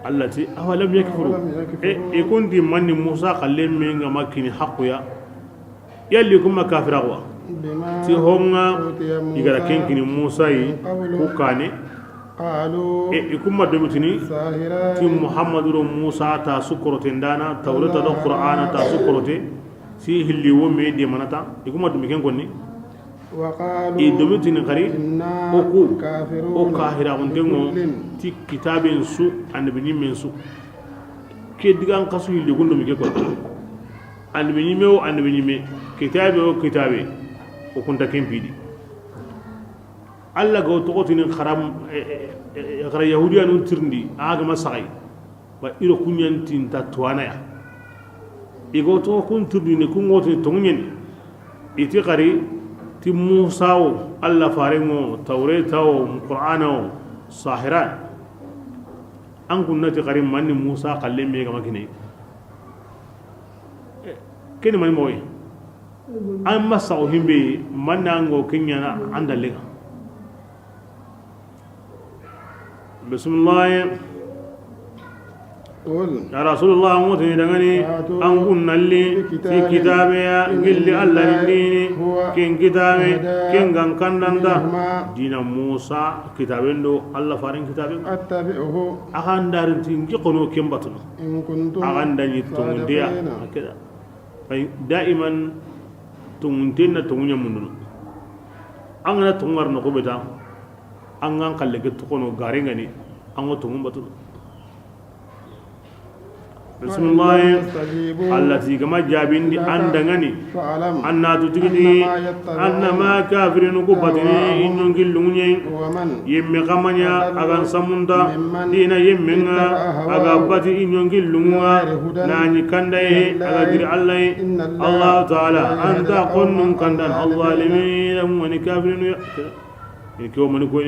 التي أولم يكفروا يكون دي من موسى قال من مكين حقيا يلي كما كافر أغوا تي هونغا يغرا كين موسى وكاني قالوا يكون ما دمتني تي محمد موسى تا سكرتين دانا توراة دا قرآن تا سكرتين سي اللي ومي دي مناتا يكون ما دمكين كوني وقالوا دمتني قري اوكو كافرون o kahira on dengo ti kitaben su annabi nyimmen su ke digan kasu yille gondo mi ke ko annabi nyimme o annabi nyimme kitabe o kitabe o kunta kempidi alla go to otini kharam gara yahudiya nun tirndi aga masai wa iro kunyantin ta tuwana ya igo to kun turdi ne kun ngoti to nyen iti qari ti Musa o Allah farengo Taurata o Qur'ana o sahiran an kunnati qarim man Musa qalle me ga makine keni man moy an masa o himbe man nango kenya na andalega bismillah قل يا رسول الله موتني دغني ان كنا لي في كتابي قل الله لي كين كتابي كين كان كندندا دين موسى كتابندو الله فارين كتابي أتبعه اخان دارنتي جقنو كيم باتنا إن كنتم اخان داني تونديا صادقين. كده دائما توندينا تونيا مندو angana tungar no ko beta angan kalle ke to kono garengani ango tungum batu bismillah allati kama jabindi andangani فاعلم anna tutugidi annama kafirinu kubatini innun gillunye ومن yemme kamanya agan samunda dina yemmenga aga bati innun gillunga nani kandaye aga dir allah allah taala anta qonnun kandan zalimin wani kafirinu ya ko man ko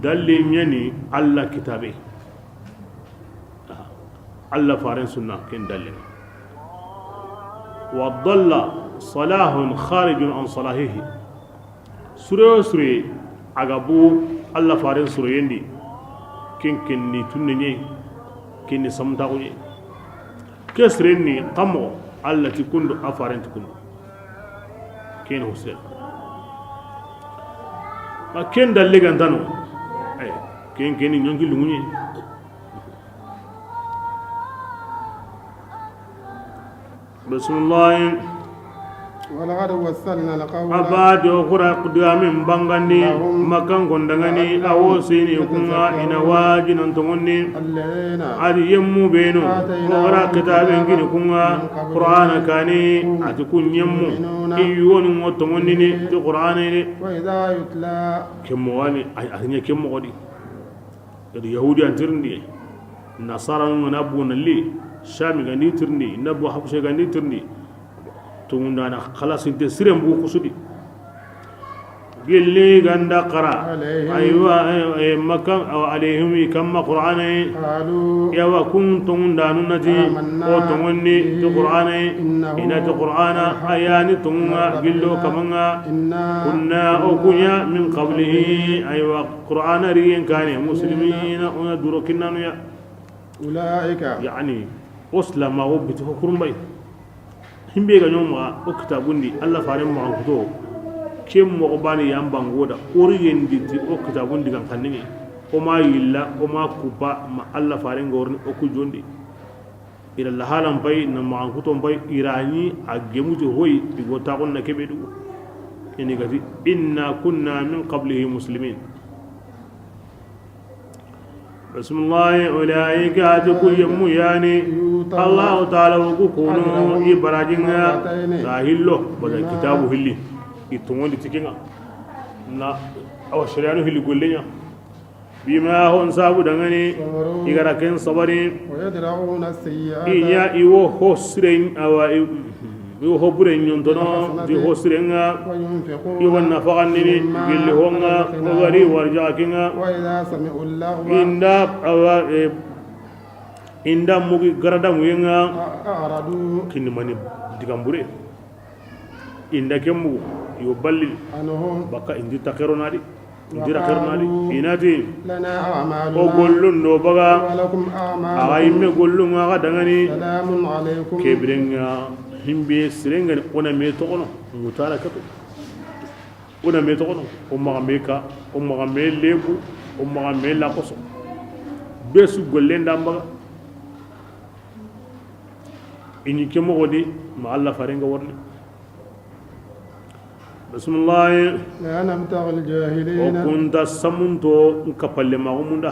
dalli nyani allah kitabe الله فارن سنة كن دلنا وضل صلاح خارج عن صلاحه سوري عقبو الله فارن سوري يندي كن نتونني كن سمتاوني كسرني قمو الله تكون أفارن تكون كن حسين ما كن دلنا دانو أي كن ينجي لوني بسم الله ولقد وصلنا القول أباد أخرى قدام بانغاني مكان كندغاني أو سيني كنا إن واجن أنتمني الذين أدي يمو بينو أخرى كتاب كنا كنا قرآن كاني أتكون يمو إيون وتمني في قرآن وإذا يتلى كمواني أهني كمو غدي اليهودي أنترني نصارى نبون اللي شامي غني ترني نبو حبشة غني ترني تونانا خلاص انت سيرم بو خسودي قلي غندا قرا ايوا مكان او عليهم كما قران قالوا يا كنتم دانو نتي او توني في قران ان القران ايان تونغا قلو كما كنا او كنيا من قبله ايوا قران رين كان مسلمين ندركنا يا أولئك يعني أسلم ما وبته كرمبي هم بيجا يوم أكتابوندي الله فارم ما أنكتو كم مقباني يام بانغودا أوريين دي أكتابوندي كان كنني وما يلا وما كوبا ما الله فارم غورني أكوجوندي إلى الله حالم باي نما أنكتو باي إيراني أجمعه هوي بيقطعون نكبدو يعني كذي إنا كنا من قبله مسلمين بسم الله أولئك أتكو يمو يعني الله تعالى وكونوا إبراجنا ساهلو بدا كتابه اللي يتمون تكينا نا أو شريانه اللي قلنا بما هو نسابو دغني يغركن صبرين ويدرعون السيئات إيا إيوه هسرين أو إيوه برين ينتنا دي هسرين وينفقون يوان نفقنني قل هونا وغري ورجاكنا وإذا سمعوا اللغو inda mugi garada muyenga أعرضوا kini mani digambure inda kemu yo balli عنهم baka indi takero nadi indi takero nadi inati لنا o أعمالنا gollun no baga ولكم أعمالكم ayimme gollun aga dangani سلام عليكم kebrenga himbe sirenga ona me to ono mutala kato ona me to ono o maga meka o maga me lebu o maga me la koso besu gollenda mbaga ini kemo godi ma Allah farenga worne bismillah لا نبتغي الجاهلين وكنت سمنتو كفل ما غمدا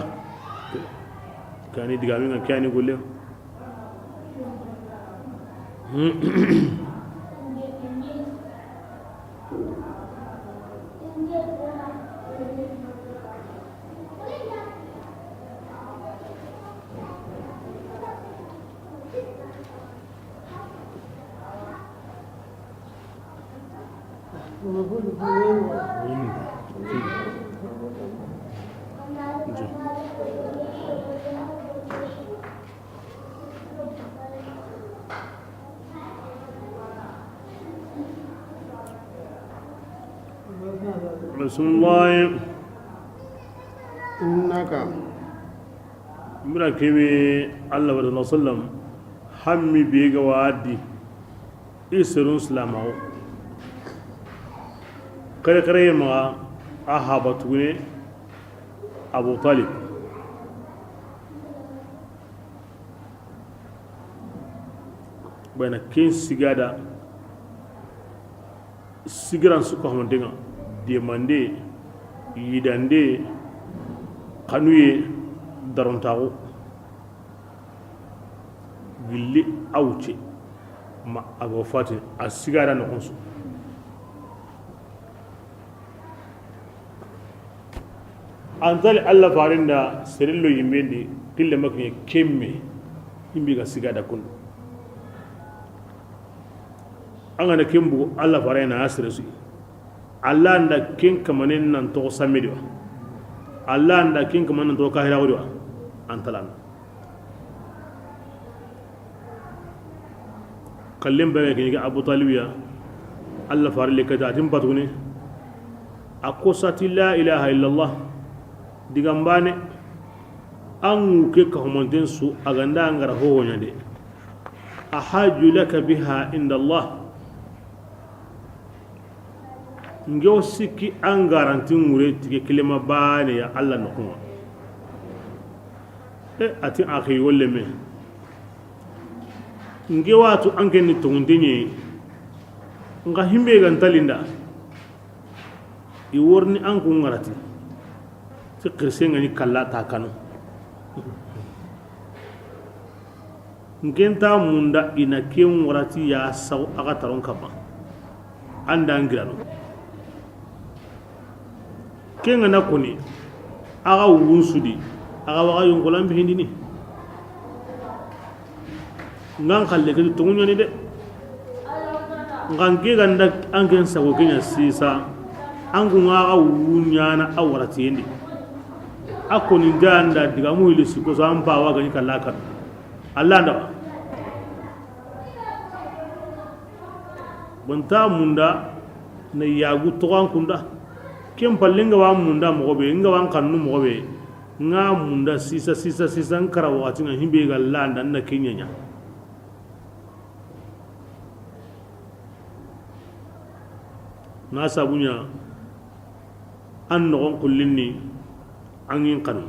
كان يدغامين كان يقول له بسم الله إنك mira kebe Allah wa sallam hammi bega wadi isrun salamawo kare kare ma ahabatu ne Abu Talib bana ken sigada sigiran su ko hamandenga demande yidande kanuye darontago gilli awce ma abo fati a sigara na konsu antali Allah farinda serillo yimbendi kille makne kemme yimbi ga sigada kun angana kembu Allah farina asresu Allah nda ken kamanen nan to samedi wa Allah nda ken kamanen to kahira wa antalan kallem bawe ke Abu Talibiya Allah farle ka jatin patune akosati la ilaha illallah digambane an ke ka homonten su aganda ngara ho wonyade ahaju laka biha inda Allah ngew sikki an garanti ngure tige kilima bane ya Allah no kuma ati akhi wolle me ngewatu anke ni tungundinye nga himbe gantalinda I worni an ku ngarati ti kirsenga ni kalla ta kanu ngenta munda ina ken warati ya saw aga taron kaba anda ngirano kenga na kuni aga wunsudi aga waga yongolan bihindini ngan khalle ke tungunya ni de ngan ke ganda angen sago kenya sisa angu ngaga wunyana awarati ndi akoni ganda diga mu ile siko so amba waga ni kalaka Allah nda banta munda na yagu tokan kunda kem pallenga wa munda mogobe nga wan kannu mogobe nga munda sisa nkara wakati nga himbe ga landa na kenyanya na sabunya an nogon kullinni an yin kanu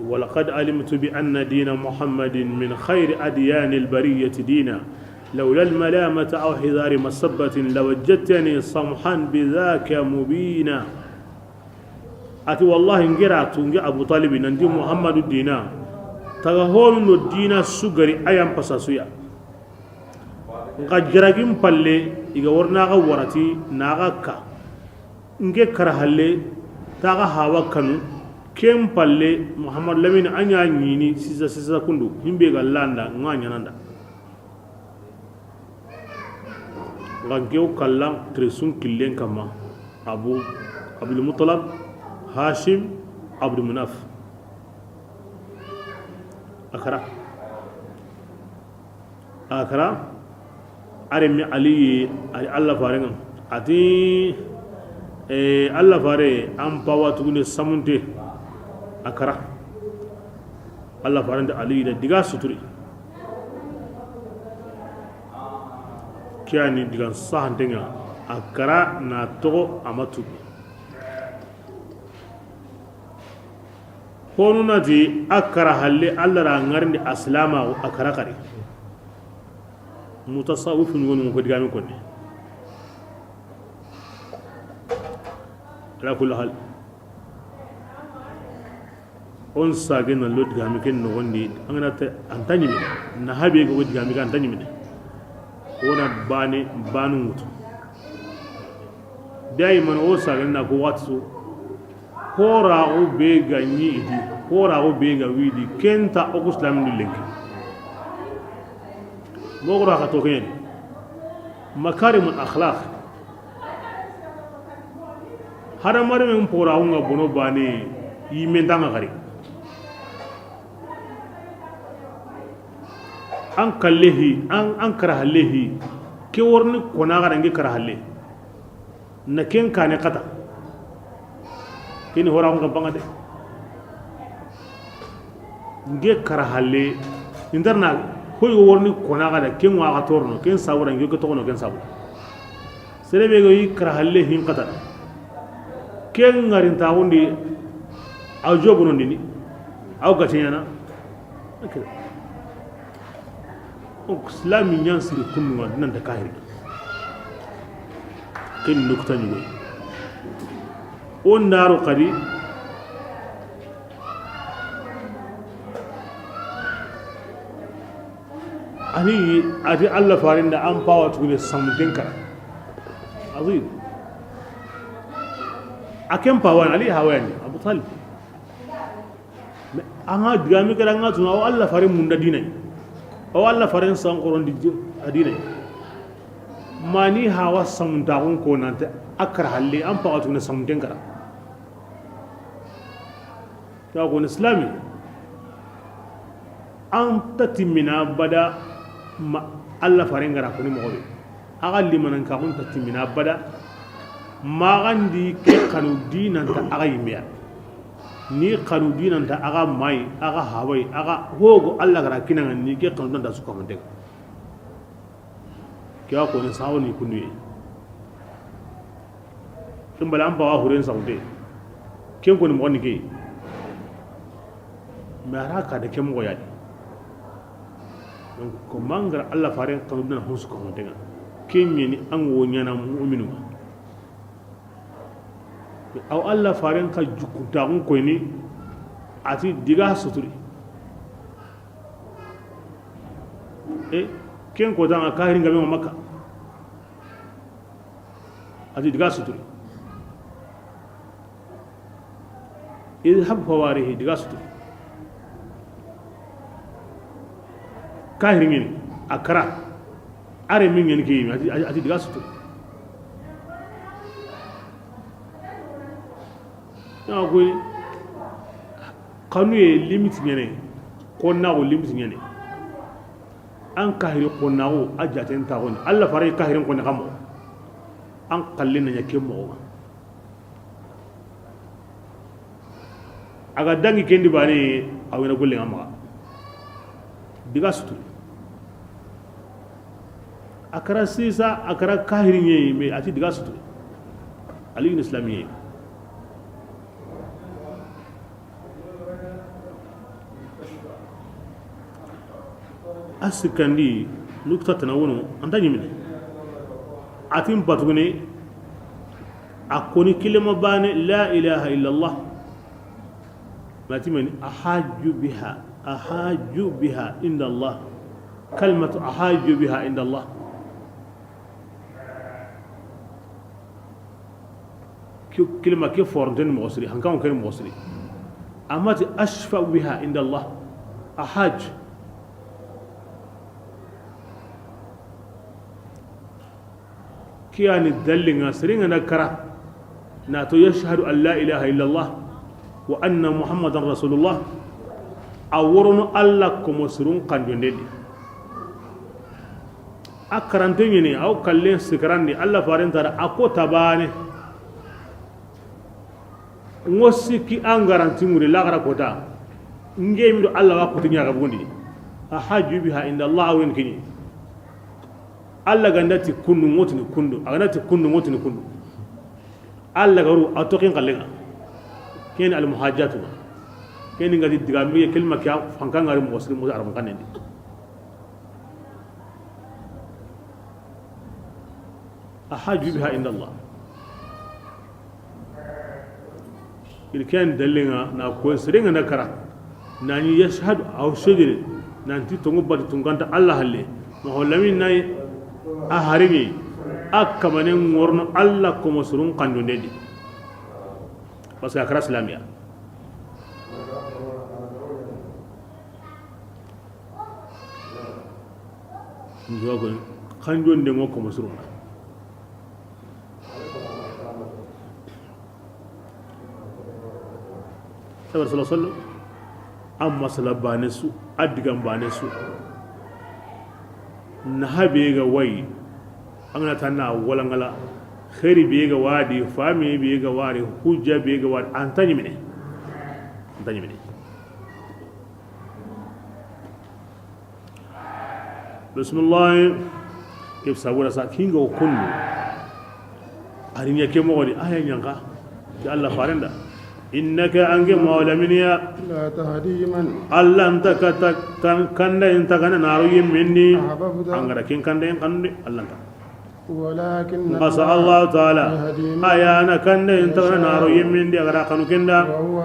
ولقد علمت بأن دين محمد من خير أديان البرية دينا لولا الملامة أو حذار مصبة لوجدتني صمحا بذاك مبينا أتي والله انقرأت أبو طالب أن محمد الدين تغهون الدين السجري أيام بساسويا غجرجين بالله يغورنا غورتي ناغاكا نجي كرهالي تاغا هوا كانوا kem palle Muhammad Lamin anya nyini sisa kundu himbe ga landa nganya nanda ngageu kallam tresun killen kama Abdul Muttalib Hashim Abdul Munaf akara aremi Ali Allah farenga ati Allah fare am pawa tugune samunte akara Allah faranda Ali da diga suturi kiani diga sahantenga akara na to amatu honu nati akara halle Allah ra ngarndi aslama akara kare mutasawwifun wonu ko diga min konne ala kullu hal on sagen na lot gami ken no wondi angana ta antani na habe go wodi gami kan antani mi wona banu mutu dai man o sagen na ko watsu hora o be ganyi idi hora o be ga widi kenta o islam ni lenki mo gora ka to ken makarimul akhlaq hada mare men pora unga bono bani yimendanga gari an kallehi an karahallehi ke warni kona ga dangi karahalle na ken kane kata kini hora ko banga de nge kara halle interna ko yo worni kona ga ken wa ga torno ken sawra nge ko to no ken sawu serebe go yi kara halle hin kata ken ngarin ta wondi aw jobu non dini aw gatiyana okay o islami nyan siri kunwa nan da kahiri ken nukta ni we on daro qadi ani adi Allah farinda an pawa tule samtin kara azid akem pawan ali hawani abu talib anga digami kara nga tuna o Allah farin munda dinai o Allah farin san qoron di adinai mani hawa samta ko nanta akra halle an pawa tule samtin kara ta ko islami an tatimina bada ma Allah farin gara ko ni mo be aga limanan ka kun tatimina bada ma gandi ke kanu dinan ta aga yimiya ni kanu dinan ta aga mai aga hawai aga hogo Allah gara kinan ni ke kanu da su ko mande kya ko ni sawoni kunu tum bala an bawa huren saude ken ko ni mo ni ke mara ka da ken mo yadi donc ko mangar Allah farin kanu dina husu ko mande kenye ni an wonya na mu'minu aw Allah farin ka jukuta ko ni ati diga suturi ken ko dan ka hirin gabe makka ati diga suturi idhab fawarihi diga suturi ka hirin akara are min yen ki ati diga suturi na ko kanu ye limite nyene ko na ko limite nyene an kahiri ko na ko ajaten ta ko Allah faray kahirin ko ne kamo an kallin na yake mo aga dangi kendi bani awena golle ngama diga suturi akara sisa akara kahirin ye me ati diga suturi ali islami asikandi nukta tanawunu anta nyimine atim patugune akoni kilima bane la ilaha illa allah matimani ahaju biha inda allah kalmatu ahaju biha inda allah kilima ke forten mosri hankan kan mosri amati ashfa biha inda allah ahaj kiyani dallinga siringa nakara na to yashhadu an la ilaha illa allah wa anna muhammadan rasulullah awurun allah ko musrun kanjondeli akarante ni aw kalle sikrandi allah farenta ako tabane ngosi ki an garanti muri lagara kota ngemi do allah wa ko tinya ga bundi ahaju biha inda allah wen kini Allah gandati kundu ngotini kundu aganati kundu ngotini kundu Allah garu atokin kallenga ken al muhajjatu ken ngadi digambe kelma kya fankan ngari muslim mu arab kanendi ahaju biha inda Allah il ken dallenga na ko sirenga nakara nani yashhadu aw shajiri nanti tongo badu tunganta Allah halle mo holamin nay aharigi akamane ngorno Allah ko musurun kanjo ndedi parce que akara islamia njogo kanjo ndengo ko musurun sabar sallallahu alaihi wasallam amma salabanesu adigam banesu na habe ga wai an na tanna walangala kheri biega wadi fami biega wadi hujja biega wadi antani mine bismillah kif sabura sa kinga kunnu arinya ke mogodi aya nyanga ya Allah farenda innaka ange mawla miniya لا تهدي من Allah antaka kanda intaka naru yimminni أحببت angara kin kanda en kande Allah ta ولكن qasa Allah taala يهدي من ayana kanda intaka naru yimminni agara kanu kenda وهو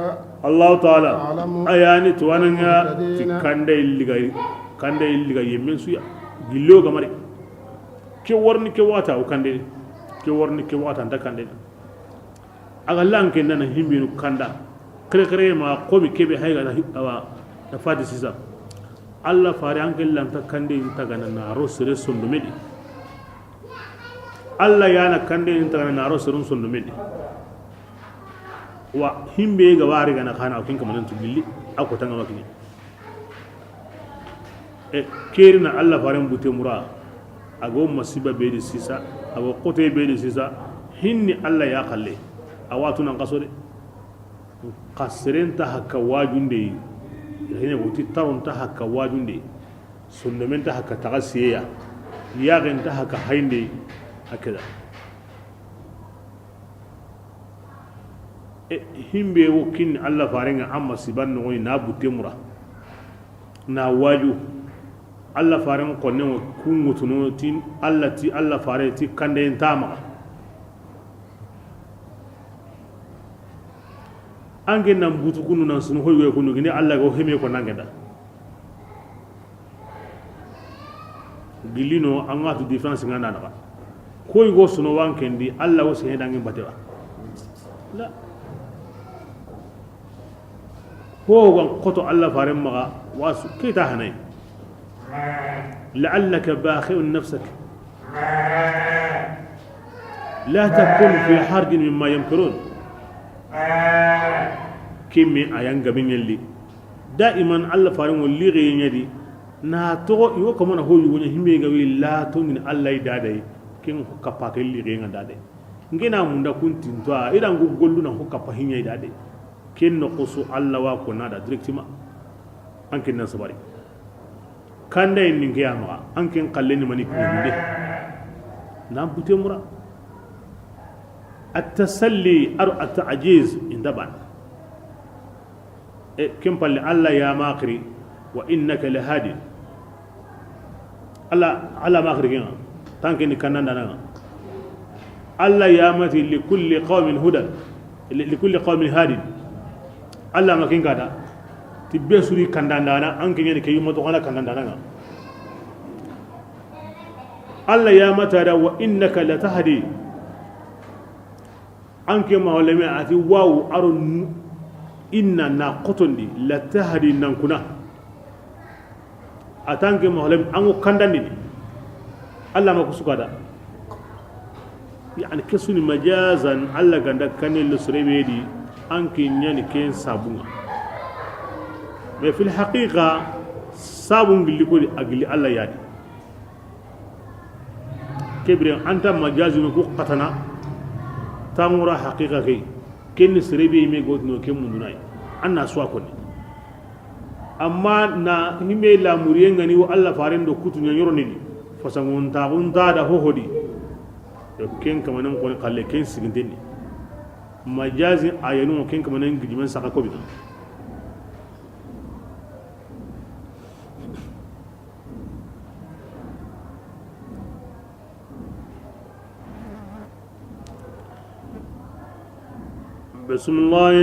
Allah taala أعلم ayani tuwananga ti kanda illiga yimmin suya gillo gamare ke warni ke wata o kande ke warni ke wata nda kande aga lanke nana himbinu kanda kare ma komi kebe hayga awa da fadi sisa Allah fare anke lanta kande intaga na ro sere sondo medi Allah yana kande intaga na ro sere sondo medi wa himbe ga wari ga na kana kin kamanan tu billi ako tanga makini e kerina Allah fare mbute mura ago masiba be di sisa ago kote be di sisa hinni Allah ya kalle awatu nan kasore kasrenta hakka wajunde hine goti taronta hakka wajunde sondamenta hakka tagasiya yagenta hakka hainde akeda e himbe wokin Allah farenga amma sibanno woni na butemura na waju Allah faren konne wo kungutuno tin Allah ti Allah fare ti kande entama ange nan butu kunu nan sunu hoywe kunu gine Allah go heme ko nangeda gilino anga tu difference ngana na koy go sunu wankendi Allah wo se hedangi batewa la ho gon koto Allah faren maga wasu kita hanay لعلك باخع نفسك لا تكن في حرج مما يمكرون كمي ايان غبين يلي دائما الله فارن ولي غينيدي نا تو يو كمان هو يوني همي غوي لا تو من الله يدادي كين كپاك لي غين دادي ngena munda kuntin to idan go gollu na ko kapa hinya dade ken no qusu Allah wa ko nada directement ankin nan sabari kanda in ninge ama anken kalleni mani kinde na bute mura at-tasalli ar at-ta'jiz indaban e kem palle Allah ya maqri wa innaka lahadi Allah maqri gina tanke ni kananda na Allah ya mati li kulli qaumin hudan li kulli qaumin hadi Allah makin gada tibbe suri kandandana an kenya ne kayi mato kana kandandana Allah ya mata da wa innaka latahdi an ke mawlami ati wawu arun inna na qotondi latahdi nan kuna atanke mawlami an kandandi Allah ma kusuka da yani kesuni majazan Allah ganda kanil lusrebedi an kenya ne ken sabunga mais fil haqiqa sabun gilli ko agli Allah yadi kebre anta majazi ko qatana tamura haqiqa kay ken sirebe me godno ken mundunay anna swa ko ni amma na hime la muriye ngani wo Allah farendo kutu nyoro ni fasangon ta da hohodi do ken kamanan ko qalle ken sigindeni majazi ayanu ken kamanan gijiman saka ko bi بسم الله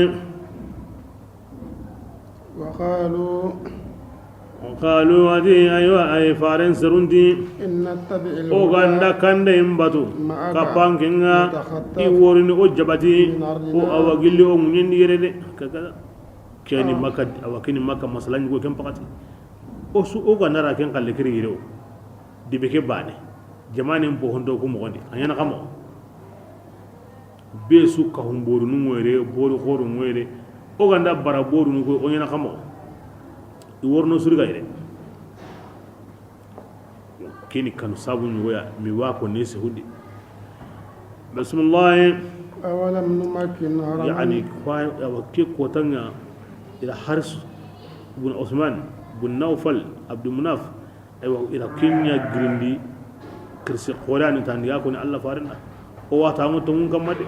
وقالوا ودي أيوة أي فارن سرندي إن نتبع أوغاندا كاندا يمباتو كابان كينغا يورين أوجباتي وأوغيلي أوغنين يريد كذا كيني مكا أو كيني مكا مثلا يقول كم بقتي أوسو أوغانا راكين قال لكري يرو دي بكي باني جماني مبوهندو كمغني أنا كمو besu ka humboru nuwere boru khoru nwere o ganda bara boru nuko o nyana kamo i worno surga ire kini kanu sabu nyoya mi wa ko nese hudi bismillah أولم نمكن هرم يعني كيف كوتنا إلى حرس بن عثمان بن نوفل عبد المناف أيوة إلى كينيا جريندي كرسي قرآن تاني يكون الله فارنا هو تامو تمون كم ده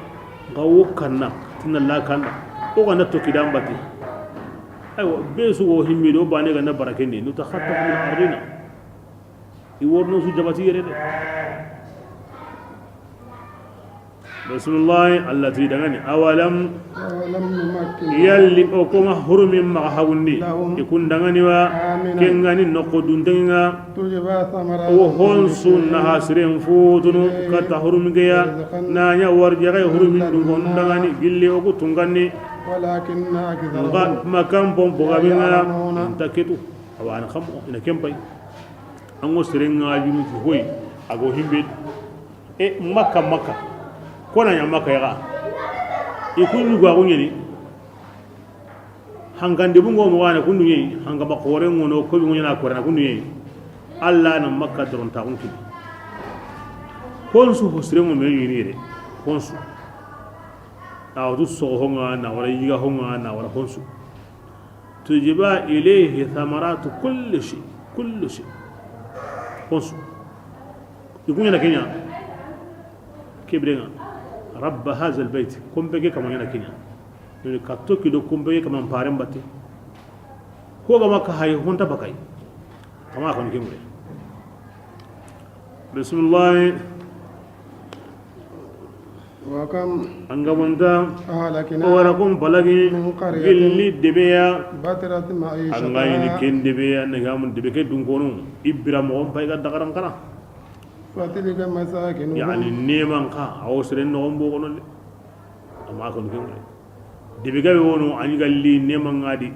غو كنا تنا لا كنا هو كنا تكيدام باتي أيوة بيسو هو هميدو باني كنا بركني نتخطف من أرضنا يورنو سو جبتي يرد بسم الله التي دغني أولم نمكن يلي أكما حرم ما حوني يكون دغني وا كنغاني نقدون دغنا تجبى ثمرات وهون سنها سرين فوتنو كتا حرم جيا نانيا ورجا حرم دون دغني بيلي أكو تونغاني ولكن أكثرهم ما كان بوم بوغابينا تكيتو أوانا خمو إن كمباي أنغو سرين غاجي هوي أغو هيمبيد مكة kona nya maka yaga ikun yugo agunye ni hangande bungo mo wana kundu yi hanga makore ngono ko bi ngona ko na kundu yi alla na makka dron ta kunki konsu hosre mo me yiri re konsu aw du so honga na wala yiga honga na wala konsu tujiba ilayhi thamaratu kulli shay konsu ikunya na kenya kibrenga رب هذا البيت كم بيجي كمان هنا كينيا يعني كاتو كيدو كم بيجي كمان بارم باتي هو كمان كهاي هونتا بكاي كمان أكون كيموري بسم الله وكم أنغمونتا أهلكنا ورقم بلغي اللي دبيا باترات معيشتها أنغايني كين دبيا نغامون دبيكي دونكونو إبرام وهم بايغا دقران كنا فتلك مساكنهم يعني نيمان كا أو سرين نوم بوغنون أما أكون كيموري دبيكي وونو أني غالي نيمان غادي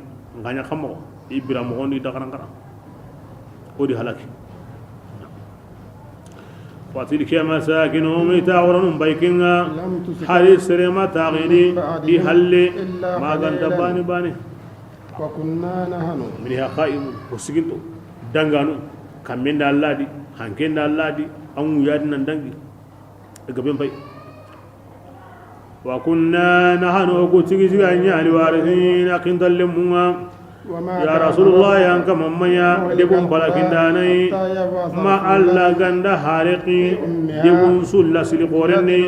غانيا خمو إبرام وهم دي دقران كنا ودي هلاكي فتلك مساكنهم يتاورون بايكينغا حديث سريما تاغيني دي حلي ما كانت باني وكنا نحن منها قائم وسكنتو دنغانو كمين الله دي هانكين الله دي أمو يادنا دنغي اقبين باي وكنا نحن وقتك زغانيا الوارثين أقين ظلمونا يا رسول الله يانك مميا دبون بلاكنداني ما الله غندا حارقي دبون سلا سلقورني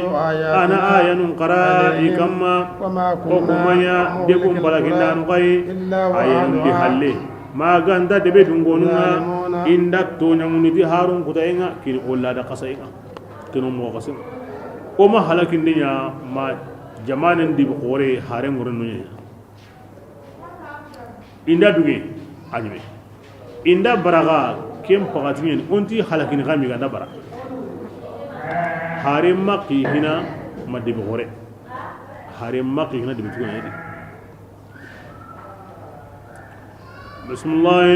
انا آية نقرا كما وكميا دبون بلاكندان قاي آية بحلي ما غندا دبدون غوننا إندك تونيا هارون كتاينا كي قولا دا قصاينا كنو مو قصين وما حلقندنيا ما جمانن دي بقوري هارن ورنونيا inda duge ajme inda baraga kem pagatin onti halakin gami ganda bara harim maqi hina madde bore harim maqi hina de bitu ngadi bismillah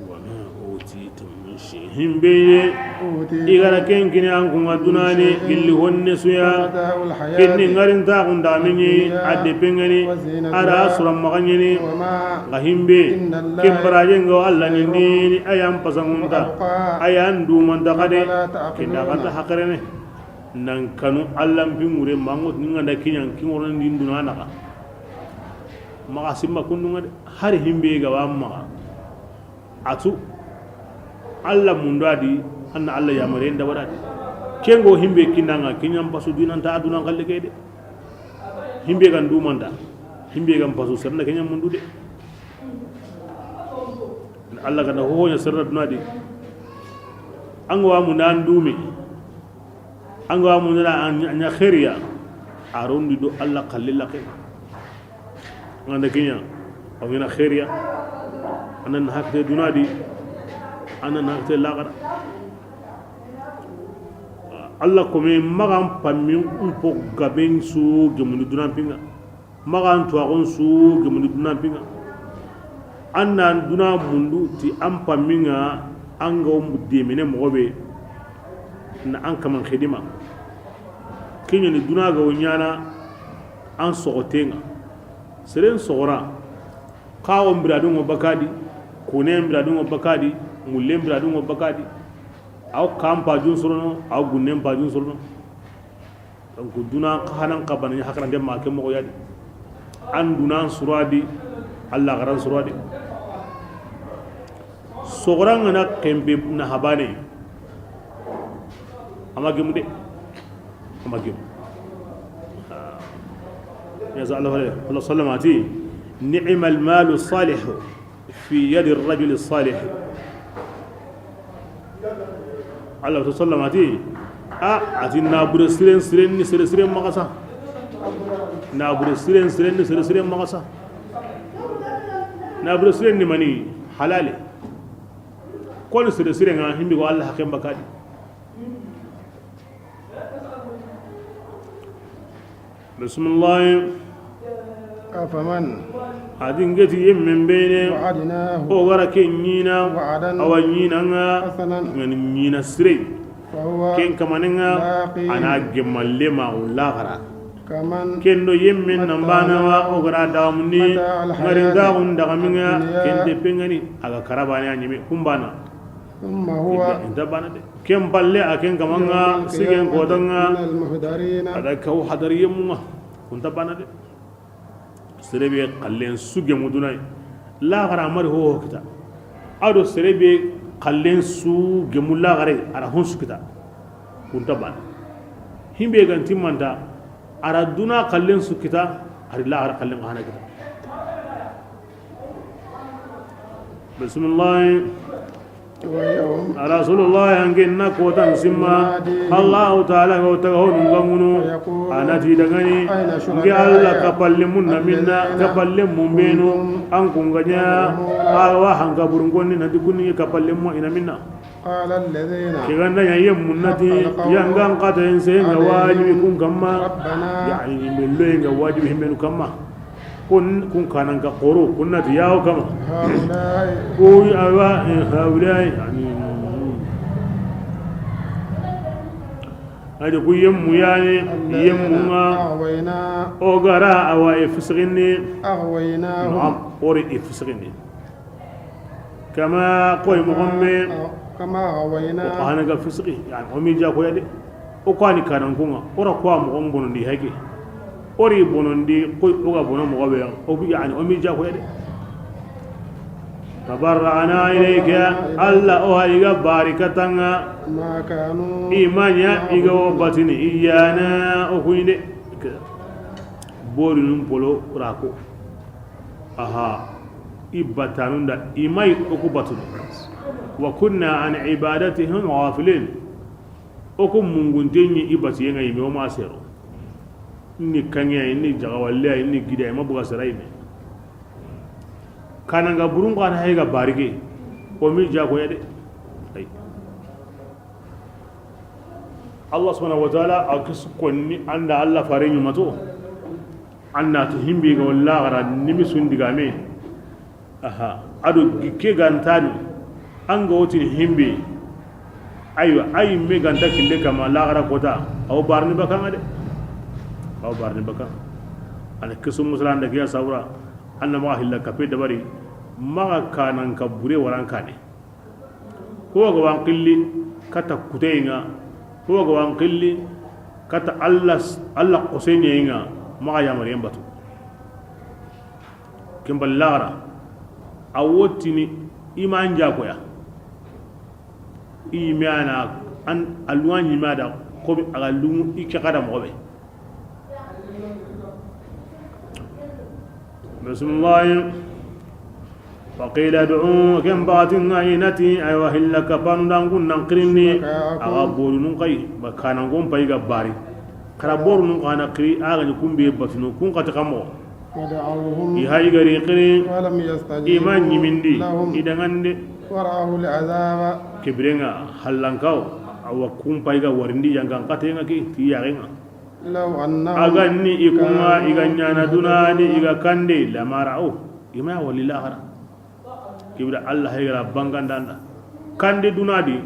wama utitum min shay'in bihi igara kenkini an kunga dunani gilli honne suya kinni ngarin ta kunda minyi adde pengani ara suram maganyini ngahimbe kimbaraje ngo alla ni ayam pasangunta ayan du manda kade kinda kata hakarene nan kanu allam pingure mangot ninga da kinyan kingoran dinduna naka maka simma kundunga har himbe ga wamma atu alla mundadi anna alla yamare nda wadade kengo himbe kinanga kinyam pasu dinanta aduna galle kede himbe gan dumanda himbe gan pasu serna kinyam mundude alla kana ho nya serna dunadi angwa munan dumi angwa munana anya khairiya arondi do alla qallila ke nganda kinya awina khairiya anan hakte dunadi anan hakte lagara Allah kome magan pamin umpo gaben su gemunu dunan pinga magan tuagon su gemunu dunan pinga annan duna mundu ti am paminga anga umudde mene mogobe na an kaman khidima kinyo ni duna ga wonyana an sogotenga seren sogora kawo mbradun bakadi kone mbradun bakadi mulle mbradun bakadi aw kam pajun sorono aw gunnen pajun sorono donc duna hanan qabana hakran dem ma ke mo yadi an dunan suradi Allah garan suradi sogoran na kembe na habane amagimu de amagimu ya sallallahu alaihi wasallam ati ni'mal malu salih fi yadi ar-rajul salih Allah sallallahu alaihi ati nabure siren ni siren magasa nabure siren ni siren magasa nabure siren ni mani halale kon siren nga himbi ko Allah hakem bakadi bismillah afaman adin gati yemmen bene wa'adnahu o gara kenyina wa'adan awanyina nga hasanan ngani nyina sire fahuwa ken kamanenga laqi ana gemalle ma ulagara kaman kendo yemmen nambana wa o gara dawmni ngari dawun daga minga kende pengani aga karabani anyime kumbana thumma huwa inda bana de ken balle aken kamanga sigen kodanga min al-muhdarina ada kaw hadariyemma kunta bana de serebe kallen suge mudunay la gara mari ho kita ado serebe kallen su gemulla gare ara hon sukita kunta ban himbe ganti manda ara duna kallen sukita ari la gara kallen hana kita bismillah wa yawm rasulullah angenna kotan simma Allah taala ko tagahon ngamunu anati dangani ngi alla kapallemunna minna kapallemu benu an kunganya awa hanga burungoni nadi kunni kapallemu ina minna qala alladhina kiganda yemmunati yangan qatayn senga wajibi kun kamma rabbana yani milloy nga wajibi himmenu kamma kun kanan ka qoro kunnati yaw kama haulai ko awa haulai yani ade ku yemmu yani yemmunga aghwayna o gara awa ifsgini aghwaynahum نعم أوري إفسقني كما قوي مغمي kama aghwayna وقانا قال فسقي يعني أمي جا قوي دي وقاني كان نكونا ورا قوى مغم بنندي هيك أوري بنندي قوي أوغا بنا مغبي يعني أمي جا قوي دي تبرعنا إليك الله أوهيغا باركتنا ما كانوا إيمانيا إيغا وباتني إيانا أخوين دي بوري نمبولو راكو aha ibatanunda imai oku batun wa kunna an ibadatihim ghafilin oku munguntenyi ibati yenga yime o masero ni kanya ni jagawalle ni gida ma buga saraime kananga burun kana hayga barige o mi jago yade ay Allah subhanahu wa ta'ala akis konni anda Allah farenyu mato anna to himbi ga wallahi gara nimi sundigame aha ado gikke gantani an ga wotin himbi aywa ay me ganta kille kama la gara kota aw barni bakan ade aw barni bakan ana kisum musalan da kiya sawra anna ma hilla kape da bari ma kanan ka bure waran kane ko ga wan qilli kata kuteinga ko ga wan qilli kata Allah qosenya ما يامر ينبتو كم بلغرا أوتني إيمان جاكويا إيمانا أن ألوان يمادا قوم أغلون إكاقادا مغبي بسم الله وقيل ادعوا كم باتن عينتي أيوه إلا كفان دانكون ننقرني أغابور ننقي بكانا نقوم بيغا باري karabor nun kana kri aga ni kumbe batino kun ka takamo ودعوهم ihay gari qiri ولم يستجيبوا iman yimindi لهم idangande ورأوا العذاب kibrenga hallankao awa kun paiga warindi yangan katenga ki tiyarenga لو أنهم aganni ikunga iganyana dunani iga kande lamarao ima walillah khara kibra Allah hayra bangandanda kande dunadi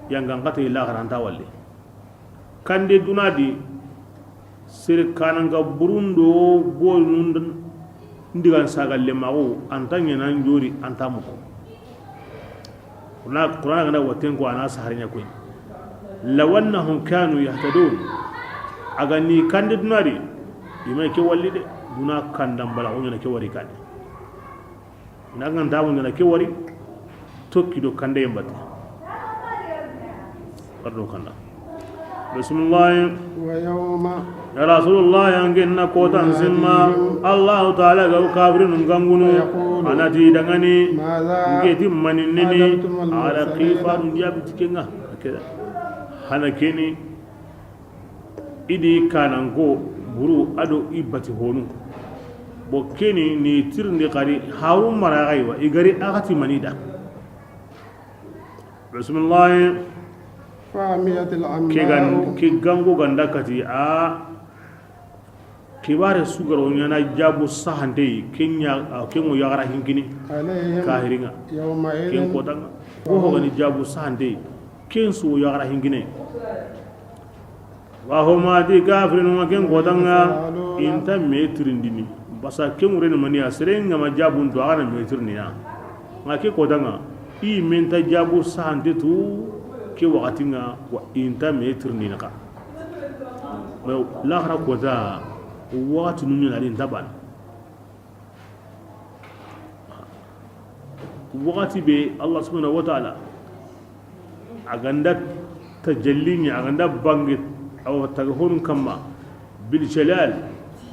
yangan kate ila kharanta walli kande dunadi sir kananga burundo bol nun ndigan sagalle mago antanya nan jori antamuko Qur'an ngana waten ko ana saharinya ko law annahum kanu yahtadun agani kandid nari imay ke walli de duna kandam bala on na ke wari kan nagan dawo na ke wari tokki do kande yambata ardo kanda bismillah wa yawma ya rasulullah yangenna ko tan simma allah ta'ala ga kafirin ngangunu anati dangani ngeti maninini ala qifan jabti kenga keda hana keni idi kanango buru ado ibati honu bo keni ni tirndi qari hawu maragaywa igari agati manida bismillah famiyatil amma ki gango ganda kati a kibare sugaro nyana jabu sahande kenya kengo yagara hinkini alayhim kahiringa yawma ken idin kotanga ko hogani jabu sahande ken su yagara hinkine wa huma di kafirin wa ken kotanga inta metrindini basa ken urene mani asrenga ma jabu ndo ana metriniya ngake kotanga i menta jabu sahande tu ke wakati nga wa inta metrindina ka la khara kota wakati nuni nalin taban wakati be Allah subhanahu wa ta'ala aganda tajallinya aganda bangi aw tagahun kama bil jalal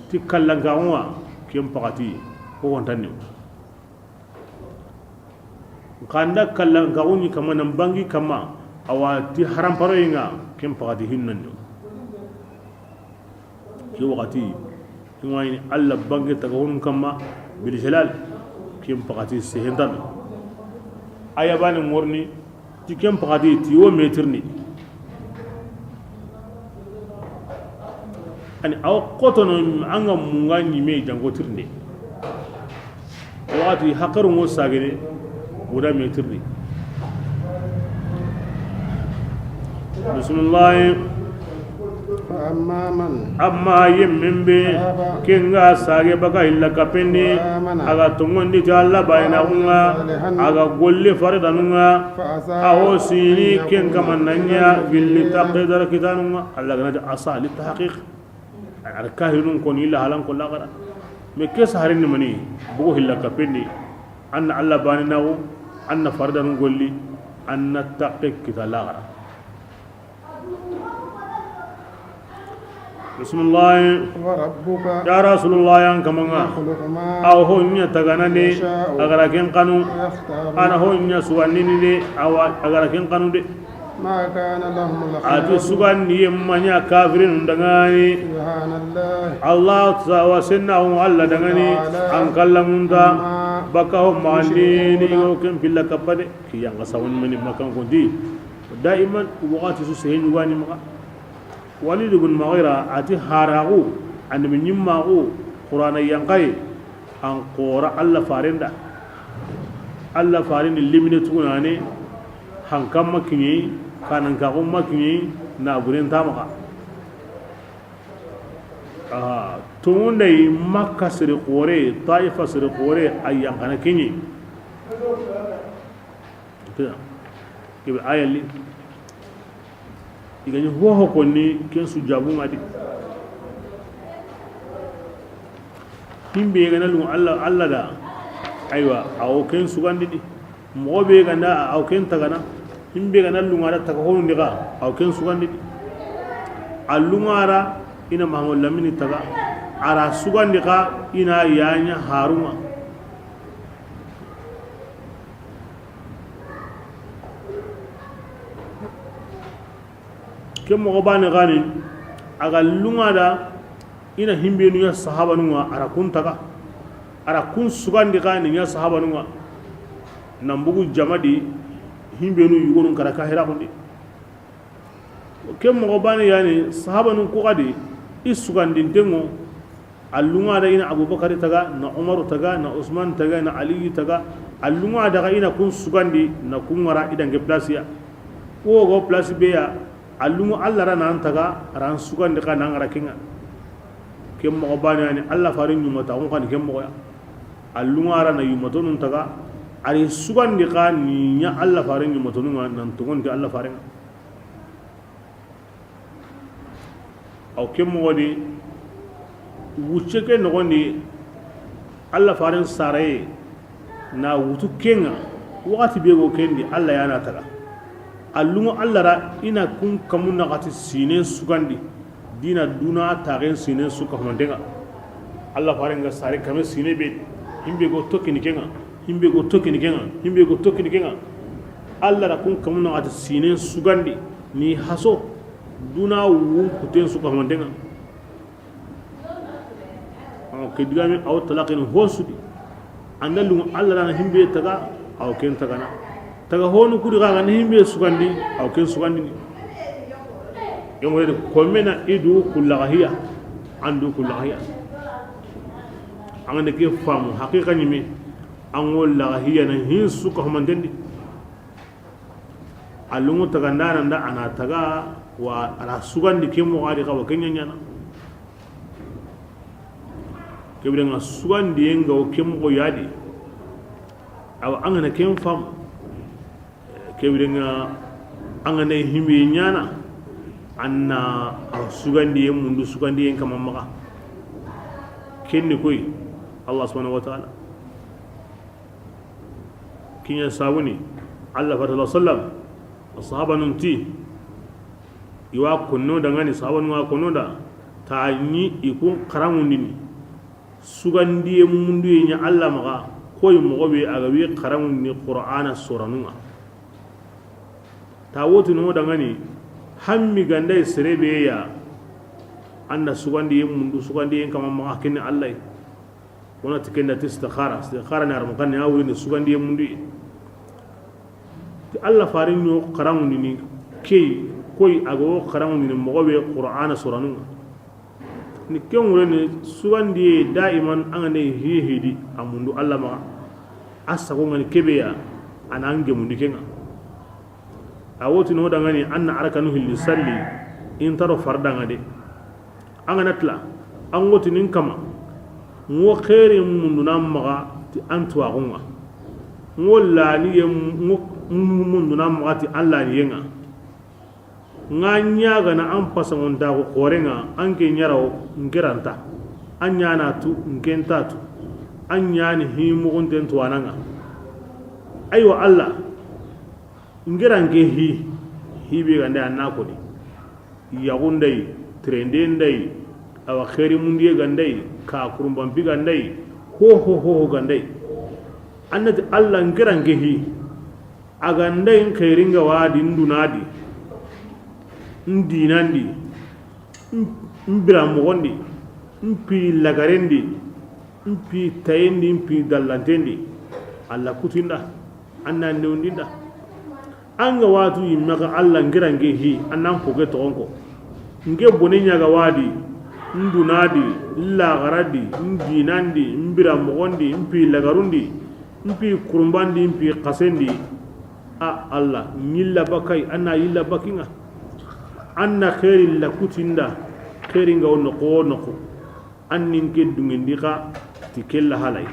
ti kallangawa kem pakati ko wontanni kanda kallangawuni kama nan bangi kama awati haram paroyinga kem pakati hinnan ki wakati ingwani alla bangi tagahun kama bil jalal kem pakati sehendan ayabani morni ti kem pakati ti wo metirni ani aw qotono anga munga nyime jango tirni wakati hakaru mo sagene buda metirni bismillah amma yemmen be kenga sage baka illa kapende aga tongondi ti alla bayna unga aga golle faradanunga aho sini ken kamananya bil taqdar kitanunga alla gana asa li tahqiq ar kahirun kon illa halan ko lagara me kes harin mani bugo illa kapende anna alla bayna anna faradanun golli anna tahqiq kitalagara bismillah وربك ya rasulullah yang kamanga يخلق ما aw honya taganane agara ken kanu يختار ana honya suwanini de awa agara ken kanu de ما كان لهم ati الخيار sugan yemmanya kafirin dangani سبحان الله allah wa sinnahu alla dangani an kallamunta baka ho mandini o ken filla kapade ki yanga sawon mani makan ko di daiman waqati su sehen wani maka walid ibn mughira ati haragu an min yimmagu qur'ana yanqai an qora alla farinda alla farin limine tunane hankam makinyi kanan ka makinyi na gurin tamaka tunai makka sir qore taifa sir qore ayyan kana kinyi kebe ayali igani ho konni ken su jabu ngadi himbe gana lu alla da aywa aw ken su gandi di mo be ganda aw ken tagana himbe gana lu ngara taga ho ndiga aw ken su gandi di allu ngara ina mahmud lamini taga ara su gandi ka ina yanya haruma kem mo bani gani aga lunga da ina himbe nu ya sahaba nu ara kun taga ara kun sugandi gani ya sahaba nu nambugu jamadi himbe nu yugonun kara kahira hundi kem mo bani yani sahaba nu ko gadi isugandi dengo allunga da ina abubakar taga na umar taga na usman taga na ali taga allunga da ina kun sugandi na kun wara idan ge plasiya wo go plasi be ya allumu alla rana antaga ran sugan de kana ngara kinga kem mo bani ani alla farin nyuma ta on kan kem mo ya allunga rana yuma to nun taga ari sugandi ka ni nya Allah farin ni motonunga nan tongon ke Allah farin aw ke modi wuce ke no gondi Allah farin sare na wutu kenga wakati be go kendi Allah yana taga allungo Allah ra ina kun kamun na gati sine sugandi dina duna tagen sine suka mandenga Allah farin ga sare kame sine be himbe go tokkini kenga himbe go tokkini kenga himbe go tokkini kenga Allah ra kun kamun na gati sine sugandi ni haso duna wu kuten suka mandenga ke digami aw talaqin hosudi andalu Allah na himbe taga aw ken taga na taga honu kudi ga na himbe sugandi aw ken sugandi yomo de ko mena idu kullahiya andu kullahiya angane ke famu haqiqa nyimi an wallahiya na hin suka mandendi alungu taga ndana nda ana taga wa ala sugandi ke mo gadi ka wa kenya nyana kebirenga sugandi yenga o kemgo yadi aw angana kem fam kebirenga angana himbe nyana anna aw sugandi yem mundu sugandi yen kama maka kenni koy Allah subhanahu wa ta'ala kinya sawuni Allah sallallahu alaihi wasallam ashaba nunti iwa kunno dangani sahaban wa kunno da ta yi ikun karamundini sugandi mundu nya Allah maka koy mo be agawi karamun ni qur'ana suranunga ta wotu no dangani hammi gandai serebe ya anda sugandi mundu sugandi en kama maka kin Allah wona tikenda istikhara na armukan ya wuri ni sugandi mundu ti Allah farin no karamun ni kay koy agawo karamun ni mo be qur'ana suranunga ni ken wure ni sugandi daiman angane hihidi amundu Allah ma asago ngani kebeya anange mundu kenga awoti no dangani anna arakanu hil salli in taro farda ngade angana tla angoti nin kama ngo khairi mundu namma ti antu agunga ngolla ni mundu namma ti Allah ni yenga nganya gana an pasangon da ko korenga anke nyarawo ngiranta anya na tu ngenta tu anya ni himu gonten to ananga aywa Allah ngirange hibe gande annako ni ya gundai trende ndai awa khairi mundi gandai ka kurumban bi gandai ho gandai annati Allah ngirange agandai khairinga wadi ndunadi ndinandi mbira mogondi mpi lagarendi mpi tayendi mpi dallantendi alla kutinda anna newndinda anga watu yimmaka alla ngirange annan poge togonko nge boni nyaga wadi ndunadi lagaradi ndinandi mbira mogondi mpi lagarundi mpi kurumbandi mpi qasendi a alla nyilla bakai anna yilla bakinga anna khairi la kutinda khairi nga wonno ko noko annin ke dungendi ka ti kella halay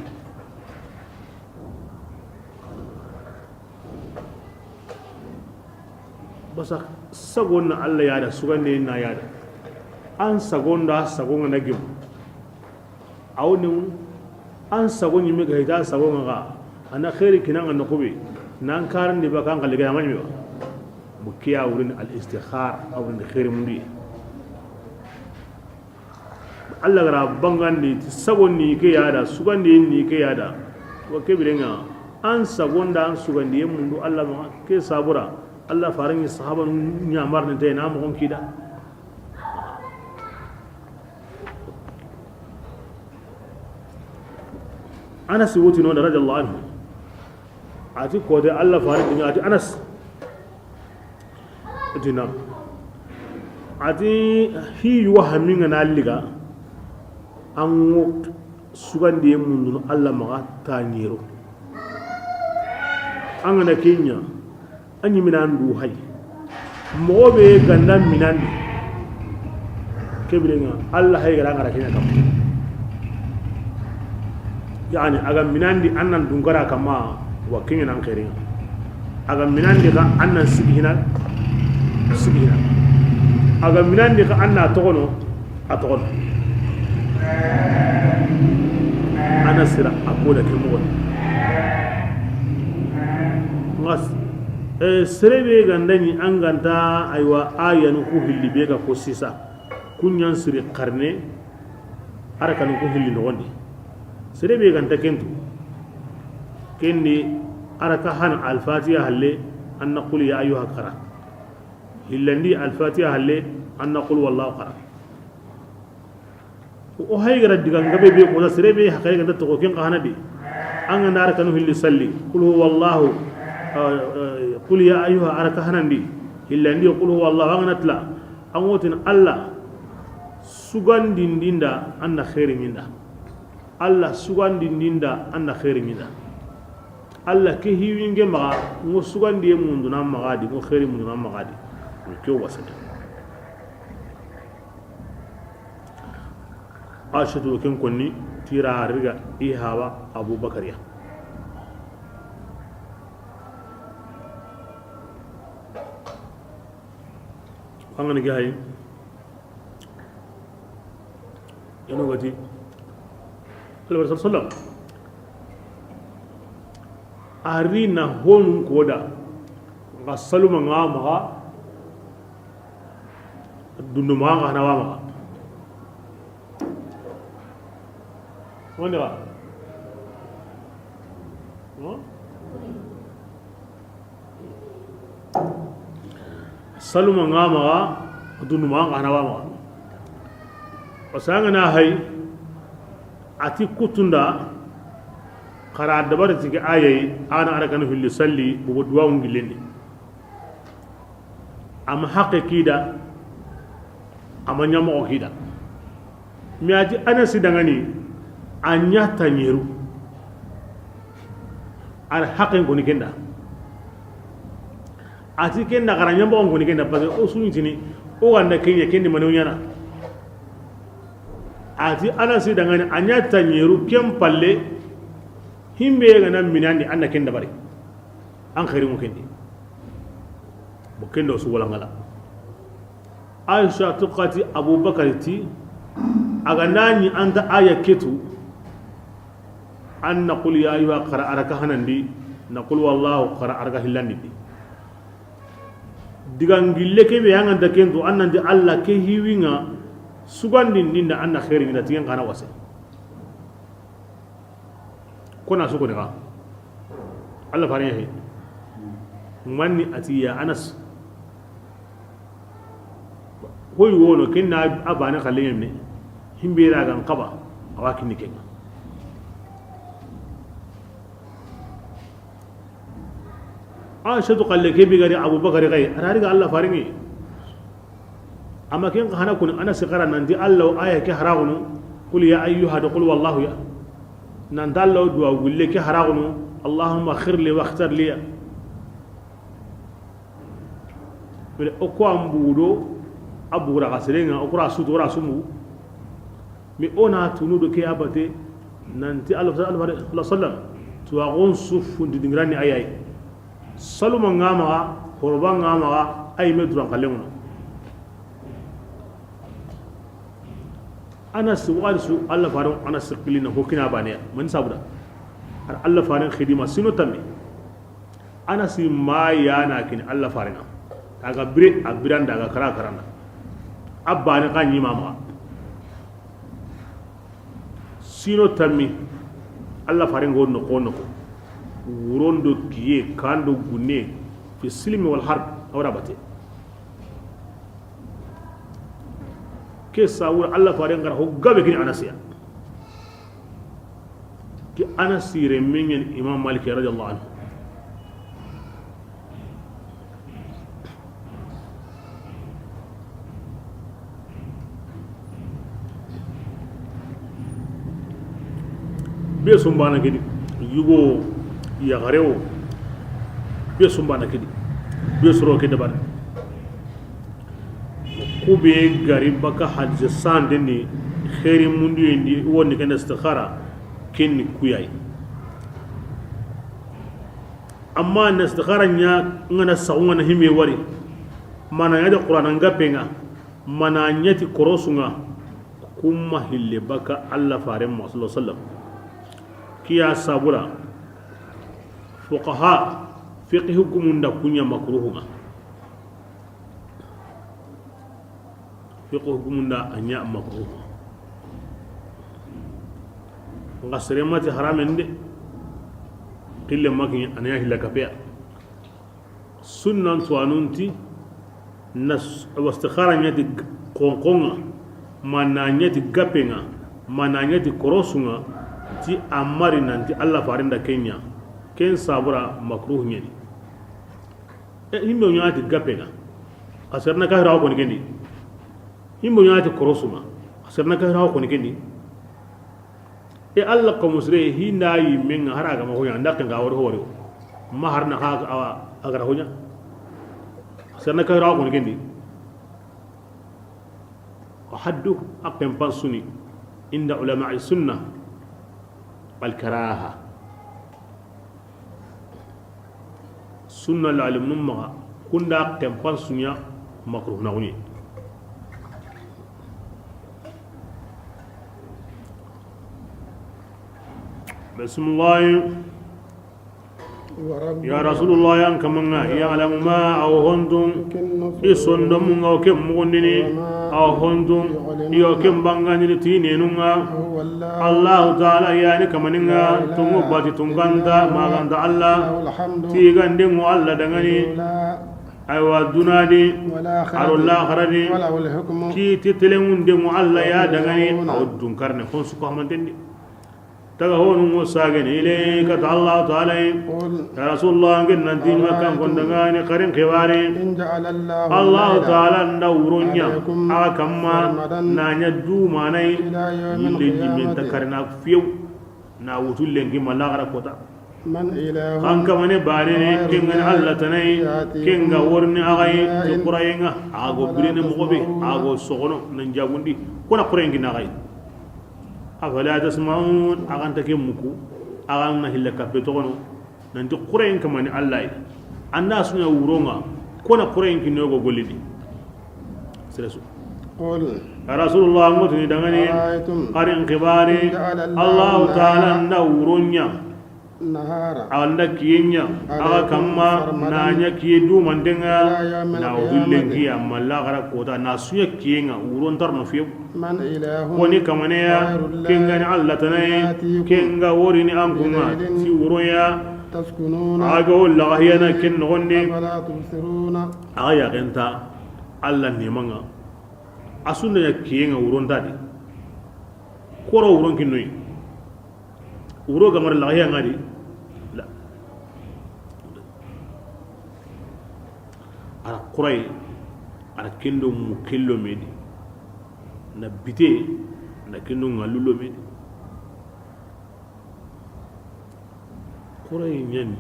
basa sagonna alla yada sugande na yada an sagonda sagonga nagim awni an sagonni me ga ita sagonga ga ana khairi kinanga nokobe nan karande ba kan galega manmi ba bukiya wurin al-istikhar a wurin khair mundi Allah gara bangandi sagonni ke yada sugandi ni ke yada wa kebirenga an sagonda an sugandi mundu Allah ma ke sabura Allah farin sahaban nyamar ne tay na mo gon kida Anas wuti no radiyallahu anhu ati ko de Allah farin ati Anas dina ati hi wahamin na liga an sugandi mundu Allah ma ta nyiro an na kenya an yi minan du hay mo be gandan minan kebirenga Allah hay gara ngara kenya kam yani aga minan di annan dungara kama wa kinga nan khairin aga minan diga annan sigina aga minan diga anna togono atogono ana sira akoda ke mo ngas serebe gandani anganta aywa ayanu ku hilli be ga ko sisa kunyan siri qarne arakanu ko hilli nogondi serebe ganta kentu kendi araka han al-fatiha halle an naqul ya ayyuha qara hillandi al-fatiha halle an naqul wallahu qara o haygara diganga be ko serebe hakay ganta to ken qahana de an ngana arakanu hilli salli qul huwallahu qul ya ayyuha araka hanandi hillandi qul huwallahu anatla amotin allah sugandindinda anna khairi minda allah sugandindinda anna khairi minda allah ke hiwinge maga ngo sugandi mundu na magadi ngo khairi mundu na magadi ko wasata ashatu ken konni tira riga ihawa abubakar ya angani gahay yano gati albar sallam arina honun koda ga saluma ngama dundu ma ga nawa ma wonde ba no saluma ngama dundu ma ga nawa ma osanga na hay ati kutunda qara dabar tigi ayay ana arakanu fil salli bu duwa ngilende am haqiqida amanya mo hida mi ati ana sidangani anya tanyeru al haqin ko ni kenda ati kenda garanya mo ngoni kenda parce que o sunitini o wanda kenya kendi manonyana ati ana sidangani anya tanyeru kem palle himbe ga nan minandi anna kenda bari an khairu mo kendi bo kendo su wala ngala aisha tuqati abubakar ti aga nani anta aya ketu an naqul ya ayyuha qara araka hanandi naqul wallahu qara araka hillandi digangille ke be yanga da kendo annandi allah ke hiwinga sugandi ninda anna khairi min tiyan kana wase kona su ko daga Allah farin yahi manni atiya anas hoy wono kinna abana khaliyem ne himbe ragan qaba awakin ni kenga aisha to qalle ke bi gari abubakar gai arari ga Allah farin yi amma ken hana kun anas qara nan di Allah aya ke haragunu qul ya ayyuha qul wallahu ya nan dallo duwa gulle ke haragunu allahumma khir li wa khtar li bele o ko ambudo abura gasirenga o kura su dora sumu mi ona tunudo ke abate nanti Allah sallallahu alaihi wasallam to agon sufu dingrani ayay saluma ngama horba ngama ay medran kalemu anas warisu Allah faran anas qilina hokina baniya man sabuda ar Allah faran khidima sino tammi anas ma yana kin Allah faran daga bire abiran daga karana abba ne kan yi mama sino tammi Allah faran gonno kono ko wurondo kiye kando gunne fi silmi wal harb awra bate ke sawur Allah faran gar ho gabe kin anasiya ki anasire mingen imam malik radiyallahu anhu be sumbana kidi yugo ya gareo be sumbana kidi be soro kidi bar ko be gari baka hadje sande ni khairi mundu indi wonni kan istikhara ken kuyay amma na istikhara nya ngana saunga na hime wari mana ya da qur'an ngapenga mana nyati korosunga kuma hille baka Allah fare mu sallallahu alaihi wasallam kiya sabura fuqaha fiqh hukumunda kunya makruhunga fiqh hukumunda anya makruh ngasere mati haramen de qille maki anya hilla kapea sunnan suanunti nas wastikhara nyati konkonga mana nyati gapenga mana nyati korosunga ti amari nanti Allah farinda kenya ken sabura makruh nyani himbe nyati gapenga asarna ka rawo kon kendi himbe nyati korosuma asarna ka rawo kon kendi Allah ko musre hinda yi men haraga ma hoya ndakin ga wor hore ma harna ka agara honya asarna ka rawo kon kendi وحده أقيم بانسوني عند علماء السنة الكراهة سنة العلم نمغا كنا أقيم بانسوني مكروه نغني بسم الله يا رسول الله يا كمنا يعلم ما أو هندم يسندم أو كم مغنني أو هندم يو كم بانغاني تينينونا الله تعالى يعني كمننا تمباتي تمغاندا ما غاندا الله تيغاندم الله دغني أيوا دونادي أرو الله خردي كي تتلمون دم الله يا دغني أو دونكارني فونسو كوماندي تغهون موساغن إليك الله تعالى يا رسول الله قلنا نتين مكان كندغاني قرن خواري الله تعالى نورنيا أكما نانيدو ماني يلي من تكرنا فيو ناوتو لنكي ملاغرا كوتا خانك مني باريني كنغن الله تني كنغا ورني أغاي تقرأينغا آغو برين مغبي آغو سغنو ننجاوندي كنا قرأينغي نغاي أفلا تسمعون أغان تكيمكو أغان نهلا كبتغنو ننتي قرين كمان الله الناس نيورونا كنا قرين كنيوغو قولي سلسو قول يا رسول الله متني دغني قرين كباري الله تعالى نورونيا nahara anda kiyenya aga kamma nanya kiyedu mandenga na udullengi amalla gara kota na suya kiyenga uron tarno fiyo man ilahu woni kamane ya kenga ni Allah tanay kenga worini ankunga si uroya taskununa aga walla hiyana ken ngonde fala tusiruna aya genta Allah ne manga asunna ya kiyenga uron tadi koro uron kinnoy uro gamar la hiyanga di ala kuray ala kendo mu kello medi na bite na kendo ngalulo medi kuray nyani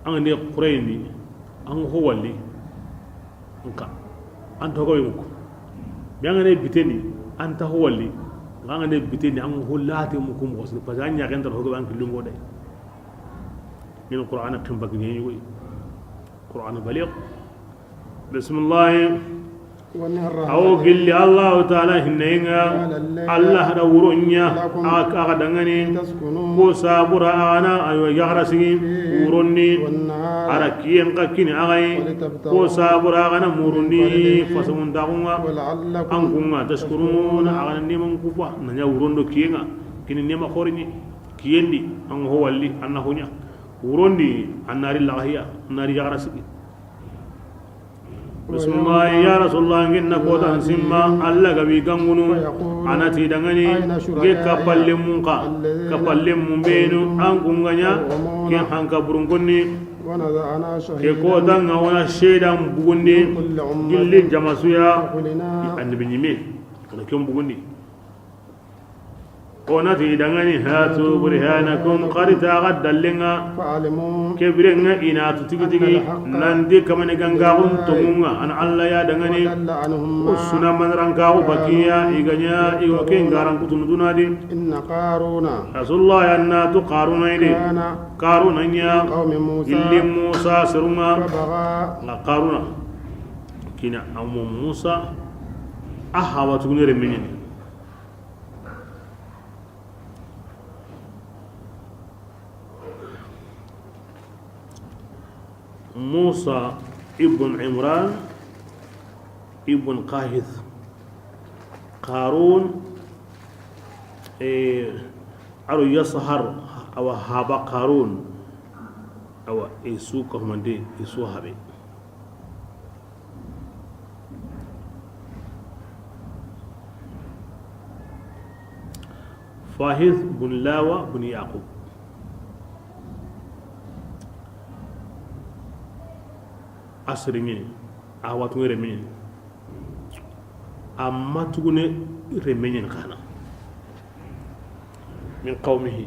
an ne kuray ni an ho walli nka an to ko yumuko bianga ne bite ni an ta ho walli nganga ne bite ni an ho lati mu kum ko parce que anya kan to ko ban kilungo day min qur'an kan bagni yoy قرآن بليغ بسم الله أو قل لي الله تعالى هنينا الله دورنيا أغدغني وصابر أنا أيوة يغرسي ورني أركين قكين أغي وصابر أنا مورني فسمون داغونا أنكونا تشكرون أغني من كفا نيا ورندو كينا كين نيما خورني كيندي أن هو اللي أنه نيا ورندي النار الله هي النار يغرسي بسم الله يا رسول الله إنك وتن سما الله كبي كمونو أنا تيدعني كقبل منقا كقبل منبينو أنكم غنيا كن هنك برونكني كقوتان غوانا شيدا بوغني جل جماسويا أن بنيمين أنا كم بوغني onati dangani hatu burhanakum qad taqaddallinga فعلموا kebirenga inatu tigi nandi kamane gangaun tumunga an alla ya dangani وضل عنهم ما usuna manrankahu bakiya iganya igoke ngaran kutunudunadi إن قارون rasulullah yanna tu qaruna ide كان qaruna nya قوم موسى illi musa sirunga فبغى nga qaruna kina amu musa ahawa tugunere minini موسى ابن عمران ابن قاهث قارون أرو يسهر أو هابا قارون أو إسو كهمندي إسو هابي فاهث بن لاوى بن يعقوب asriŋe a watuŋe remeñen amma tugune remeñen kana min qawmihi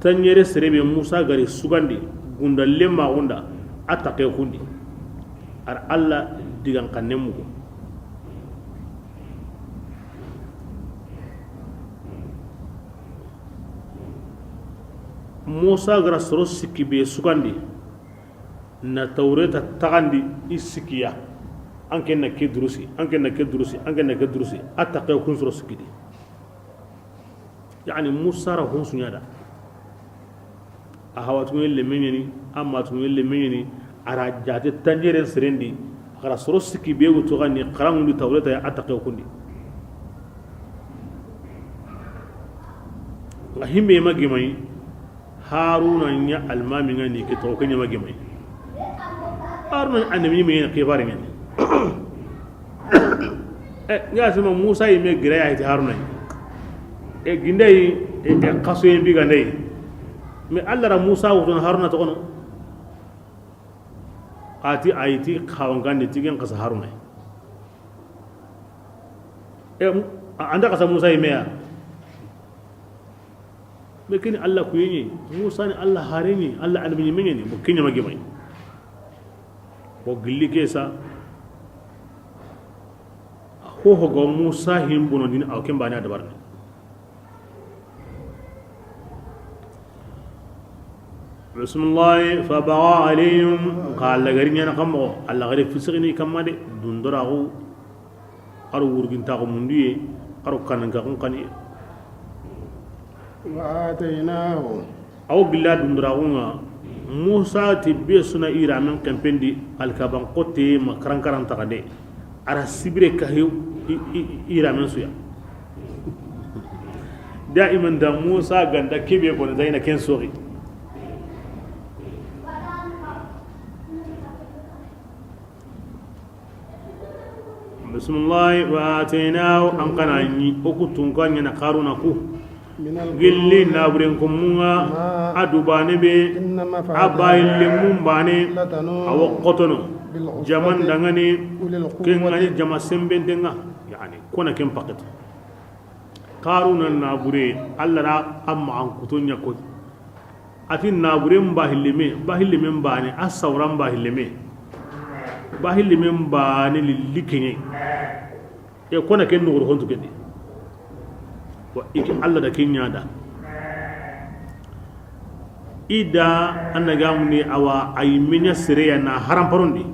tañere serebe musa gari sugandi gunda lemma gunda a taqe kundi ar alla digan kanne mugo musa gara soro sikki be sugandi na taureta tagandi isikiya anke na ke durusi anke na ke durusi anke na ke durusi attaqe kun soro sikidi yani musa ra hun sunyada a hawatu le menyeni amma tu le menyeni ara jate tanjere serendi gara soro sikki be go to gani qarangu taureta ya attaqe kundi ngahimbe magimai haruna nya almami ngani ke to kenya magimai arna annabi me yana kibare ne ya sama musa yi me gira ya ita haruna gindai kaso yin biga ndai me allah ra musa wutun haruna to kono ati aiti khawangande tigen kasa haruna anda kasa musa yi me ya me kini allah ku yi musa ni allah harini allah annabi me ne bu kinya magimai o gilli kesa ho go musa himbuno din aw kembani adabarne bismillah fa ba'a alayhim qala garinya nakamo alla gari fisqini kamade dundorahu aru wurginta ko mundiye aru kananga kon kani وآتيناه aw billa dundorahu nga musa tibbe suna ira men kampendi alkaban qote makaran karan takade ara sibire kahiu ira men suya daiman da musa ganda kebe ko zaina ken sori bismillah wa atainahu an kanani okutun kanya na karuna ku gilli naburen kumunga adubane be abayille mumbane awo qotono jaman dangani kengani jama sembendenga yani kona kem paket qaruna nabure alla ra amma an kutunya ko atin naburen bahillime mbane asawran bahillime mbane lilikenye e kona ken nugur hontu kedi wa iki alla da kinya da ida annagamuni awa ayminya sireya na haram parundi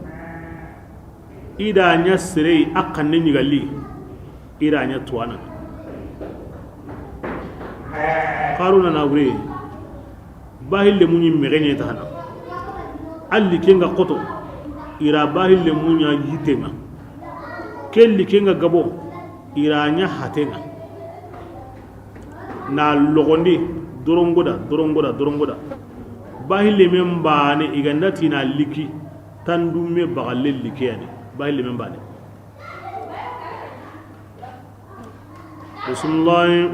ida nya sirei akanne nyigali ida nya tuwana qaruna na wuri bahille munyi megenye tahana alli kenga qoto ira bahille munya yitenga kelli kenga gabo ira nya hatenga na logondi dorongoda bahille men bane igandati na liki tandume bagalle likiyani bahille men bane bismillah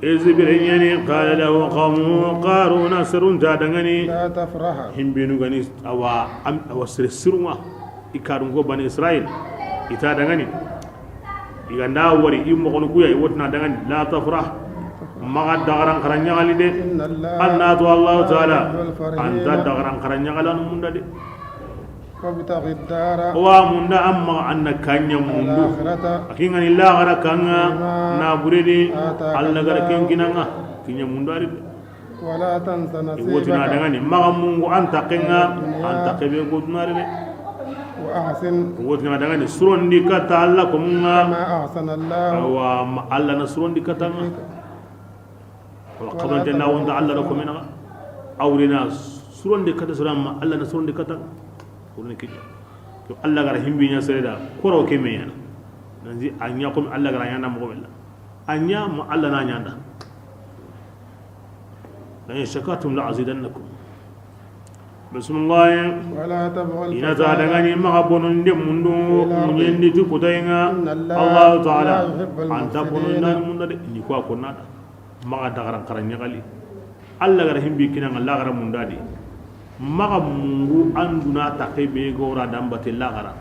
ezibiriyani qala lahu qawmu qaruna sirun tadangani لا تفرح himbinu gani awa sirwa ikarungo bani israel ita dangani iganda wari immo kono kuya wotna dangan la tafrah maga dagaran karanya kali de anna to Allah taala anta dagaran karanya kala munda de وابتغ الدار wa munda amma anna kanya mundu الآخرة akinga ni la gara kanga na burede Allah gara kenkinanga kinya mundu ari ولا تنس wotina نصيبك dangani maga mungu anta kenga anta kebe godunare de وأحسن wotina dangani surondi kata Allah ko munga ما أحسن الله wa Allah na surondi kata nga wa qabanta na wonda Allah ko mena awrina surondi kata surama Allah na surondi kata kurni kiji to Allah gara himbi nya sereda koro ke meyana nanzi anya ko Allah gara nyanda mo bella anya mo Allah na nyanda la shakatum la azidannakum bismillah ولا تبغوا ina ta daga ni ma bonun de mundu munyendi tu kutayenga Allah taala anta bonun nan munda de ni ko ko nada ma ga dagaran karanya gali Allah gara himbi kinan Allah gara munda de maga mungu anduna takebe gora dambate lagara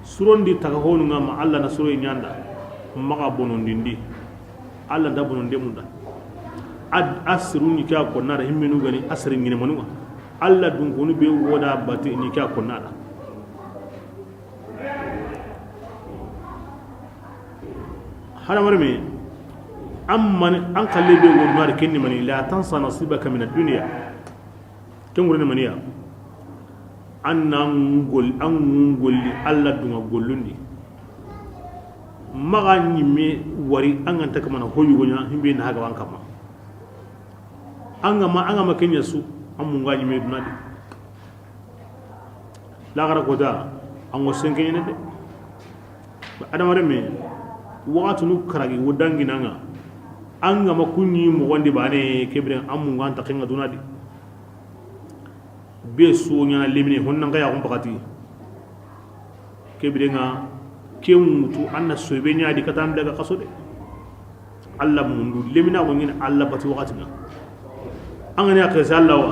surondi taga honu ngama Allah na suro nyanda maga bonondindi Allah da bononde munda ad asru ni ka ko nada himmenu gani asri ngine manuwa Allah dun ko be woda bate ni ka ko nada hana marme amman an kalle be wonmar kenni mani la tansa nasibaka min ad-dunya tengurene maniya an golli Allah dunga gollundi maga nyime wari an ganta kama na hoyu gonya himbe na haga wanka ma an ma kenya su an mun ga nyime dunadi la gara goda an wasen kenya ne de ba adamare me watu nu karagi wodangi nanga an ma kunyi mu wandi bane kebre an mun ga ta kenga dunadi be sonya limine honnan ga ya kun bakati kebirenga kemutu anna sobe nya di katam daga kaso de Allah mundu limina ko ngin Allah bati wakati nga angani akasa Allah wa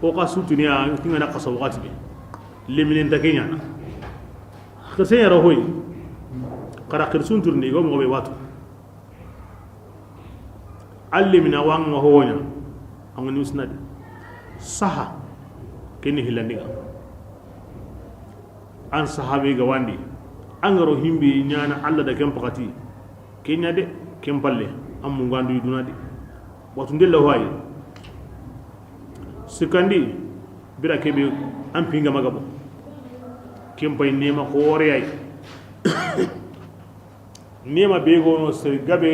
ko ka sutuniya tinga na kaso wakati be limine ndakenya na kase ya rohoy kara kirsun turni go mo be watu allimina wanga honya angani usnad saha keni hilandiga an sahabe ga wandi an garo himbe nyana Allah da ken pakati kenya de ken palle am mu gandu dunadi watu ndella wayi sikandi bira kebe an pinga magabo ken pay nema khore ay nema bego no ser gabe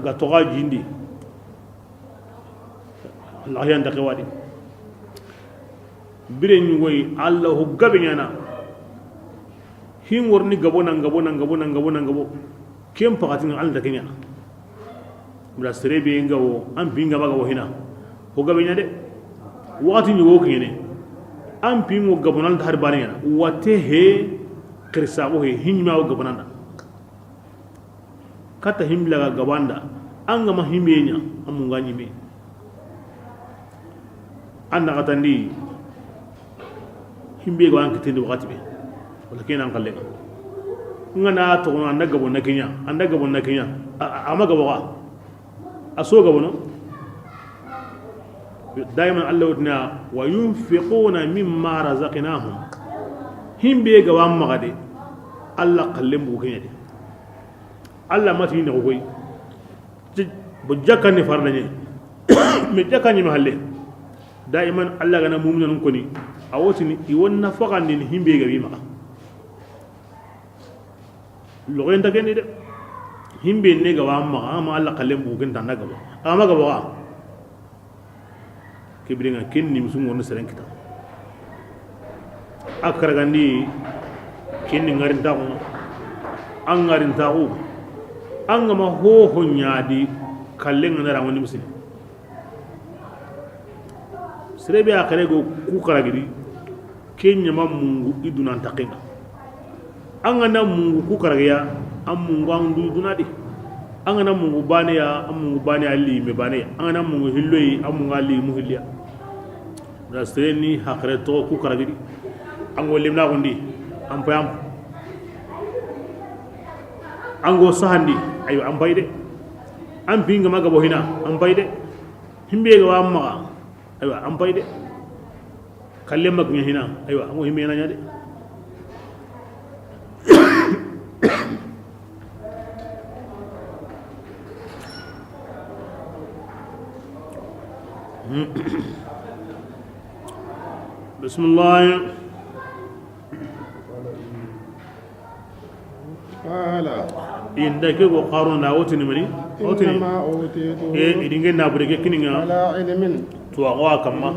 ga toga jindi Allah yanda kawadi bire ñugoy Allah ho gabe ñana hin worni gabo kem pakati Allah da kenya bla serebe ngawo am pinga baga wo hina ho gabe ñade wakati ñugo kene am pingo gabo nan har bani ñana wate he krisa wo he hinma wo gabo nanda kata himla ga gabanda anga ma himenya amu ngani me anda katandi himbe go an kitinde wakati be wala kena an kalle ngana to anda gabo na kenya ama gabo ga aso gabo no daiman Allah wadna wa yunfiquna mimma razaqnahum himbe ga wa magade Allah kalle bu kenya de Allah mati ne ko koy bu jakani farna ni me jakani mahalle daiman Allah gana mu'minun ko ni awotini iwonna faqandi ni himbe ga bima logen da gende de himbe ne ga wamma ama Allah kallem bu ganta naga ba ama ga ba kibringa kenni musun wonna seren kita akara gandi kenni ngarin ta ko an ngarin ta ko an ga ma ho honyadi kallen ngara woni musin serebe akare go ku karagiri kenya ma mungu iduna takenga anga na mungu ku karagiya am mungu andu iduna di anga na mungu bane ya am mungu bane ali me bane anga na mungu hilloyi am mungu ali mu hilliya da sereni hakare to ku karagiri ango limna gondi am pam ango sahandi ayo am bayde am pinga maga bo hina am bayde himbe ga wamma ayo am bayde kalle mag nya hina ayo am himbe na nyade بسم الله قال عندك وقارون اوتني مني اوتني إنما أوتيته idinge na burege kininga على علم to awa kamma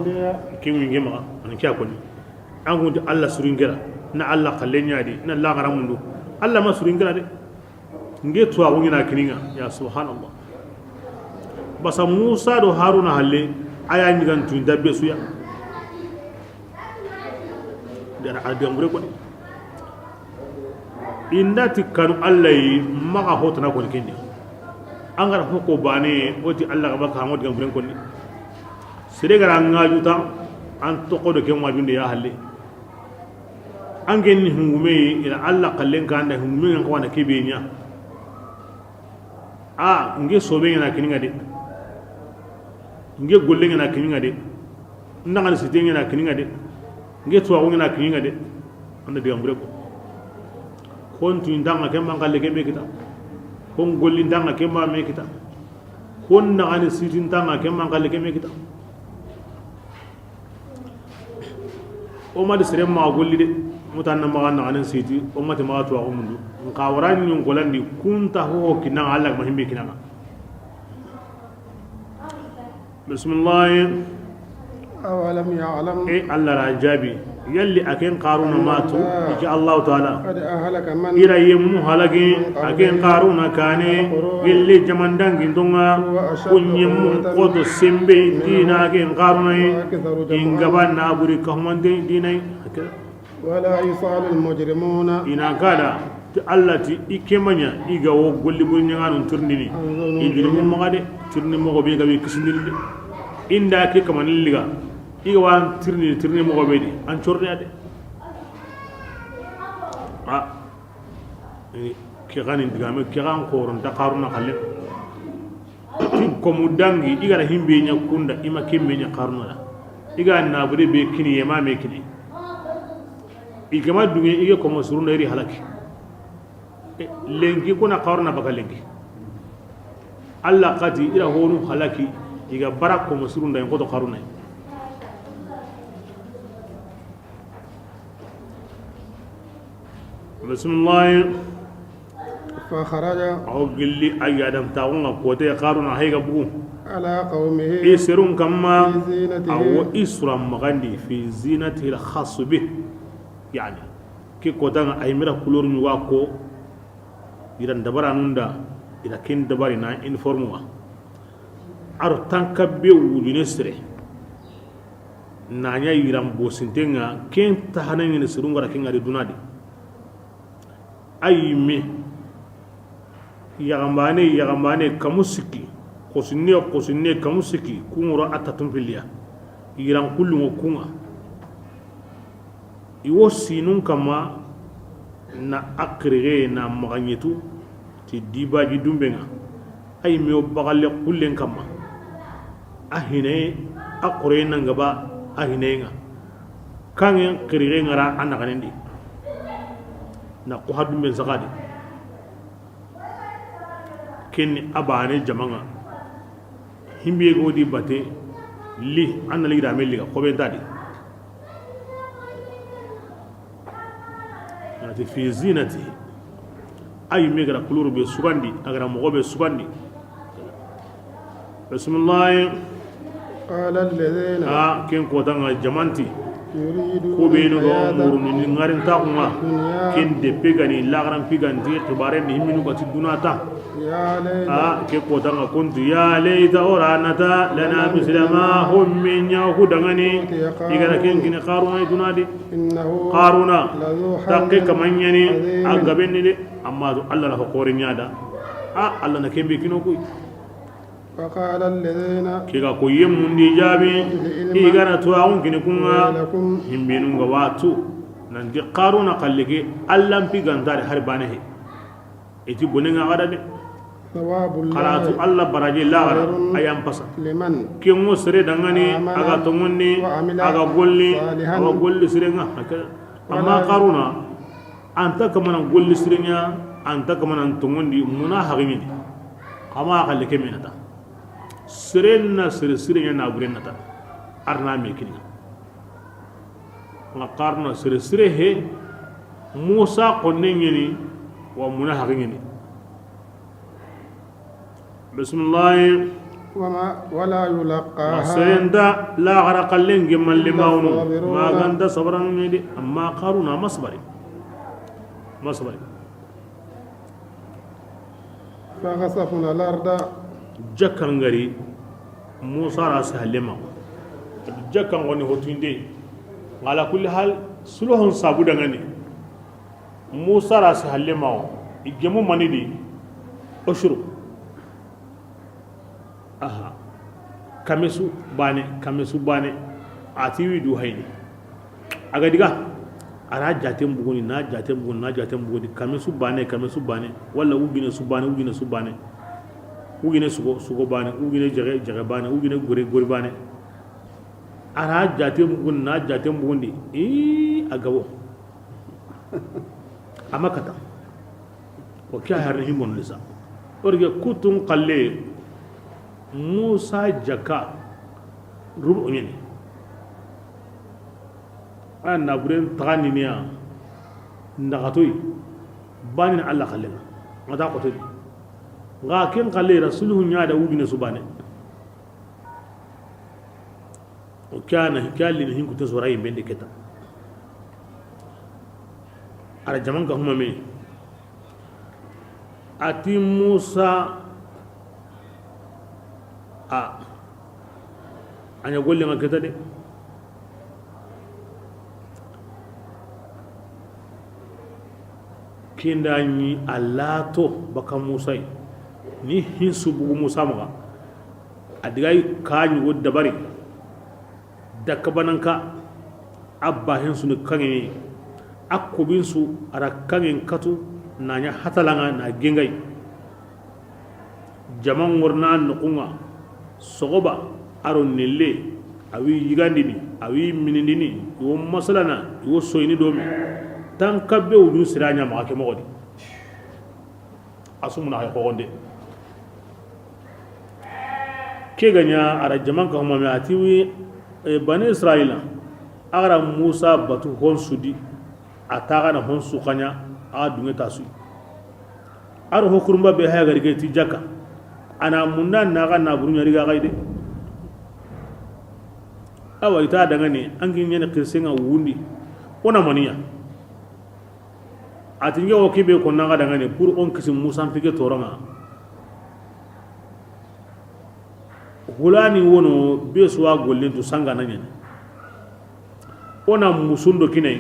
kimi ngema an kya koni an gunta Allah suringera na Allah kallenya di na Allah garamundu Allah ma suringera de nge to awu ngina kininga ya subhanallah basa Musa do Haruna halle aya nyigan tu dabbe suya dan adamure ko indati kanu Allah maka hotana ko kindi an gara hoko bane woti Allah ga baka hamod gam ko ni sire gara ngajuta an to ko do ken wajunde ya halle an gen hungume ila Allah kallen ka anda hungume ko wana kebe nya a nge sobe ngana kininga de nge golle ngana kininga de ndanga site ngana kininga de nge tuwa ngana kininga de anda de ambre ko kon tu ndanga ke mangalle ke be kita kon golli ndanga ke ma me kita kon na ani siti ndanga ke mangalle ke me kita o ma de sere ma golli de mutanna ma na ani siti o ma te ma tuwa mundu nka warani nyon golandi kunta ho kinanga Allah ma himbe kinanga bismillah أولم يعلم الله راجابي يلي أكين قارون ماتو إن شاء الله تعالى قد أهلك من إلى يمو هلقي أكين قارون كاني يلي جماندان جندونا كن يمو قد السنبي دينا أكين قارون إن قبان نابوري كهمان ديني ولا يصال المجرمون إنا قالا التي إكمانيا إيغا وقولي بنيغانون ترنيني إجرمو مغادي ترني مغو بيغا بيكسندين إندا كي كمان الليغا iga wan tirni mo gobedi an chorni ade ni ki ganin digame ki gan qoron da qaruna khalle ti ko mudangi iga ra himbe nya kunda ima kimme nya qaruna la iga na bude be kini yema me kini iga ma dunge iga ko masuruna ri halaki lengi kuna qaruna baka lengi alla qati ila honu halaki iga barak ko masuruna en ko to qaruna بسم الله فخرج أو قل لي أي آدم تاونا قوتي قارون هيك بقول على قومه يسرون كما في زينته أو إسرا مغني في زينته الخاص به يعني كي قوتنا أي مرة كلور نواكو إذا دبر أنوندا إذا كن دبرنا إنفورموا أرتان كبيو ونسره نانيا يرام بوسنتينغا كن تهانين نسرون غرا كن غادي دونادي ayime yagambane kamusiki kosinne kamusiki kungoro atatumpilia yiran kullu kunga iwo sinun kama na akrege na maganyetu ti dibaji dumbenga ayime obagalle kullen kama ahine akore nangaba ahinenga kangen krege ngara anaganendi na ko hadu men zakadi ken abane jamanga himbe godi bate li an li da meli ko be dadi ati fi zinati ay megra kuluru be sugandi agara mo be sugandi bismillah قال الذين ken ko tanga jamanti يريدون ko be no الحياة muru ni ngarin ta kuma ken de pegani lagaran piganti tubare ni himinu gati dunata يا ليت ke ko tanga kuntu ya leita oranata lana mislama hum min yahudangani igara ken kin qaruna dunadi إنه qaruna لذو takke حظ kamanyani عظيم. agabenni de amma Allah la ko rinyada Allah na kembe kino kuy فقال الذين kiga ko yemundi jabi igara to awun kin kunga لكم himbinu ga watu nan di qaruna kallike allam pigandare har bane he iti bonenga kada de ثواب karatu الله Allah baraje la gara ayam pasa لمن kengo sere dangani aga tongonni aga golli aga golli sirenga amma qaruna anta kamana golli sirenya anta kamana tongondi muna hagini kama akalle kemenata sirenna sirenya na burenata arna mekini nga qarna sire he Musa qonnengeni wa muna hagini bismillah ولا يلقاها سيندا لا غرق اللين جمال لماونو ما غندا صبران ميدي اما قارونا مصبري فخسفنا الارض جكان غري موسى راس هلما جكان غني هوتيندي على كل حال سلوهن صابو دغني موسى راس هلما يجمو منيدي اشرب aha kamesu bane ati widu hayni aga diga ara jatem buguni na jatem buguni kamesu bane wala ugine sugo bane ugine jage bane ugine gore bane ara jatem buguni na jatem buguni agabo amakata o kya harni himon lisa orge kutun qalle Musa jaka rubu nyene ana buren tagani niya ndagatoy bani Allah khalena ngata ko tedi nga ken khalle rasuluhu nyaada wugine subane o kana hikali ni hinku tesoray bende keta ara jaman ka huma me ati Musa anya golle ma keta de kindani alato baka Musa ni hinsu bugu Musa maga adigai kanyi wodda bari dakka bananka abba hinsu ni kangi akubin su ara kangin katu nanya hatalanga na gengai jaman warna nukunga sogoba aron nille awi yigandini awi minindini yo masalana yo soyni domi tan kabbe wudu siranya ma ke mogodi asumuna hay kogonde ke ganya ara jaman ka huma ati wi bani israila agara Musa batu hon sudi ataga na hon sukanya a dunga tasu aro hokurumba be ha garige ti jaka ana munna naga na burunya riga gaide awa ita daga ne an gin yana kirsin a wundi ona maniya a tinge o kibe ko naga daga ne pour on kisim Musa fike toranga hulani wono be suwa golle to sanga nanya ona musundo kinai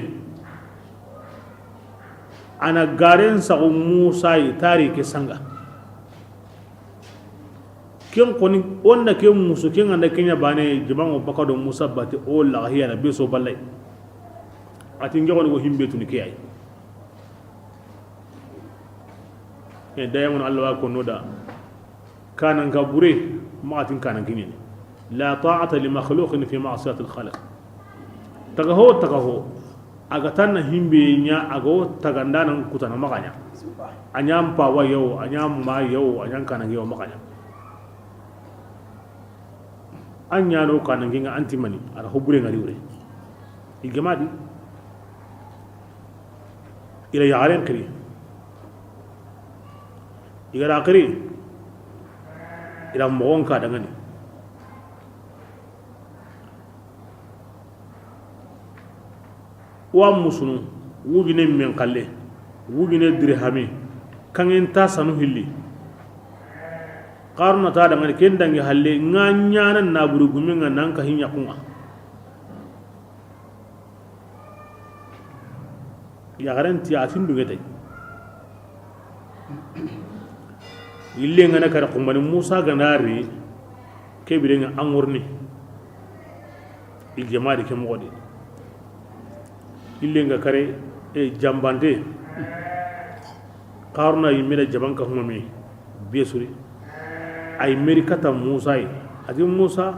ana garen sa Musa tari ke sanga ken koni wanda ke musu ken anda kenya bane jibango bakado Musa bate o la hiya na beso balai atin ngoni go himbe tuni ke ay e dayamon Allah ko noda kanan gabure ma atin kanan kinye la ta'ata li makhluqin fi ma'siyati al-khaliq tagaho aga tanna himbe nya aga tagandanan kutana makanya anyam pa wa yo anyam ma yo anyam kanan yo makanya an yano kanan ginga antimani ara hobure ngari ure igamadi ila yaren kiri igara kiri ila mogon ka dangane wa musunu wugine men kalle wugine dirhami kangen ta sanu hilli qarna ta dangane ken dangi halle nganya nan na buru guminga nan ka hinya kunga ya garanti atin dungete ille ngana kara kumbani Musa ganari ke birenga angurni il jamaadi ke mogodi ille nga kare e jambande qarna yimira jaban ka humami besuri ay merikata musa yi adi musa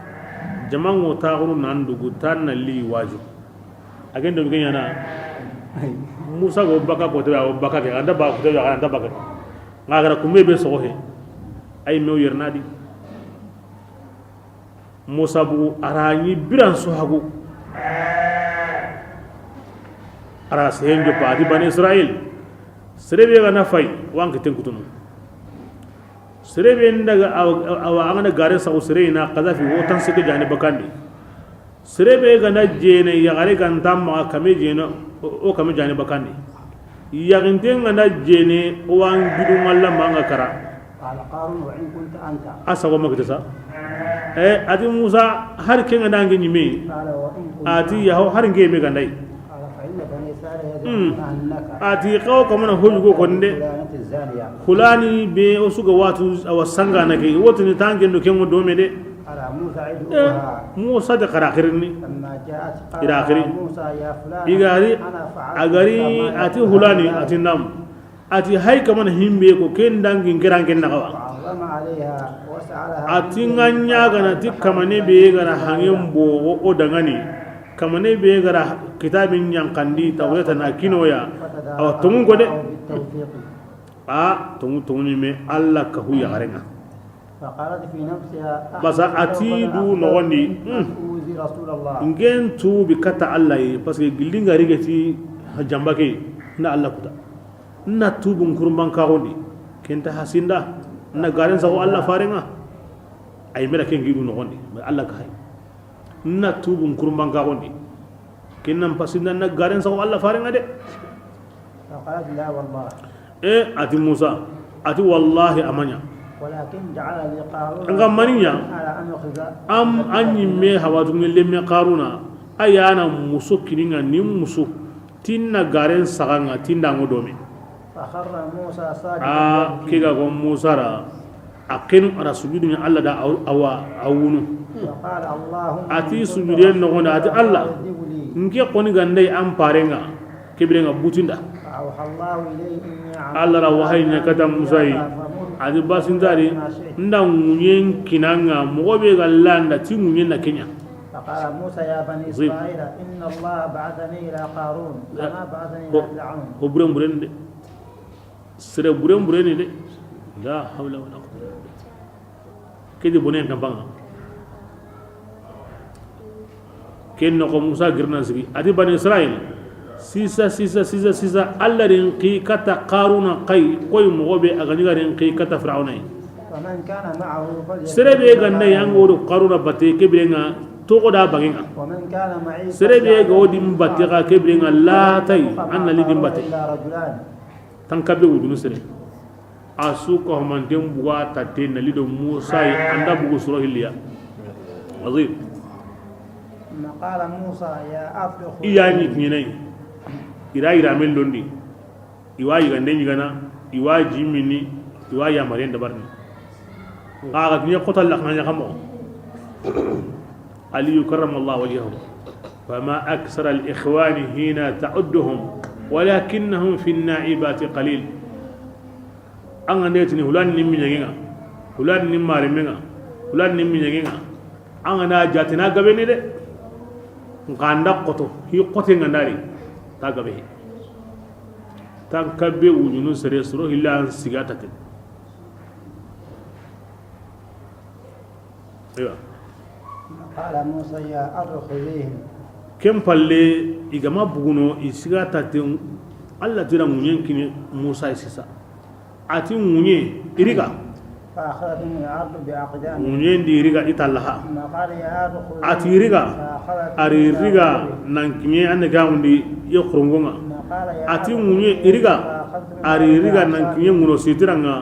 jaman wo taxuru nan dugu tan na li waju agendo bi ganyana musa go baka ko tawa baka ke anda ba ko tawa anda baka ngagara kumbe be so he ay mew yernadi musa bu arani biran so hagu ara sehenjo pa di bani israel serebe ga nafai wanka tenkutunu serebe ndaga awa angana gare sa usreina qadafi wotan sike jani bakandi serebe ga na jene ya gare kan tamma kame jene o kame jani bakandi ya gintenga na jene o an gidu malla manga kara قال قارون وإن كنت أنت asa go magdasa ati musa har kenga dangi nyime قال وإن كنت ati ya har ngeme ga ndai قال فإن بني إسرائيل يزعمون أنك ati qaw kamana hojugo konde فلانة الزانية kulani be o suga watu awasanga nake wotu ni tangen do kengo do mede قال موسى عدوها musa da karakhirni لما جاءت إلى آخره. قال موسى يا فلان igari أنا فعلت agari كما ati يقول hulani فلان. ati nam ati hay kamana himbe ko ken dangi ngerangen nakawa وعظم عليها وسألها ati nganya gana ti kamane be gara hangem bo o dangani kamane be gara kitabin yankandi tawreta na kinoya aw tumun gode بالتوفيق tungu ni me alla ka hu ya garenga فقالت في نفسها بس أتيدو نغني. أوزي رسول الله ngen tu bi kata alla yi parce que gilinga rigeti jambake na alla kuta na tubun kurban kagondi kenta hasinda na garen sa alla farenga ay mera ken gidu nogondi alla ka hay na tubun kurban kagondi kenan pasinda na garen sa alla farenga de فقالت لا والله ati musa ati wallahi amanya ولكن جعل لي قارون Nga maninya. على أن يخذ am anyi me hawatu ngelle me qaruna ayana muso kininga ni muso tinna garen saganga tinda ngodome فخر موسى ساجدا kiga go musa ra akenu ara sujudu ni alla da awa awunu وقال اللهم ati sujudu no gonda ati alla لي nke koni gande am parenga kibrenga butinda فأوحى الله إليه إني alla ra wahaynya kata musa yi ati basindari nda munyen kinanga mogobe galanda ti munyen na kenya فقال موسى يا بني زيد. إسرائيل إن الله بعثني إلى قارون كما بعثني إلى فرعون ko buren buren de sere buren buren de la hawla wala quwwata kedi bonen tampanga ken no ko musa girna sigi ati bani israil sisa alla rin qi kata qaruna qay koy mogobe agani garin qi kata fir'auna فمن كان معه فليكن sere be ganna yangoru qaruna bate kebrenga to goda baginga ومن كان معي sere be godi mbati ga kebrenga la tay anna lidim bate إلا رجلان tankabe wudunu sere asu ko mantem buwa tatte na lido musa yi anda bugu suro hilya azim ثم قال موسى يا أفلح iyani kinai ira men londi iwa yi gande nyigana iwa jimini iwa ya maren da barni qaga kinya qotal la khanya khamo ali yukarram allah wajhahu fama aksara al ikhwan hina ta'udduhum ولكنهم في النائبات قليل an ande tini hulan nimmi nyaginga hulan nimmari menga hulan nimmi nyaginga an ana jatina gabe ni de nganda qoto hi qote ngandari ta gabe tan kabbe wujunu sere suro hilan sigata te ewa قال موسى يا أرض خذيهم kem palle igama buguno isigata te alla tira munyen kini musa isisa ati munye iriga فأخذت من الأرض بأقدامه munyen di iriga itallaha ثم قال يا أرض خذيهم ati iriga فأخذت ari riga nankinye ande gaundi ye khurungonga ثم قال يا ati أرض munye خذيهم iriga فأخذت من ari الأرض riga بأقدامه. nankinye nguno sitiranga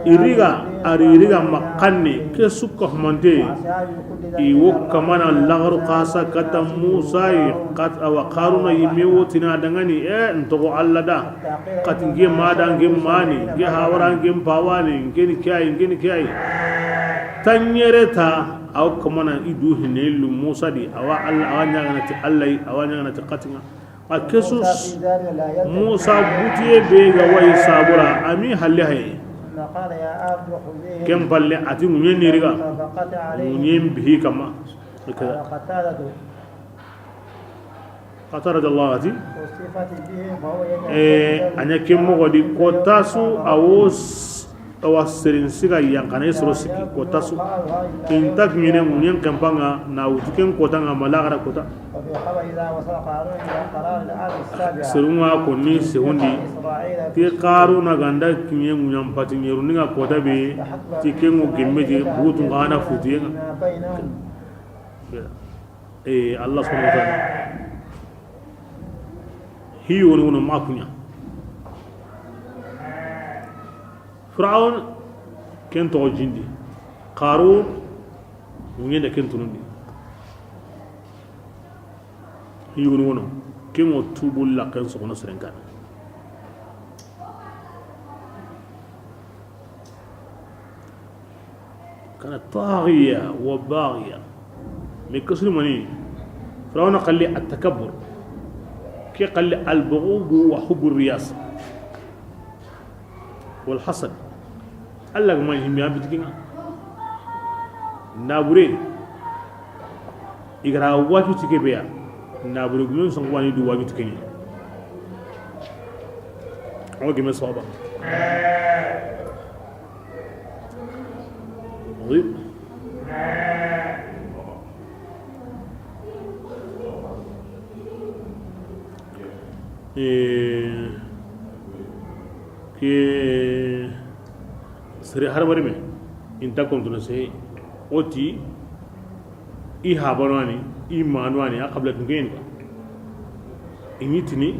iriga ari iriga makanne ke sukko humante iwo kamana lagaru qasa kata musa qat awa qaruna yimewo tina dangani ntogo allada qat nge mada nge mani nge hawara nge pawani nge kiyai tanyereta aw kamana idu hinelu musa di awa alla awa nyangana ti allai awa nyangana ti qatinga akesu في ذلك لا يلتفت musa butiye be ga way sabura ami halle hay قال يا أرض خذيه kem balle ati munyen ni riga فقطع عليه munyen bihi kama قال قتادة qatara Allah ati وصفت به فهو يدعو anya kemmo godi kotasu awos awasirin siga yankana isro siki kotasu intak mine munyen kampanga na utuken kotanga malagara kota وفي خبر إذا وصل قارون إلى قرار الأرض السابعة sirunga konni sehundi إسرائيل ti qaru na ganda kinye munyam pati nyeruni ga kota be ti kengo gemmeje butu ngana futiyenga ما بينهم Allah subhanahu wa ta'ala hiyo ni wono makunya Fir'aun ken to jindi qaru munye da ken tunundi hiyo ni wono ken o tubul la ken so kono serenkan kana taghiya wa baghiya me kasri mani Fir'aun qalli at-takabbur كي قال البغوض وحب الرياسة والحسد قال لك ما يهم يا بتكينا نابوري إغرا واجو تكي بيا نابوري قلون سنواني دو واجو تكيني أوكي ما صعبة طيب ke sere har bari me inta kontuna se oti i habanwani i manwani a qabla tungen initini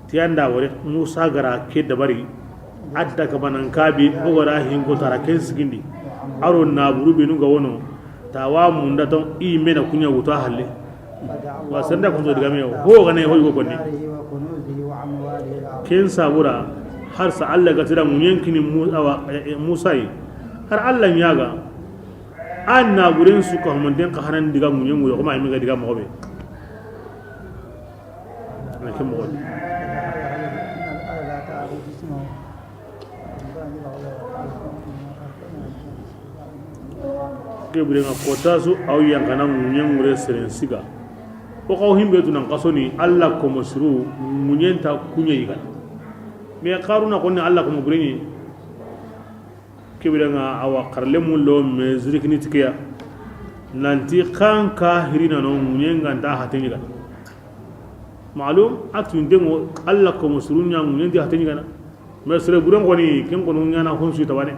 tianda wore musa gara ke dabari adda ka banan kabi ogora hingo tara ken sigindi aro na buru benu ga wono tawa munda ton i mena kunya wuta halle wa sanda kun zo daga me ho gane ho go konni ken sabura har sa Allah ga tira mun yankini Musa yi har Allah ya ga an na gurin su ko mun den ka hanan diga mun yangu kuma ai mi ga diga mo be na kin mo ke bure nga kota su au yankana mun yangu re seren siga ko ko himbe tunan kasoni Allah ko musru munyenta kunya yigal me qaruna konni Allah ko mubrini kibiranga awa qarle mun lo me zirikni tikiya nanti kanka hirina no munyenga nda hateni gal malum atun demo Allah ko musru nya munyendi hateni gana me sere buran koni ken kono nya na honsu tabane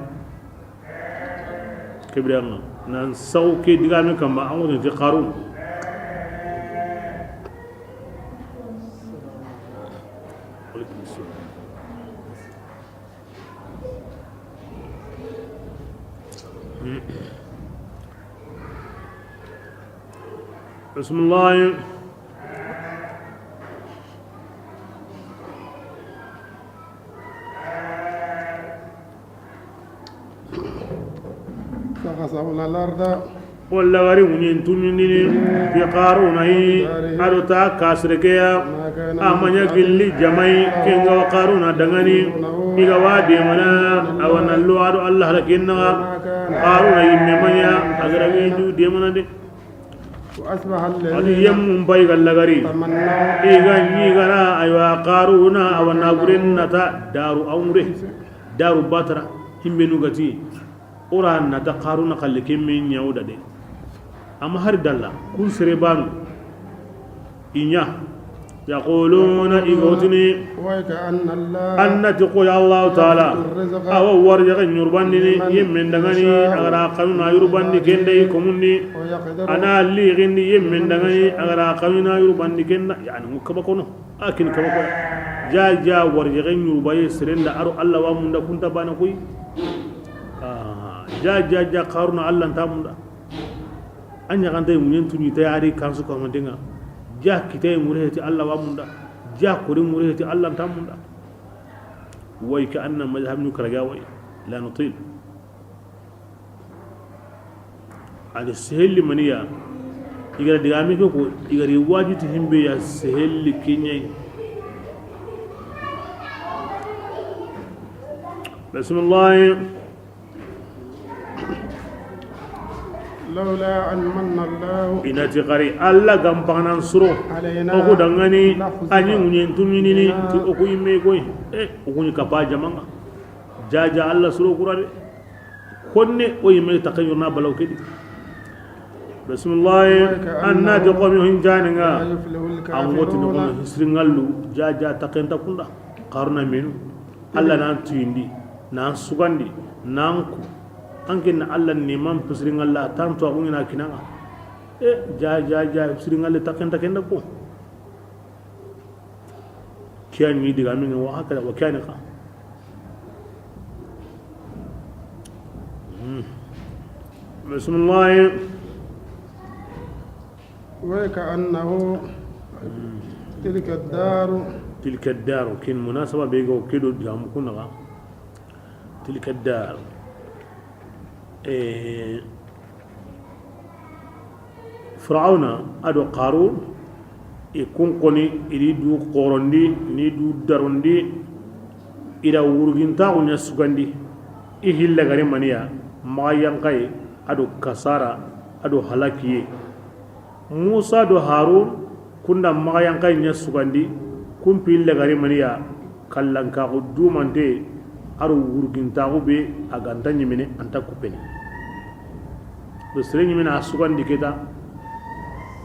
kibiranga nan sauke digame kamba an woni qarun بسم الله فخسفنا الأرض ولا غري ونين تنيني في قارون هي أرتا كاسركيا أمانيا كلي جماي كينغا قارون دغني إيغا وادي منا أو نلو أرو الله لكننا قارون يممانيا أغربي جو دي منا دي وأصبح هذه الذين يم باي غلغري تمنوا إيغا يغرا أيوا قارون أو نغرين نتا دارو أمره دارو باترا همنو غتي أوران نتا قارون قال كمين يودا دي أما هر دالا كل سربان إنيا يقولون إيغوتني وكأن الله أن تقول الله تعالى الرزق أو ورجع يربانني يمن دغني أغرا قانونا يربانني كندي كومني ويقدر أنا اللي غني يمن دغني أغرا قانونا يربانني كنا يعني مكبكونو أكن كبكو جا ورجع يرباي سرند أرو الله ومن كنت بانا كوي جا قارنا الله تامنا anya kan tay munyen tuni tay ari kansu ko mandenga ja kitay murehti Allah wa munda ja kuri murehti Allah tamunda way ka anna madhhabnu karaga way la nutil على السهل منيا igara digami ko igari wajiti himbe ya sehelli kinyai bismillah لولا أن من الله ina ti qari alla gampanan suro علينا oku dangani لخسف anyi unyentunyini ti oku imme koy oku ni kapa jamanga jaja alla suro kurade konne o yimme takayurna balaw kedi bismillah anna ti qawmi hinjaninga لا يفلح an woti no الكافرون hisringallu jaja takenta kunda qarna menu alla nan tuindi nan sugandi nan ku anke na alla ni man pisring alla tanto ko ngina kinanga ja pisring alla takenta kenda ko kiyan ni diga min wa haka wa kiyan ka bismillah وكأنه تلك الدار تلك الدار كن مناسبة بيجو كيلو جام كنا تلك الدار فرعون أدو قارون يكون قني يريدو قرندي يريدو دروندي إلى ورجنتا ونسكندي إهل لغري منيا ما ينقي أدو كسارة أدو هلاكي موسى دو هارون كنا ما ينقي نسكندي كم بيل لغري منيا كلانكا قدو منتي أرو ورجنتا وبي أغانتاني مني أنتا كوبني بسرني من أسكندي كده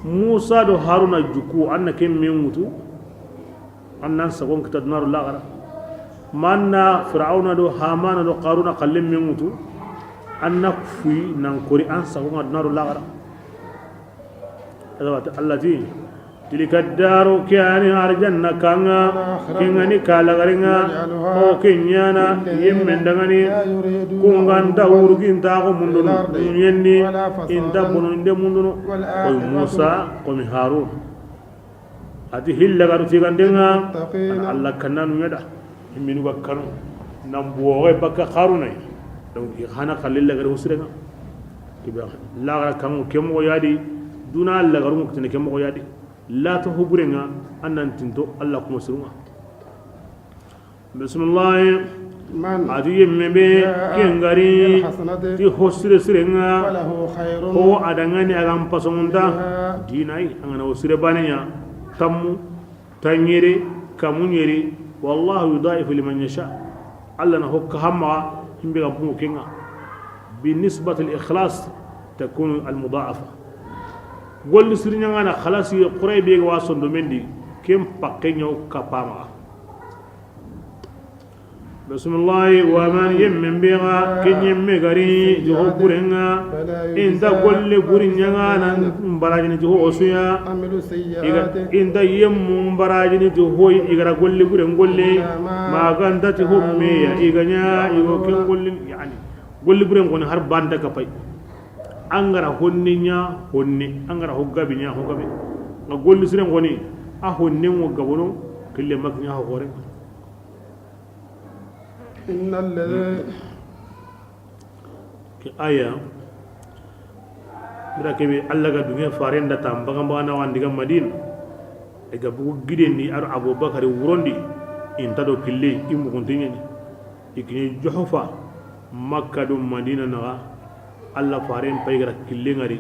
موسى دو هارون جوكو أن كم ميموتو أن سكون كتاد نار لاغرا مانا فرعون دو هامان دو قارون قلم ميموتو أن كفي نانكوري أن سكون نار لاغرا هذا التي تلك الدار كان أرجنا كانا كينغني كالاغرينغا أو كينيانا يمن دغني كونغان داورغين تاغو مندونو يني إنتا بنون دي مندونو قوي موسى قوي هارون أتي هل لغارو تيغاندينغا الله كنانو يدا يمينو بكانو نمبوغي بكا خاروني donc khana khalil lagari husrenga tiba lagara kamo kemo yadi duna lagaru mutene kemo yadi la to huburenga annan tinto Allah kuma surunga bismillah من adi yemmebe kengari ti hosire sirenga فله خير ho adangani agam pasongunta dinai angana hosire banenya tammu tanyere kamunyere wallahu yudaifu liman yasha Allah na hokka hamma himbe gabu kenga بالنسبه الاخلاص تكون المضاعفه قول سرنا أنا خلاص يقرأ بيجا واسون دوميندي كم بكينيو كباما بسم الله ومن يمن بيغا كن يمن غري جهو بورينغا إن دا قول بورينغا مبراجين جهو أسويا عملوا سيئات إن دا يمن مبراجين جهو إغرا قول بورين قول ما غاندا جهو ميا إغنيا إغو كن قول يعني قول بورين قول هر باندا كباي angara honne nya honne angara hoggabi nya hoggabi na golli siren goni a honne mo gabono kille mak nya hore innal ladhi ke aya bira ke be alla ga dunya farenda tambaga bana wandiga madina e ga bugu giden ni ar abubakar wurondi inta do kille imu kontinye ni ikini juhufa makka dum madina na Allah faren paigara kille ngari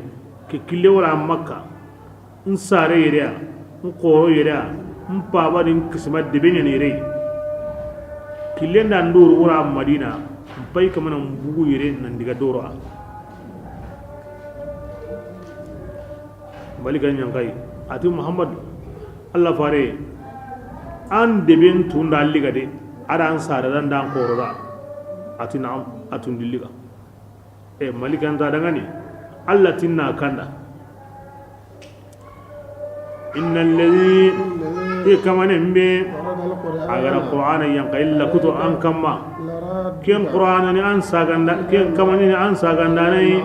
ke kille wala makka nsare yere nkoro yere mpaba din kisma debenya ni re kille ndandur wala madina pai kamana mbugu yere nan diga doro a balika nyangai ati muhammad Allah fare an deben tunda liga de ada an sare dan dan koro da ati na'am atun diliga malikan ta dangane Allah tinna kanda innal ladhi kamane mbe agara qur'ana yanqa illa kutu an kama ken qur'ana ni an saganda ken kamane ni an saganda nei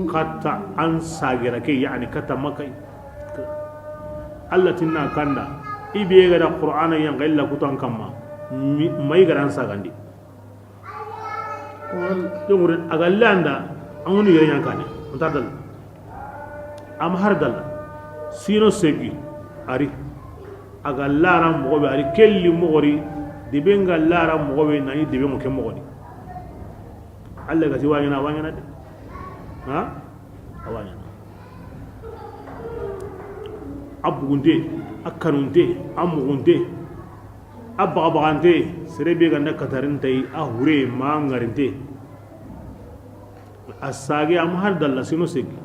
katta an sagira ke yani katta makai Allah tinna kanda ibe gara qur'ana yanqa illa kutu an kama mai gara an sagandi dongure agallanda angoni yere nyankane ontadal am hardal sino segi ari aga lara mo be ari kelli mo gori dibenga lara mo be nani dibe mo ke mo gori alla ga tiwanya na wanya na de ha awanya abugunde akanunde amugunde abagabagante serebe ganda katarintai ahure mangarinte asage am har dalla sino segi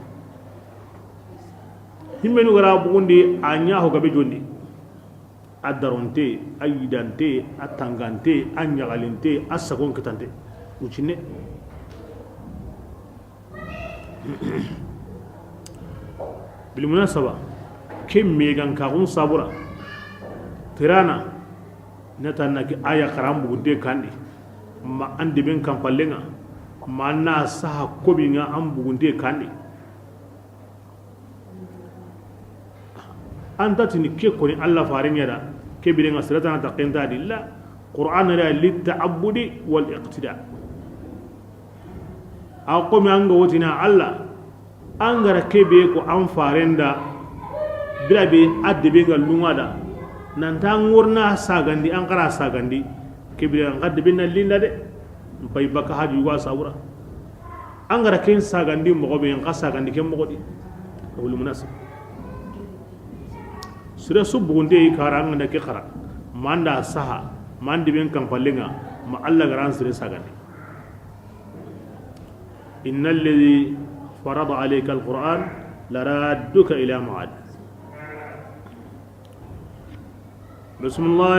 himmenu gara bugundi anya ho gabe jondi adaronte ayidante atangante anyagalinte asagon kitante ucine bil munasaba kim megan ka sabura tirana netanna ki aya karam bugunde kandi ma andi ben kampallenga ma na saha kobinga am bugunde kandi anta tini ke ko ni Allah farin yada ke birenga siratan taqinta dilla qur'an la litta'abbudi wal iqtida aqomi anga wotina Allah angara kebe ko an farenda birabe adbe ga lungada nan ta ngurna sagandi an kara sagandi ke birenga adbe na linda de mpay baka haju wa sabura angara ken sagandi mo be en sagandi ke mo godi wal munasib sura subugunde karanga na ke khara manda saha mandi ben kampalenga ma Allah garan sura sagandi innal ladhi farada alayka alquran laradduka ila ma'ad bismillah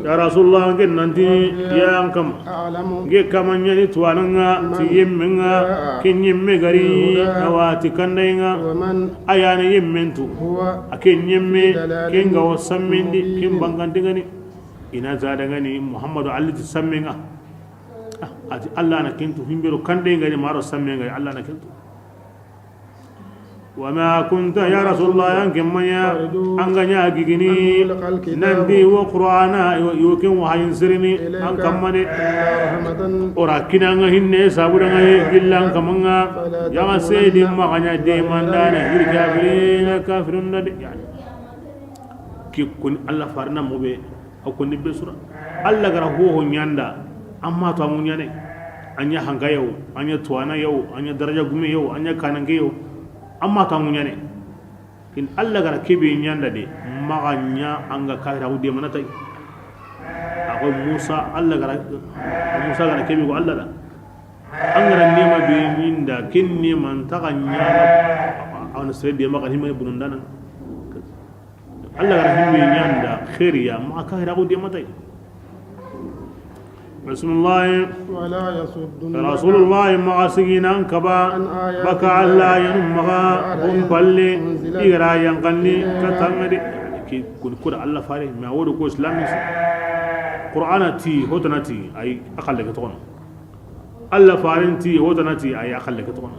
ya rasulullah ngen nanti ya ankam ge kamanya ni tuananga tiyemmenga kenyemme gari awati kandainga ayana yemmentu akenyemme kenga wasammindi kimbangandigani ina zadangani muhammadu ali tisammenga ati allah na kentu himbero kandainga ni maro sammenga allah na kentu وما كنت يا رسول الله ينكم ميا أنغنيا جيني نندي وقرآنا يوكم وهينسرني أنكم مني أراكنا عهين سابونا إلا أنكم عنا يا سيد ما غنيا ديمان دانا الكافرين كافرون يعني كي كن الله فارنا مبي أو كن بسرعة الله غرهوه نياندا أما توامو نياني أنيا هنغايو أنيا توانا يو أنيا درجة غمي يو أنيا كاننغيو amma ta munya ne kin Allah gara kebe nyanda de maganya anga kaira ude manata akwai Musa Allah gara kebe ko Allah da an gara nema be minda kin ne man ta ganya an sai de maga himma bunun dana Allah gara himmi nyanda khairiya ma kaira ude mata bismillah ولا يصدن رسول الله ما سجينا كبا بكى الله ينمغا بالي إغرا ينقلني كتمري كي كل الله فاري ما هو دكو إسلامي قرآن تي هوتناتي أي أقل لك تقول الله فارين تي هوتناتي أي أقل لك تقول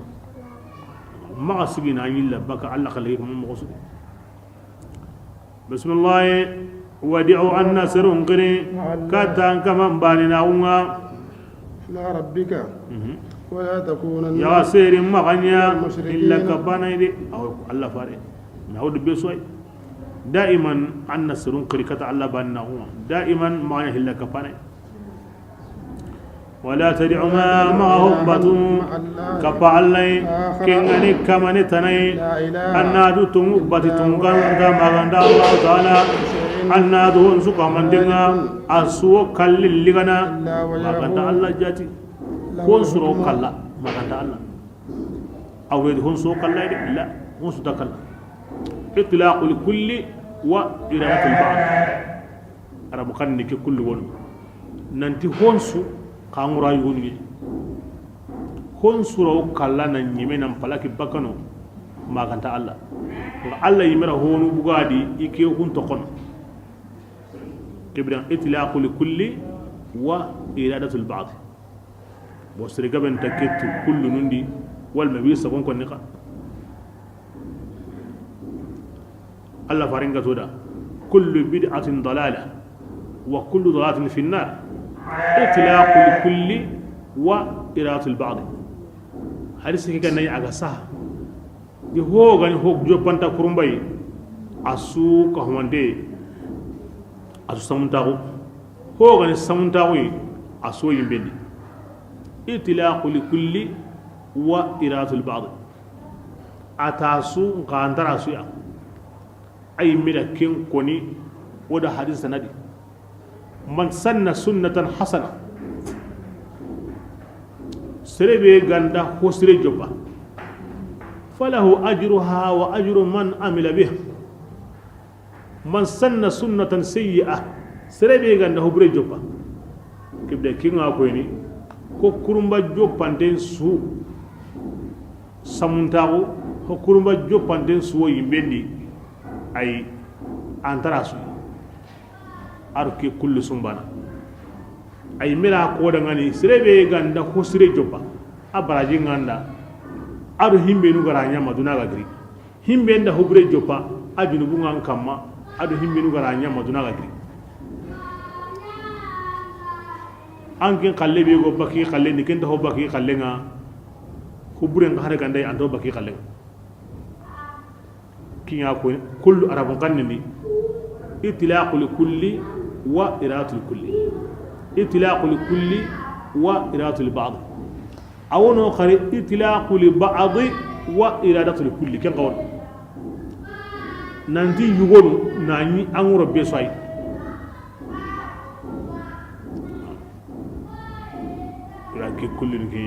ما سجينا إلا بكى الله خليك من مقصود بسم الله ودعوا أن سرون قري كاتان كمان باننا وما لا ربك ولا تكونن يا سير مغنيا إلا كبانا يدي أو الله فاري نعود بسوي دائما أن سرون قري كتا الله باننا وما دائما ما إلا كبانا ولا تدع ما معهم بطن كفا الله كنغني كمان تني أن نادو تمبتي تمغن كما غند الله تعالى أن نادو سوكا من دينا أسوء كل لغنا ما غند الله جاتي هون سرو كلا ما غند الله أو هون سرو كلا لا هون سرو كلا إطلاق لكل وإرادة البعض أنا بقنك كل ون ننتي هون سو kangura yuni hon suro kala na nyime nan palaki bakano maganta Allah to Allah yimira honu bugadi ike hun to kon kibran itlaqu li kulli wa iradatu al ba'd bo sire gaben taketu kullu nundi wal mabi sabon kon niqa Allah faringa toda kullu bid'atin dalala wa kullu dalalatin fi an-nar إطلاق لكل وإرادة البعض هذا سكيك نيجي على صح di ho gani ho jopanta kurumbai asu ka humande asu samuntago ho gani samuntago asu yimbendi itlaqu li kulli wa iratul ba'd atasu qandara su ya ay mira ken koni wada hadith sanadi man sanna sunnatan hasana serebe ganda ho sere jopa falahu ajruha wa ajru man amila biha man sanna sunnatan sayyi'ah serebe ganda ho bure jopa kibde kinga ko ni ko kurumba jopanden su samuntago ko kurumba jopanden su yimbendi ay antara su arke kullu sumbana ay mira ko da ngani serebe ganda ko sire jopa abaraji nganda adu himbe nu garanya maduna gagri himbe nda hubre jopa ajunu bungan kamma adu himbe nu garanya maduna gagri ankin kalle be go baki kalle ni kenta ho baki kalle nga hubre ngare ganda ando baki kalle kinya ko kullu arabun kannini itlaqu li kulli wa iratu li kulli itlaqu li kulli wa iratu li ba'd awono khari itlaqu li ba'd wa iradatu li kulli ken qawon nanti yugonu nani anguro be soy ila ke kulli ki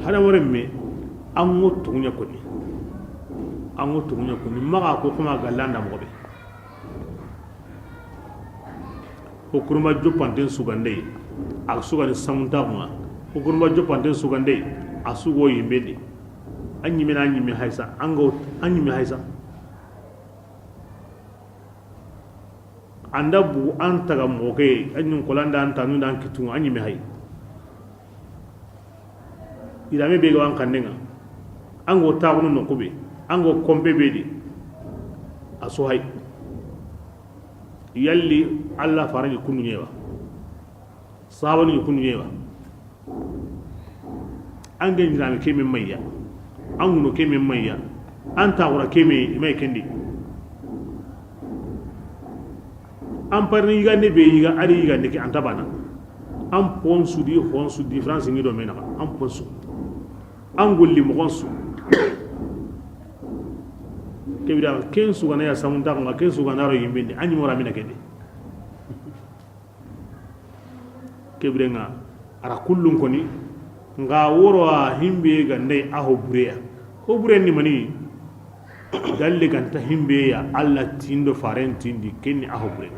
hada waremme ango tunya ko ni ango tunya ko ni maga ko kuma galanda mo be ko kurma jopanten sugande ak sugani samunta kuma ko kurma jopanten sugande asugo yimbedi anyi mena anyi mi haisa ango anyi mi haisa anda bu antaga moke anyi kolanda antanu dan kitu anyi mi hay ida me be wan kanenga ango taunu no kube ango kombe bedi asu hay yalli alla farani kunu nyewa sabani kunu nyewa ange njami keme mayya anguno keme mayya anta wara keme may kendi am parni yiga ne be yiga ari yiga ne ki anta bana am ponsu di honsu difference ngi do mena am ponsu angolli mo honsu kebira kensu gana ya samunta nga kensu gana ro yimbindi anyi mora mina kende kebira nga ara kullun koni nga woro himbe gande aho bureya ho buren ni mani dalle ganta himbe ya alla tindo farentindi kenni aho bure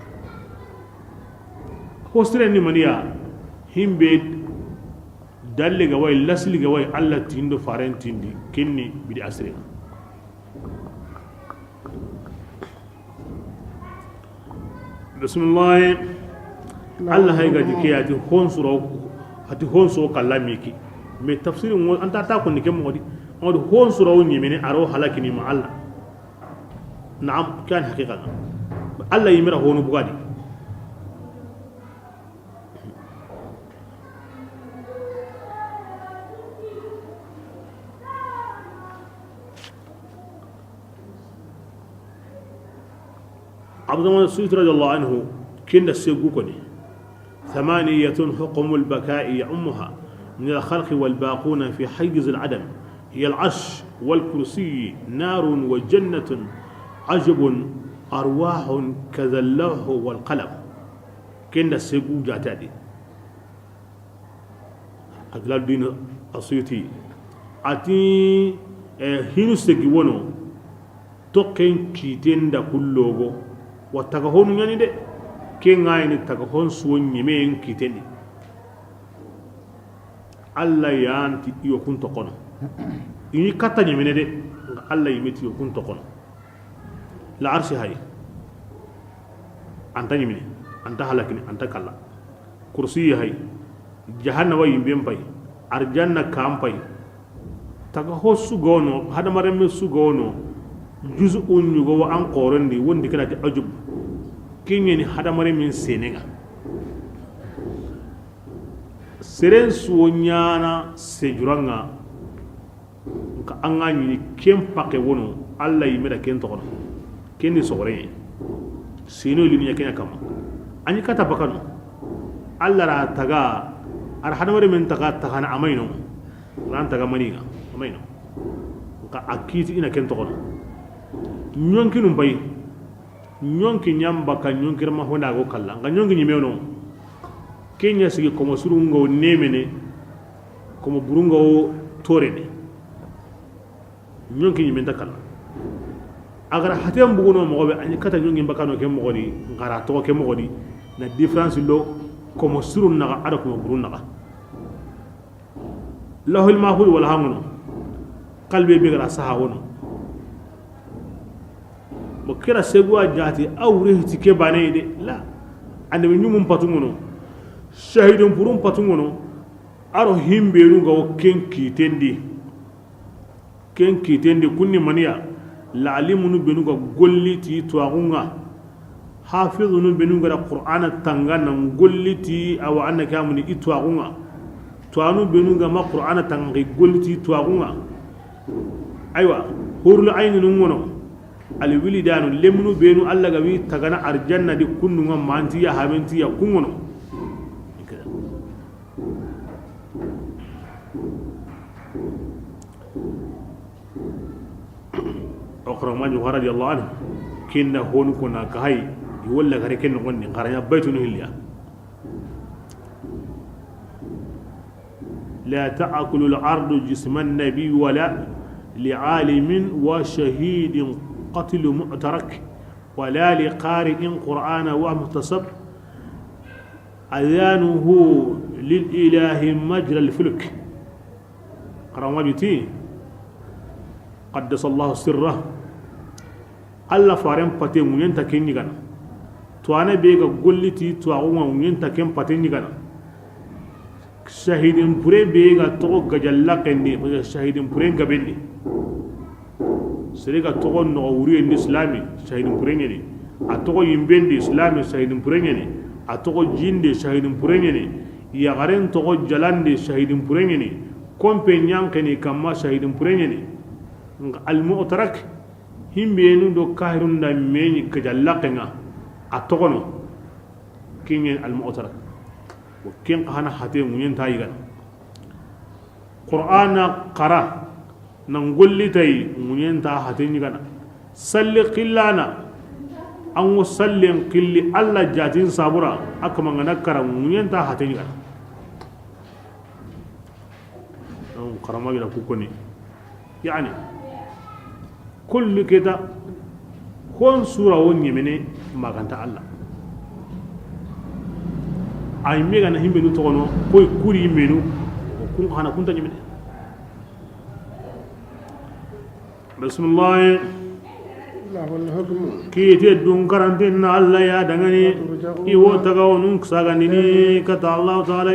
ho sire ni mani ya himbe dalle ga way lasli ga way alla tindo farentindi kenni bidi asre bismillah Allah hay gaji ke ati honsuro kallamiki me tafsirin mo anta ta ko nike modi on honsuro ni mene aro halakini ma Allah na'am kan haqiqa Allah yimira honu bugadi Abdullah Suyuti radiyallahu anhu kinda segu ko ni ثمانية حكم البكاء يعمها من الخلق والباقون في حيز العدم هي العرش والكرسي نار وجنة عجب أرواح كذا اللوح والقلم كنا سيقو جاتادي أجلال الدين السيوطي أتي هينو سيقوانو توكين كيتين دا كلوغو واتاقهون يعني دي kengayni taga hon suwon nyemen kiteni alla yanti iyo kunto kono ini kata nyemene de alla yimeti iyo kunto kono la arshi hay anta nyemene anta halakini anta kala kursi hay jahanna way yimbe pay arjanna kampay taga ho sugono hada marame sugono juz'un yugo wa an qorondi wondi kana ti ajub kinyeni hadamare min senenga seren suonyana sejuranga nka anga ni kem pake wono alla yimeda ken to kono ken ni sogore sino linya kenya kama anyi kata bakano alla ra taga ar hadamare men taga tagana amaino ran taga maniga amaino nka akiti ina ken to kono nyonki num bay nyonki nyamba ka nyonki ma honda go kala nga nyonki nyimeno kenya sigi komo surungo nemene komo burungo torene nyonki nyimenta kala agara hatem buguno mo be ani kata nyonki mbakano ke mo godi ngara to ke mo godi na difference lo komo surun naga ada komo burun naga lahul mahul wal hamuno qalbi be gara saha wono mo kira segwa jati awre tike bane de la ande be nyumum patungono shahidun purum patungono aro himbe nu go kenki tendi kunni maniya la alimunu benu go golliti to agunga hafizunu benu go qur'ana tangana golliti aw annaka mun itu agunga to anu benu go ma qur'ana tangi golliti to agunga aywa hurlu aynun ngono al wilidanu lemnu benu alla gawi tagana arjanna di kunnu ngam manti ya habenti ya kungono أقرأ ما جوهر رضي الله عنه كنا هون كنا كهاي يقول لك هري كنا غني قرنا بيت نهليا لا تأكل الأرض جسم النبي ولا لعالم وشهيد قتل معترك ولا لقارئ قرآن ومحتسب أذانه للإله مجرى الفلك قرأ ما جتي قدس الله سره alla faren pate munyen ta ken nyigana to ana be ga golliti to awon munyen ta ken pate nyigana shahidin pure be ga to ga jalla kendi shahidin pure ga benni sere ga to no wuri en islami shahidin pure nyeni a to yimbendi islami shahidin pure nyeni a to jinde shahidin pure nyeni ya garen to jalande shahidin pure nyeni kompe nyankeni kamma shahidin pure nyeni al mu'tarak himbenu do kahirun da meni kajallaqenga atokono kinyen al mu'tarak wa kin qana hate munyen tayiga qur'ana qara nan golli tay munyen ta hate ni gana salli qillana an wasallin qilli alla jatin sabura akama ngana kara munyen ta hate ni gana don qarama bila kukoni yani كل كده كون سورة ونيمني ما كانت الله أي ميغا نهيم بنو تغنو كوي كوري منو وكون أنا كنت نيمني بسم الله الله الحكم كي تدون كرانتين الله يا دغني إيو تغاو نونك ساغانيني كتا الله تعالى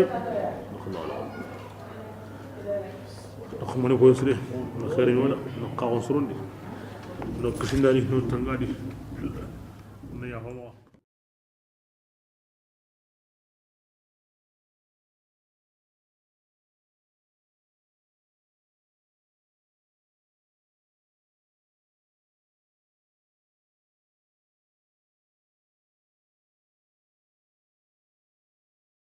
أخمني كويسري خيرين ولا نقاون سرون دي لو كسنداني نو تنغادي نيا هو